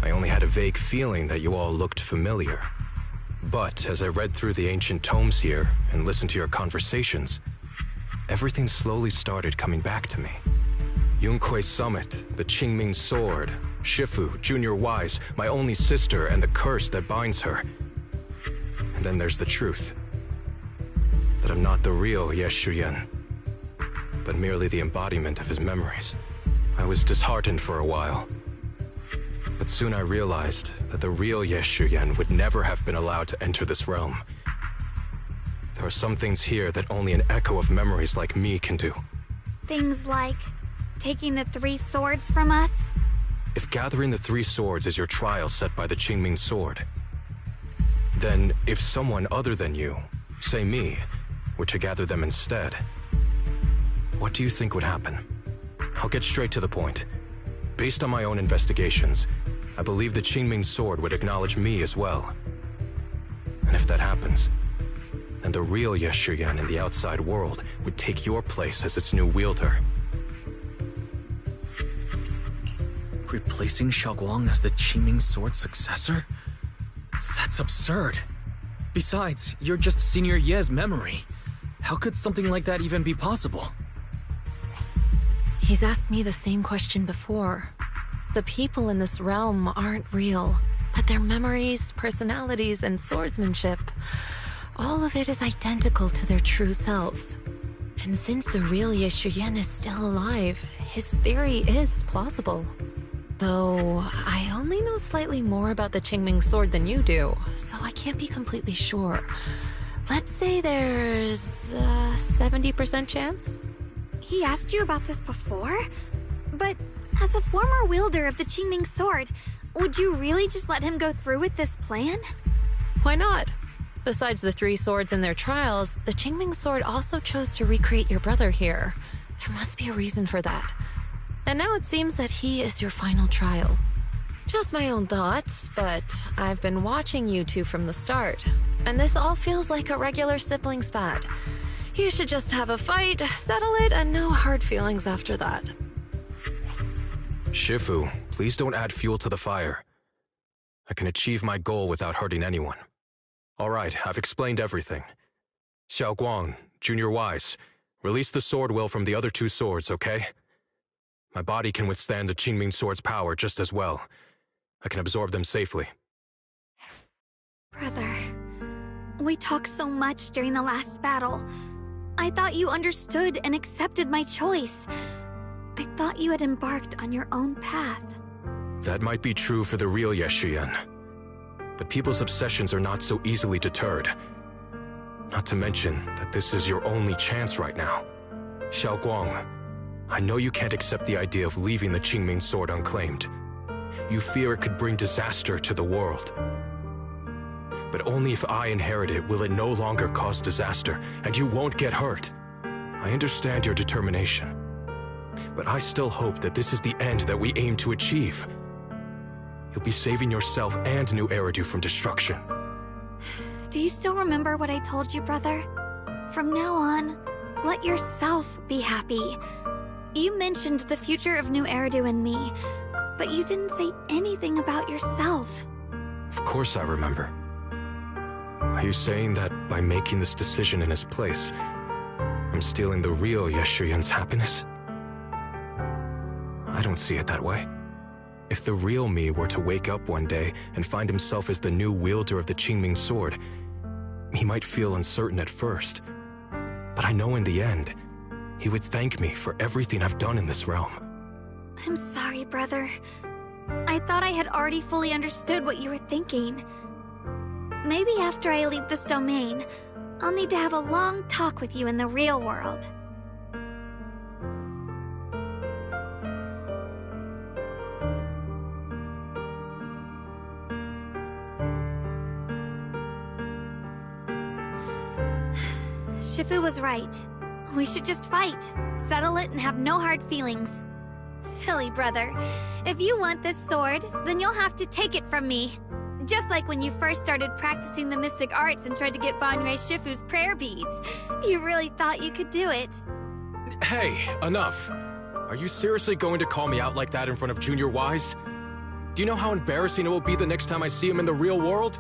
I only had a vague feeling that you all looked familiar. But as I read through the ancient tomes here and listened to your conversations, everything slowly started coming back to me. Yunque's summit, the Qingming sword, Shifu, Junior Wise, my only sister, and the curse that binds her. And then there's the truth. that I'm not the real Ye Shuyan, but merely the embodiment of his memories. I was disheartened for a while, but soon I realized that the real Ye Shuyan would never have been allowed to enter this realm. There are some things here that only an echo of memories like me can do. Things like taking the 3 swords from us? If gathering the 3 swords is your trial set by the Qingming sword, then if someone other than you, say me, were to gather them instead, what do you think would happen? I'll get straight to the point. Based on my own investigations, I believe the Qingming sword would acknowledge me as well. And if that happens, then the real Ye Shuyan in the outside world would take your place as its new wielder. Replacing Shunguang as the Qingming sword's successor? That's absurd. Besides, you're just Senior Ye's memory. How could something like that even be possible? He's asked me the same question before. The people in this realm aren't real, but their memories, personalities, and swordsmanship, all of it is identical to their true selves. And since the real Ye Shuyan is still alive, his theory is plausible. Though, I only know slightly more about the Qingming sword than you do, so I can't be completely sure. Let's say there's a 70% chance? He asked you about this before? But as a former wielder of the Qingming sword, would you really just let him go through with this plan? Why not? Besides the 3 swords in their trials, the Qingming sword also chose to recreate your brother here. There must be a reason for that. And now it seems that he is your final trial. Just my own thoughts, but I've been watching you two from the start, and this all feels like a regular sibling spat. You should just have a fight, settle it, and no hard feelings after that. Shifu, please don't add fuel to the fire. I can achieve my goal without hurting anyone. All right, I've explained everything. Xiaoguang, Junior Wise, release the sword will from the other 2 swords, okay? My body can withstand the Qingming sword's power just as well. I can absorb them safely. Brother, we talked so much during the last battle. I thought you understood and accepted my choice. I thought you had embarked on your own path. That might be true for the real Ye Shuyan, but people's obsessions are not so easily deterred. Not to mention that this is your only chance right now. Xiaoguang, I know you can't accept the idea of leaving the Qingming sword unclaimed. You fear it could bring disaster to the world. But only if I inherit it will it no longer cause disaster, and you won't get hurt. I understand your determination, but I still hope that this is the end that we aim to achieve. You'll be saving yourself and New Eridu from destruction. Do you still remember what I told you, brother? From now on, let yourself be happy. You mentioned the future of New Eridu and me, but you didn't say anything about yourself. Of course I remember. Are you saying that by making this decision in his place, I'm stealing the real Ye Shuyan's happiness? I don't see it that way. If the real me were to wake up one day and find himself as the new wielder of the Qingming sword, he might feel uncertain at first. But I know in the end, he would thank me for everything I've done in this realm. I'm sorry, brother. I thought I had already fully understood what you were thinking. Maybe after I leave this domain, I'll need to have a long talk with you in the real world. Shifu was right. We should just fight, settle it, and have no hard feelings. Silly brother. If you want this sword, then you'll have to take it from me. Just like when you first started practicing the mystic arts and tried to get Banrei Shifu's prayer beads. You really thought you could do it. Hey, enough. Are you seriously going to call me out like that in front of Junior Wise? Do you know how embarrassing it will be the next time I see him in the real world?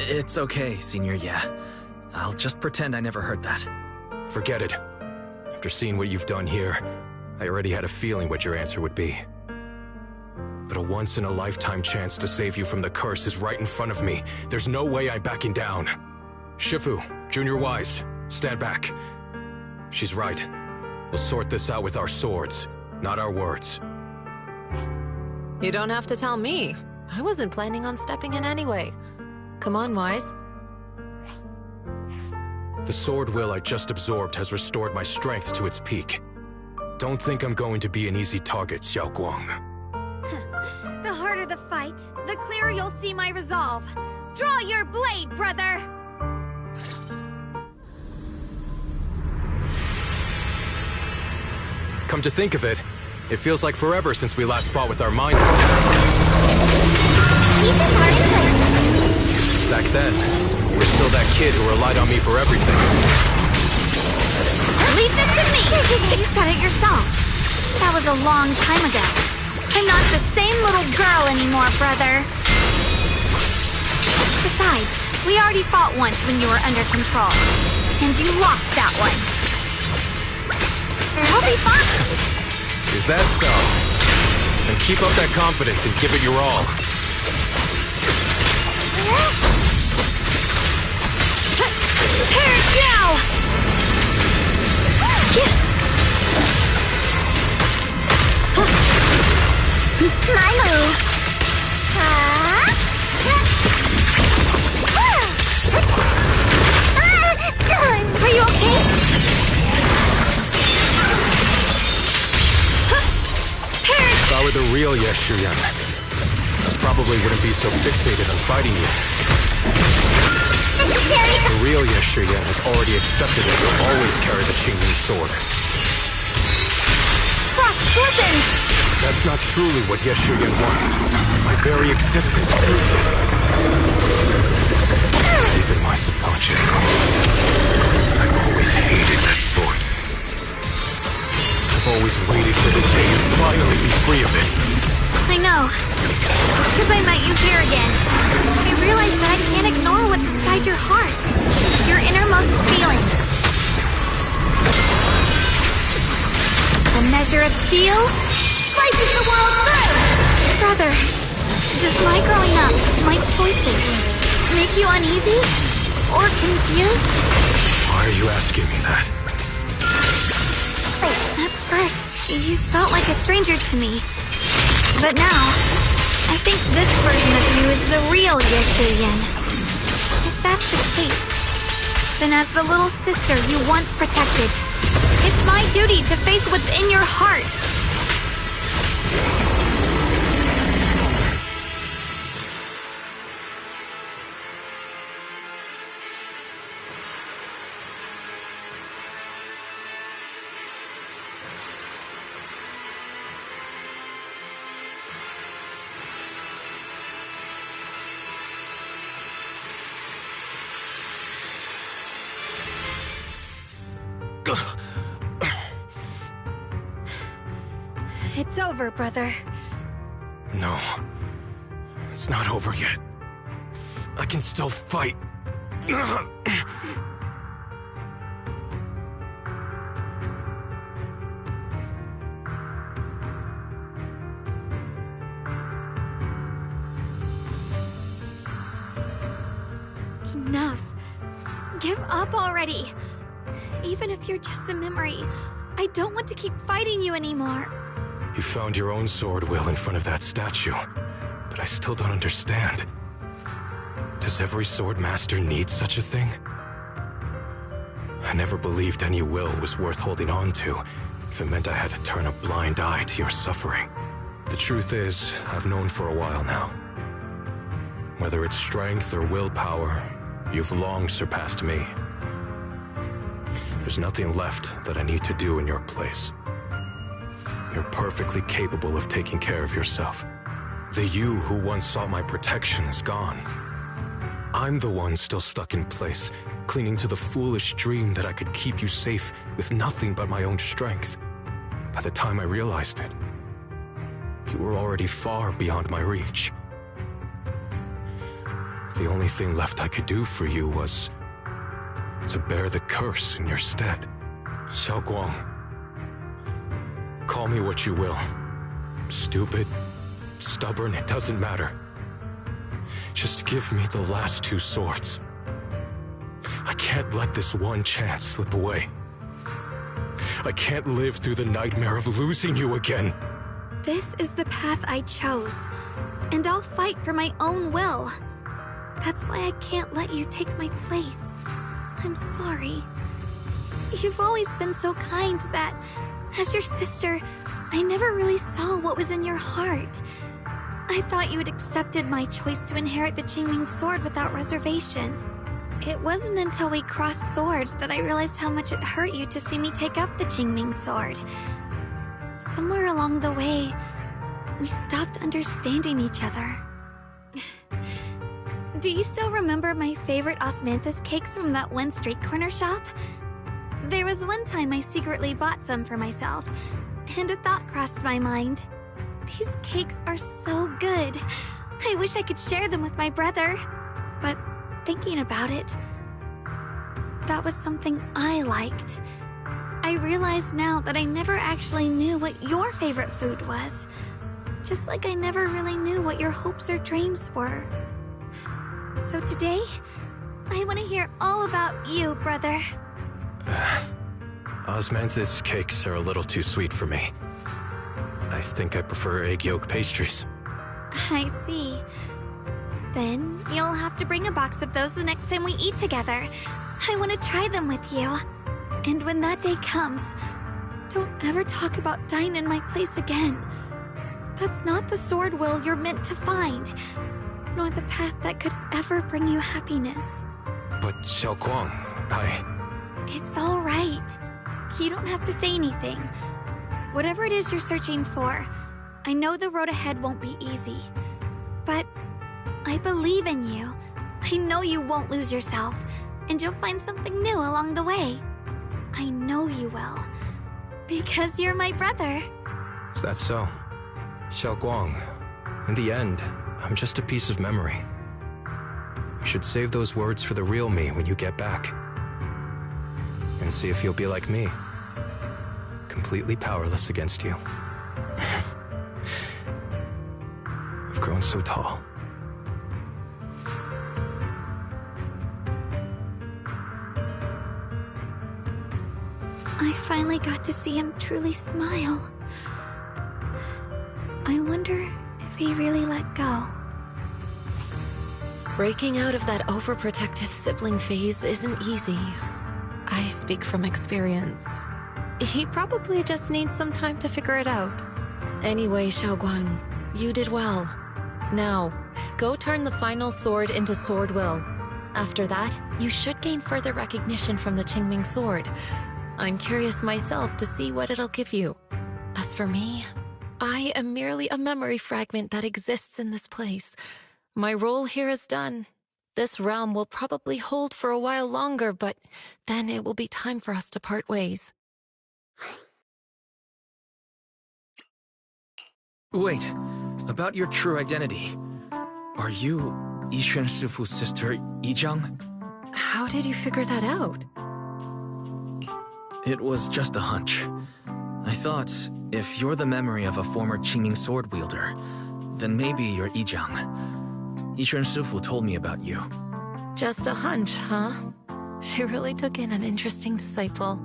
It's okay, Senior, yeah. I'll just pretend I never heard that. Forget it. After seeing what you've done here, I already had a feeling what your answer would be. But a once-in-a-lifetime chance to save you from the curse is right in front of me. There's no way I'm backing down. Shifu, Junior Wise, stand back. She's right. We'll sort this out with our swords, not our words. You don't have to tell me. I wasn't planning on stepping in anyway. Come on, Wise. The sword will I just absorbed has restored my strength to its peak. Don't think I'm going to be an easy target, Xiaoguang. The harder the fight, the clearer you'll see my resolve. Draw your blade, brother! Come to think of it, it feels like forever since we last fought with our minds intact. Pieces are in place. Back then, you were still that kid who relied on me for everything. Leave this to me! You said it yourself. That was a long time ago. I'm not the same little girl anymore, brother. Besides, we already fought once when you were under control. And you lost that one. It'll be fun! Is that so? Then keep up that confidence and give it your all. Perish now! My move. Done. Are you okay? If I were the real Yeshuyan, I probably wouldn't be so fixated on fighting you. The real Yeshuyan has already accepted that you'll always carry the Qingming sword. Frost Scorpions! That's not truly what Yeshuyan wants. My very existence proves it. Deep in my subconscious, I've always hated that sword. I've always waited for the day to finally be free of it. I know. Because I met you here again. I realized that I can't ignore what's inside your heart. Your innermost feelings. The measure of steel slices the world through! Brother, does my growing up, my choices, make you uneasy? Or confused? Why are you asking me that? At first, you felt like a stranger to me. But now, I think this version of you is the real Yeshuyan. If that's the case, then as the little sister you once protected, it's my duty to face what's in your heart. It's over, brother. No. It's not over yet. I can still fight. Enough. Give up already. Even if you're just a memory, I don't want to keep fighting you anymore. You found your own sword, Will, in front of that statue. But I still don't understand. Does every sword master need such a thing? I never believed any will was worth holding on to, if it meant I had to turn a blind eye to your suffering. The truth is, I've known for a while now. Whether it's strength or willpower, you've long surpassed me. There's nothing left that I need to do in your place. You're perfectly capable of taking care of yourself. The you who once sought my protection is gone. I'm the one still stuck in place, clinging to the foolish dream that I could keep you safe with nothing but my own strength. By the time I realized it, you were already far beyond my reach. the only thing left I could do for you was to bear the curse in your stead. Shunguang, call me what you will. Stupid, stubborn, it doesn't matter. Just give me the last 2 swords. I can't let this one chance slip away. I can't live through the nightmare of losing you again. This is the path I chose, and I'll fight for my own will. That's why I can't let you take my place. I'm sorry. You've always been so kind that, as your sister, I never really saw what was in your heart. I thought you had accepted my choice to inherit the Qingming sword without reservation. It wasn't until we crossed swords that I realized how much it hurt you to see me take up the Qingming sword. Somewhere along the way, we stopped understanding each other. Do you still remember my favorite osmanthus cakes from that one street corner shop? There was one time I secretly bought some for myself, and a thought crossed my mind. These cakes are so good. I wish I could share them with my brother. But thinking about it, that was something I liked. I realize now that I never actually knew what your favorite food was. Just like I never really knew what your hopes or dreams were. So today, I want to hear all about you, brother. Osmanthus cakes are a little too sweet for me. I think I prefer egg yolk pastries. I see. Then you'll have to bring a box of those the next time we eat together. I want to try them with you. And when that day comes, don't ever talk about dying in my place again. That's not the sword will you're meant to find, nor the path that could ever bring you happiness. But Shunguang, It's all right. You don't have to say anything. Whatever it is you're searching for, I know the road ahead won't be easy. But I believe in you. I know you won't lose yourself, and you'll find something new along the way. I know you will. Because you're my brother. Is that so? Shunguang, in the end, I'm just a piece of memory. You should save those words for the real me when you get back. And see if you'll be like me. Completely powerless against you. I've grown so tall. I finally got to see him truly smile. I wonder if he really let go. Breaking out of that overprotective sibling phase isn't easy. I speak from experience. He probably just needs some time to figure it out. Anyway, Shunguang, you did well. Now, go turn the final sword into sword will. After that, you should gain further recognition from the Qingming sword. I'm curious myself to see what it'll give you. As for me, I am merely a memory fragment that exists in this place. My role here is done. This realm will probably hold for a while longer, but then it will be time for us to part ways. Wait, about your true identity. Are you Yixuan Shifu's sister, Yizhang? How did you figure that out? It was just a hunch. I thought, if you're the memory of a former Qingming sword wielder, then maybe you're Yizhang. Yixuan Shifu told me about you. Just a hunch, huh? She really took in an interesting disciple.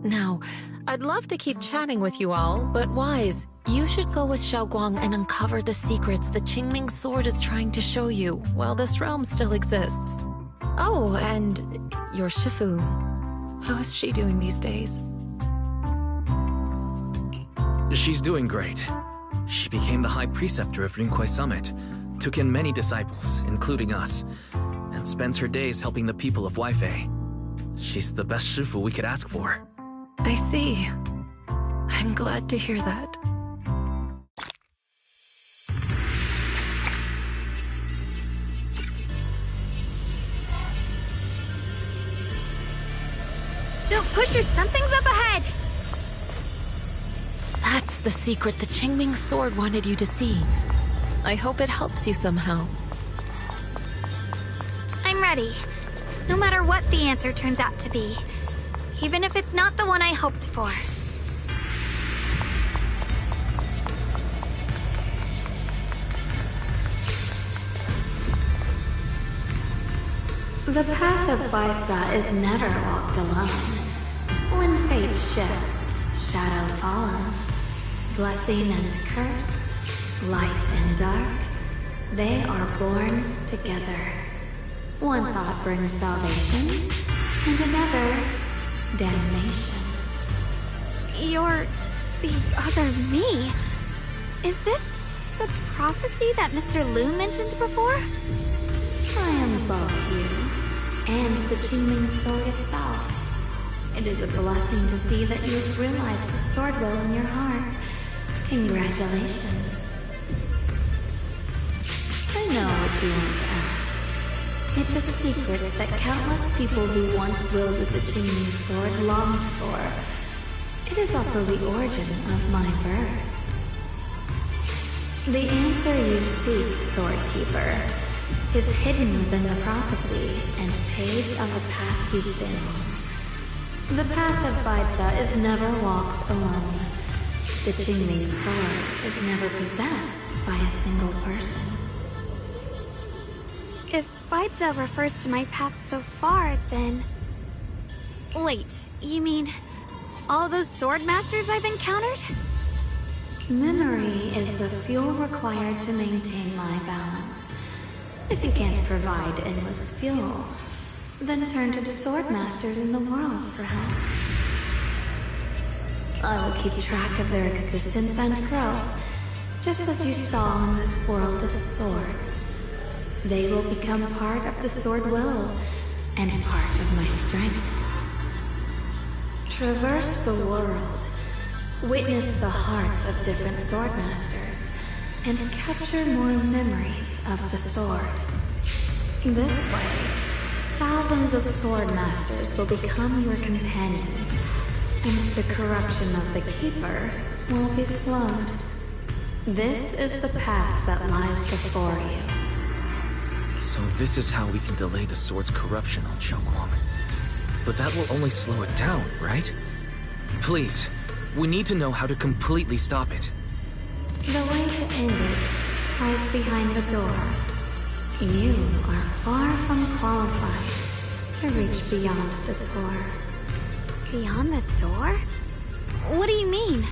Now, I'd love to keep chatting with you all, but Wise, you should go with Shunguang and uncover the secrets the Qingming sword is trying to show you while this realm still exists. Oh, and your Shifu. How is she doing these days? She's doing great. She became the High Preceptor of Linkuei Summit, took in many disciples, including us, and spends her days helping the people of Weifei. She's the best Shifu we could ask for. I see. I'm glad to hear that. Don't push her, something's up ahead! That's the secret the Qingming sword wanted you to see. I hope it helps you somehow. ready. No matter what the answer turns out to be. Even if it's not the one I hoped for. The path of Baitza is never walked alone. When fate shifts, shadow follows. Blessing and curse, light and dark, they are born together. One thought brings salvation, and another, damnation. You're the other me. Is this the prophecy that Mr. Lu mentioned before? I am both you and the Qingling sword itself. It is a blessing to see that you've realized the sword will in your heart. Congratulations. I know what you want to ask. It's a secret that countless people who once wielded the Qingling sword longed for. It is also the origin of my birth. The answer you seek, Swordkeeper, is hidden within the prophecy and paved on the path you've been on. The path of Baitza is never walked alone. The Qingling sword is never possessed by a single person. If Baitza refers to my path so far, then... Wait, you mean all those sword masters I've encountered? Memory is the fuel required to maintain my balance. If you can't provide endless fuel, then turn to the sword masters in the world for help. I will keep track of their existence and growth, just as you saw in this world of swords. They will become part of the sword will, and part of my strength. Traverse the world, witness the hearts of different sword masters, and capture more memories of the sword. This way, thousands of sword masters will become your companions, and the corruption of the Keeper will be slowed. This is the path that lies before you. So this is how we can delay the sword's corruption on Shunguang. But that will only slow it down, right? Please, we need to know how to completely stop it. The way to end it lies behind the door. You are far from qualified to reach beyond the door. Beyond the door? What do you mean?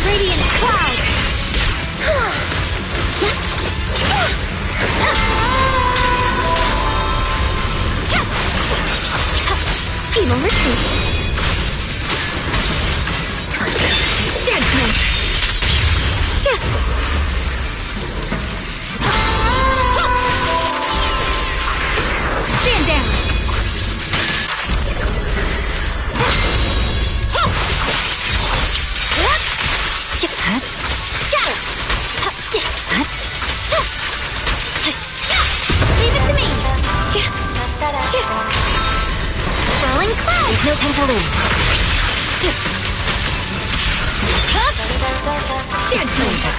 Radiant cloud! Evil retreat! Dead punch! Stand down! Leave it to me! Rolling cloud! There's no time to lose. Dead flavor!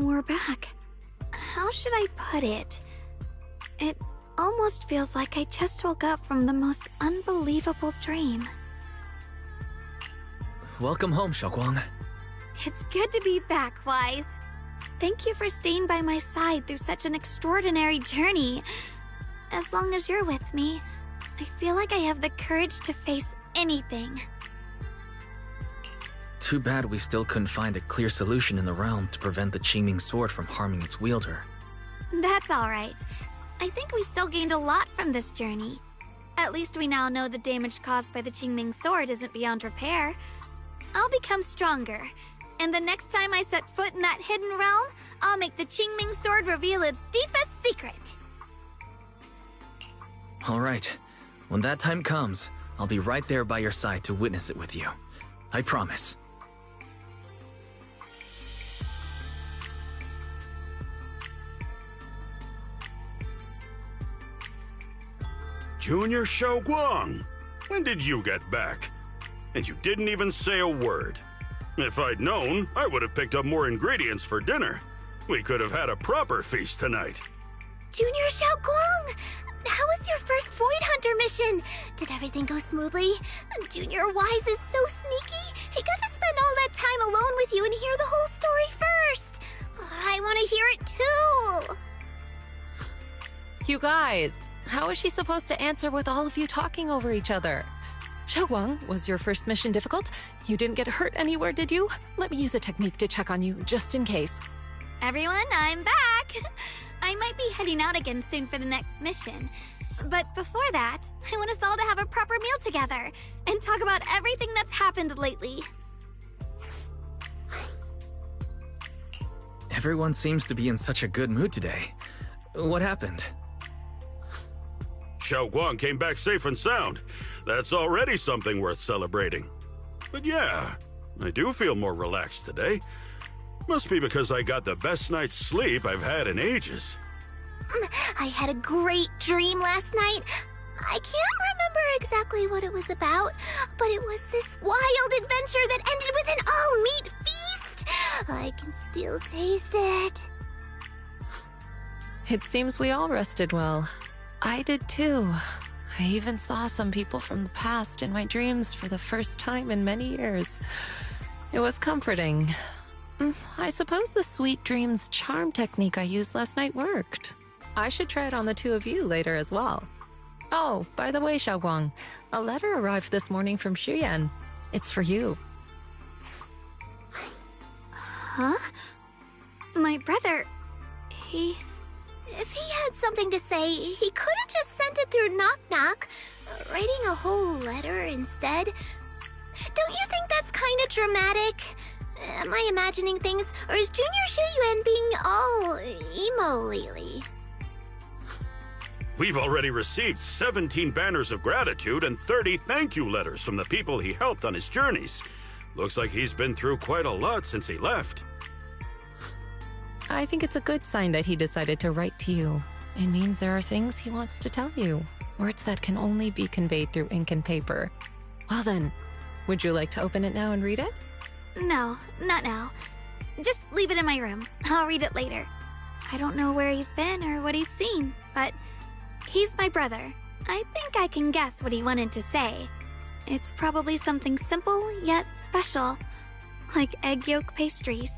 We're back. How should I put it? It almost feels like I just woke up from the most unbelievable dream. Welcome home, Shunguang. It's good to be back, Wise. Thank you for staying by my side through such an extraordinary journey. As long as you're with me, I feel like I have the courage to face anything. Too bad we still couldn't find a clear solution in the realm to prevent the Qingming sword from harming its wielder. That's alright. I think we still gained a lot from this journey. At least we now know the damage caused by the Qingming sword isn't beyond repair. I'll become stronger, and the next time I set foot in that hidden realm, I'll make the Qingming sword reveal its deepest secret. Alright, when that time comes, I'll be right there by your side to witness it with you. I promise. Junior Shunguang, when did you get back? And you didn't even say a word. If I'd known, I would have picked up more ingredients for dinner. We could have had a proper feast tonight. Junior Shunguang, how was your first Void Hunter mission? Did everything go smoothly? Junior Wise is so sneaky. He got to spend all that time alone with you and hear the whole story first. I want to hear it too. You guys, how is she supposed to answer with all of you talking over each other? Shunguang, was your first mission difficult? You didn't get hurt anywhere, did you? Let me use a technique to check on you, just in case. Everyone, I'm back! I might be heading out again soon for the next mission. But before that, I want us all to have a proper meal together and talk about everything that's happened lately. Everyone seems to be in such a good mood today. What happened? Shunguang came back safe and sound. That's already something worth celebrating. But yeah, I do feel more relaxed today. Must be because I got the best night's sleep I've had in ages. I had a great dream last night. I can't remember exactly what it was about, but it was this wild adventure that ended with an all-meat feast. I can still taste it. It seems we all rested well. I did too. I even saw some people from the past in my dreams for the first time in many years. It was comforting. I suppose the sweet dreams charm technique I used last night worked. I should try it on the two of you later as well. Oh, by the way, Shunguang, a letter arrived this morning from Xuyan. It's for you. Huh? My brother, If he had something to say, he could have just sent it through Knock Knock, writing a whole letter instead. Don't you think that's kind of dramatic? Am I imagining things, or is Junior Shuyuan being all emo lately? We've already received 17 banners of gratitude and 30 thank you letters from the people he helped on his journeys. Looks like he's been through quite a lot since he left. I think it's a good sign that he decided to write to you. It means there are things he wants to tell you. Words that can only be conveyed through ink and paper. Well then, would you like to open it now and read it? No, not now. Just leave it in my room. I'll read it later. I don't know where he's been or what he's seen, but he's my brother. I think I can guess what he wanted to say. It's probably something simple yet special, like egg yolk pastries.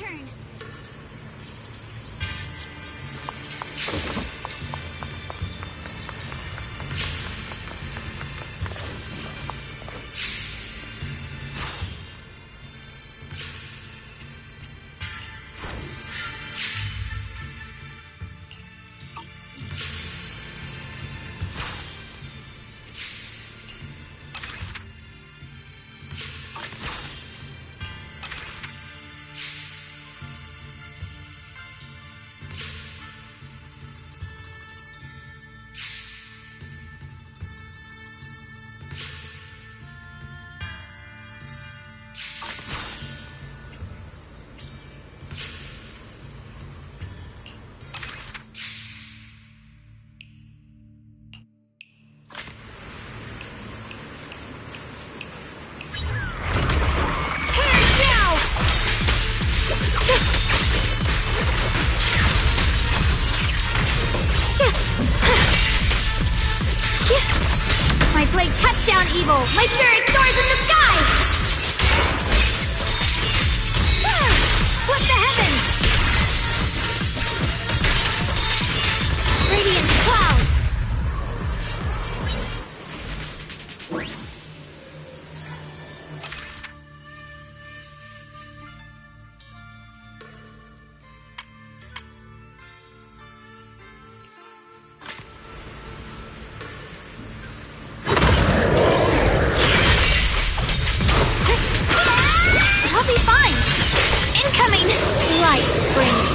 turn. My blade cuts down evil! My spirit soars in the sky! Split the heavens! Radiant clouds!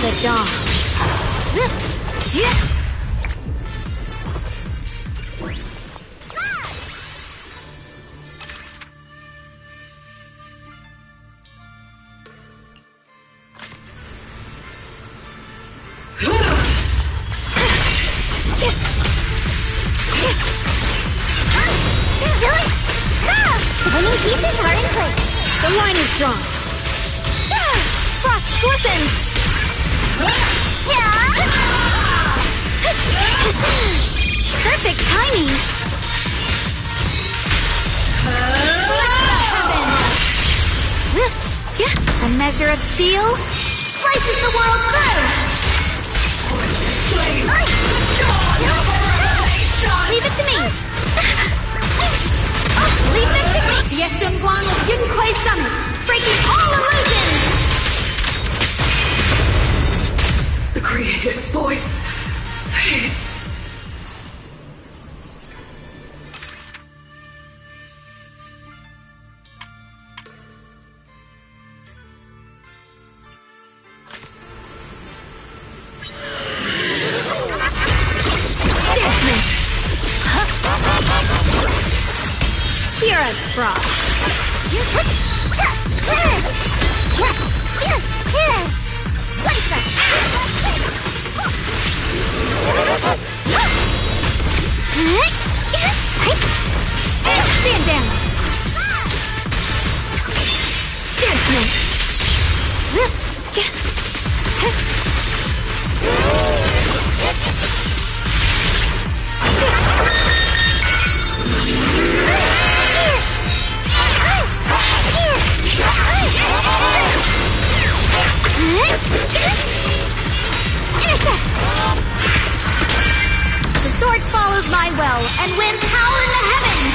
The dawn. Winning pieces are in place. The line is drawn. Frost scorpions! Perfect timing! A measure of steel slices the world through! Leave it to me! Leave them to me! The Shunguang of Yunkuei Summit, breaking all illusions! The Creator's voice fades. Hear us, Frost! Stand down! Intercept! The sword follows my well, and winds howl in the heavens!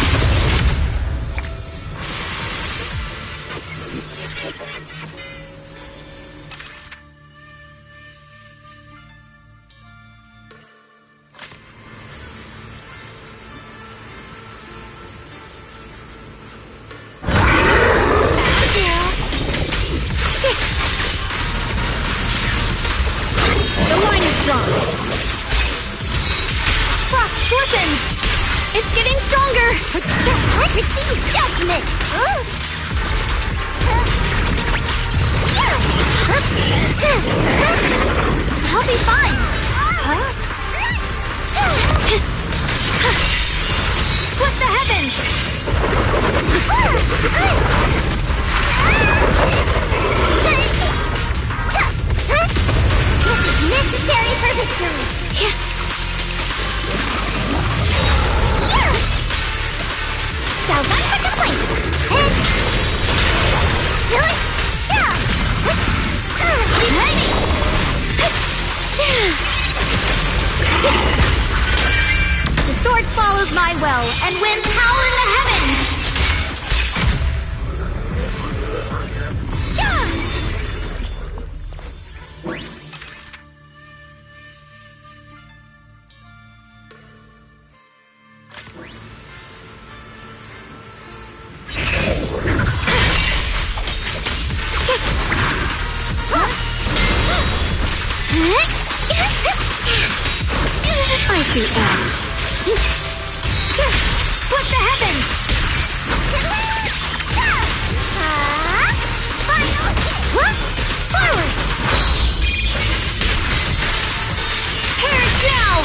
The line is drawn. Frost scorpions! It's getting stronger! Receive judgment! I'll be fine! Split the heavens! This is necessary for victory! Down one for the place! fly well and win power in the heavens! Yeah! I see ash. What the heavens? Final hit! Forward! Perish now!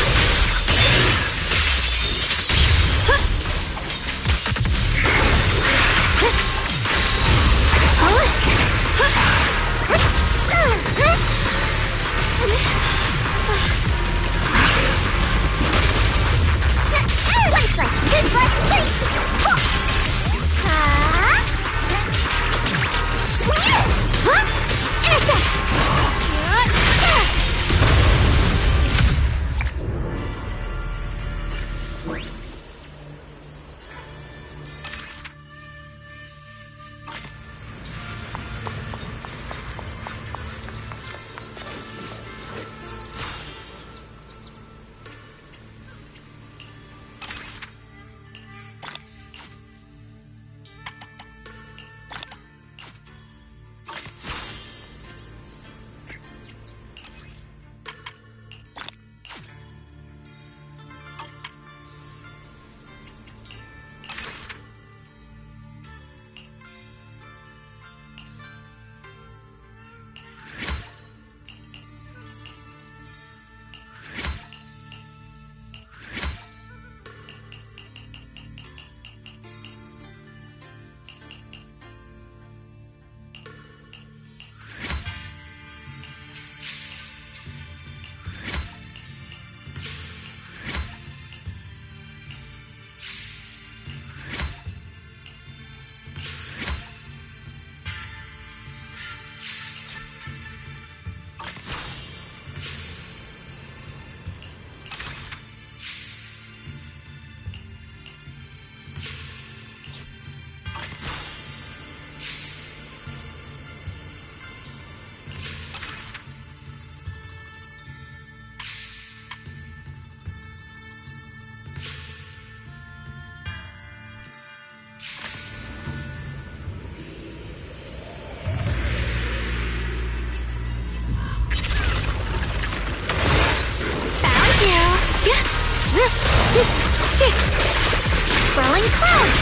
Swirling clouds!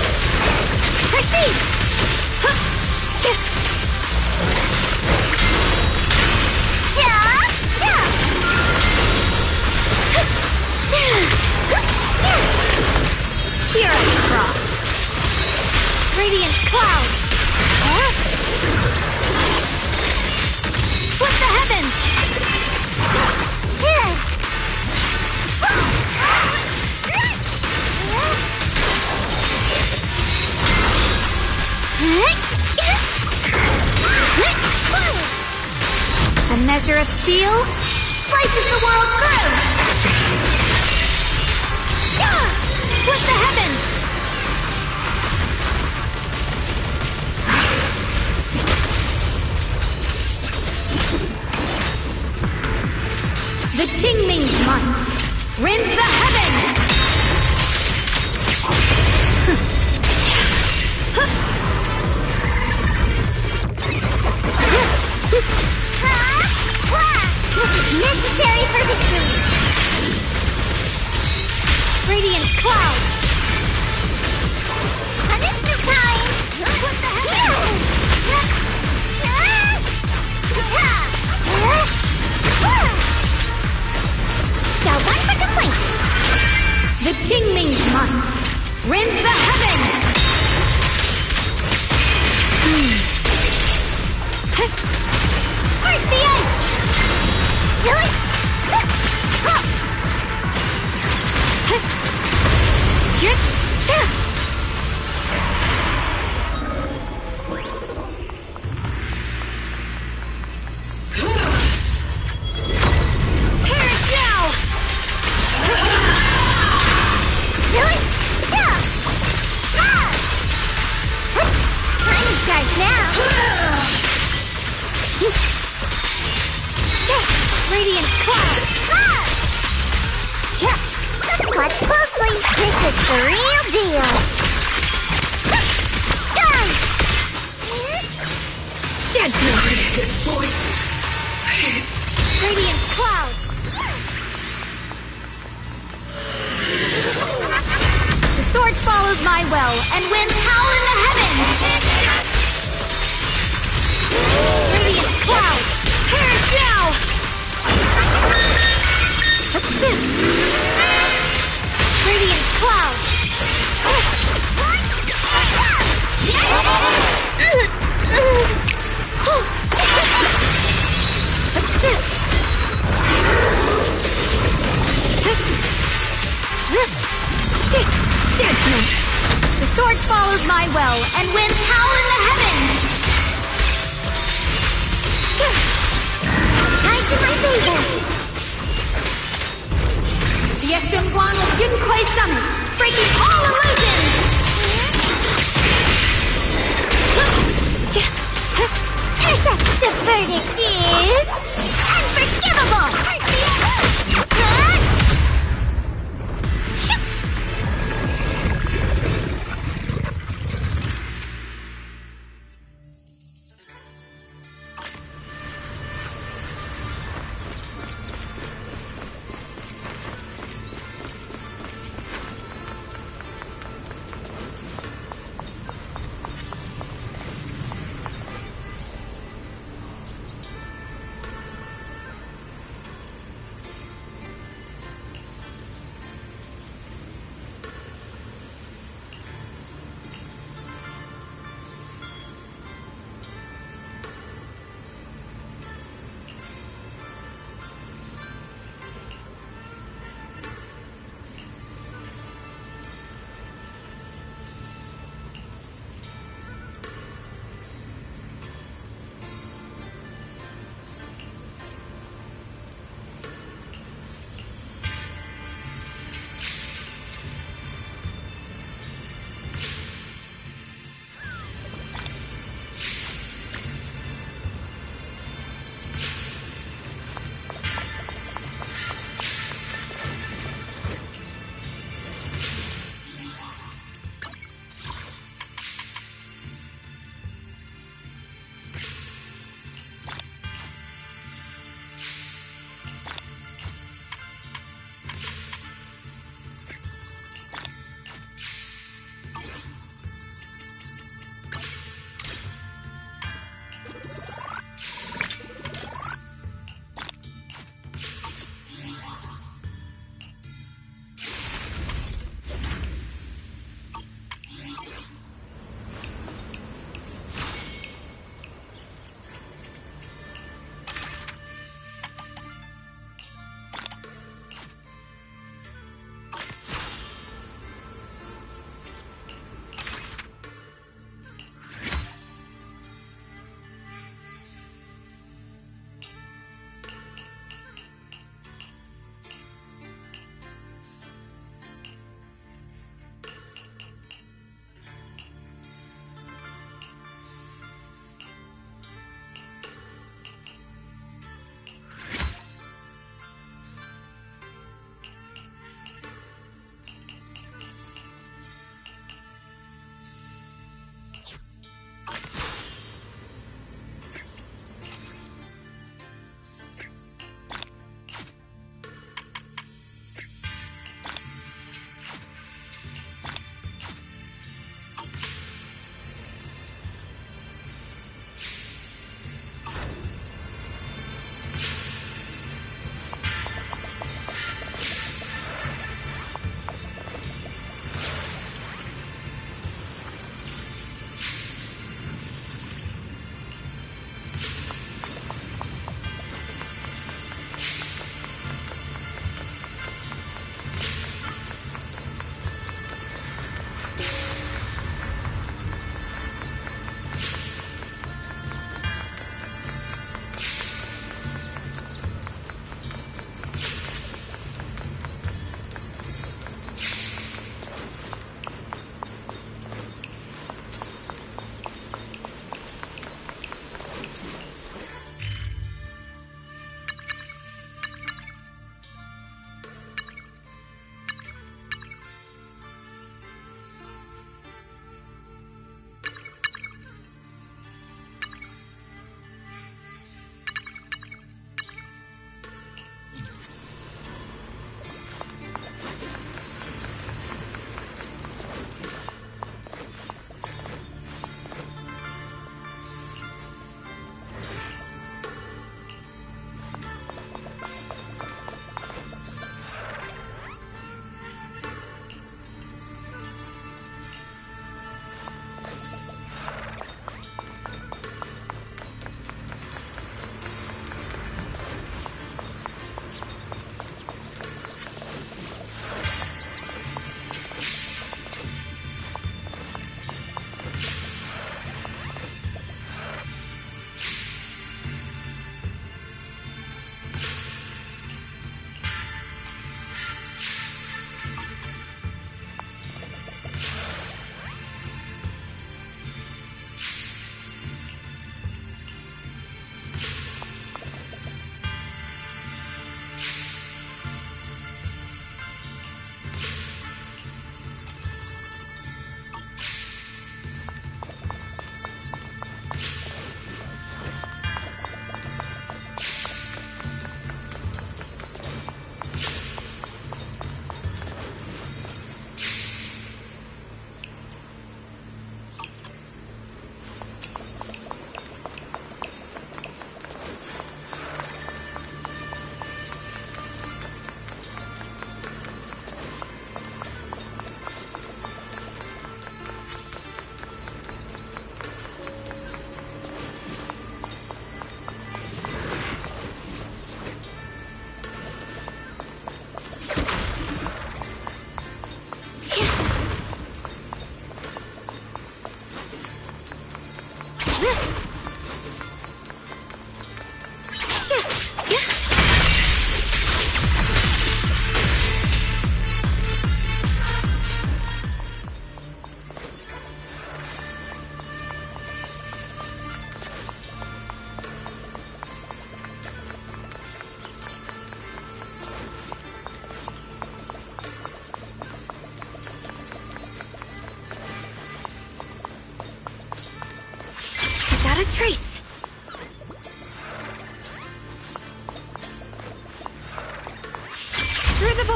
Proceed! Here I cross! Radiant cloud! Split the heavens! A measure of steel slices the world through! Split the heavens! The Qingming's might rends the heavens! This is necessary for victory! Radiant cloud! Punishment time! What the heck? One for complaints! The Qingming's might rends the heavens! Where's the edge? Radiant cloud! Watch closely. This is the real deal. Judgment its voice fades. Radiant clouds! The sword follows my will, and winds howl in the heavens! Radiant clouds! Perish now! Radiant clouds! Judgment! The sword follows my will, and winds howl in the heavens! Tied to my favor! The Shunguang of Yunkuei Summit, breaking all illusions! The verdict is... unforgivable!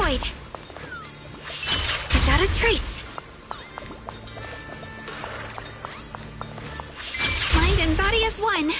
void. Without a trace. Mind and body as one.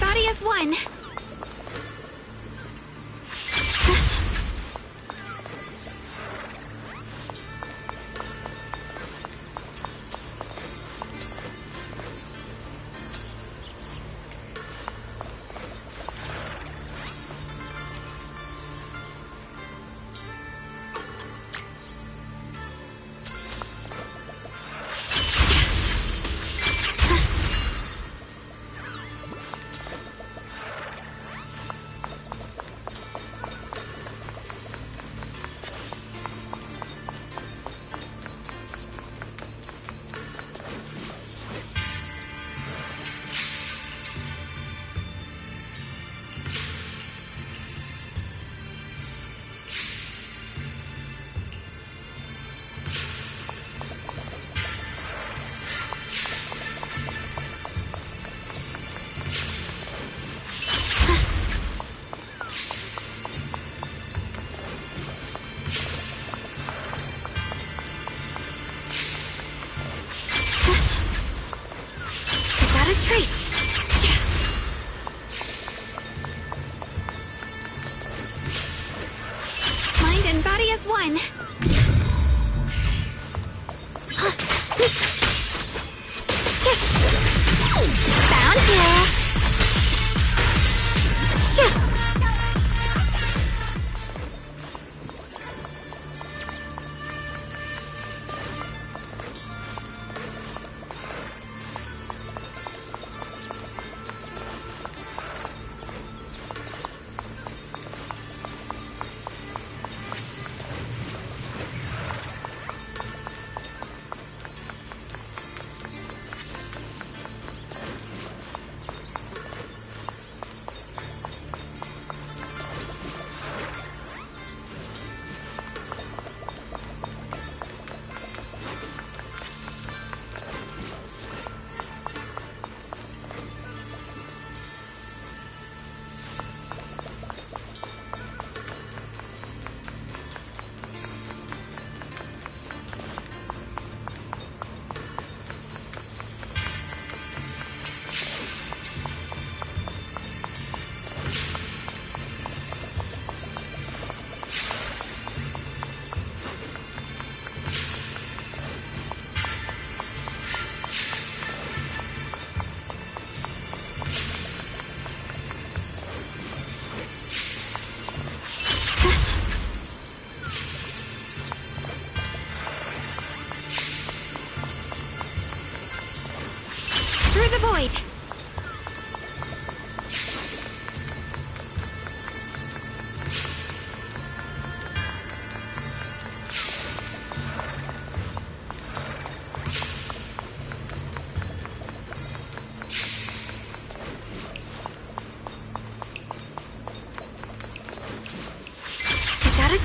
Body as one.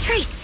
Trace!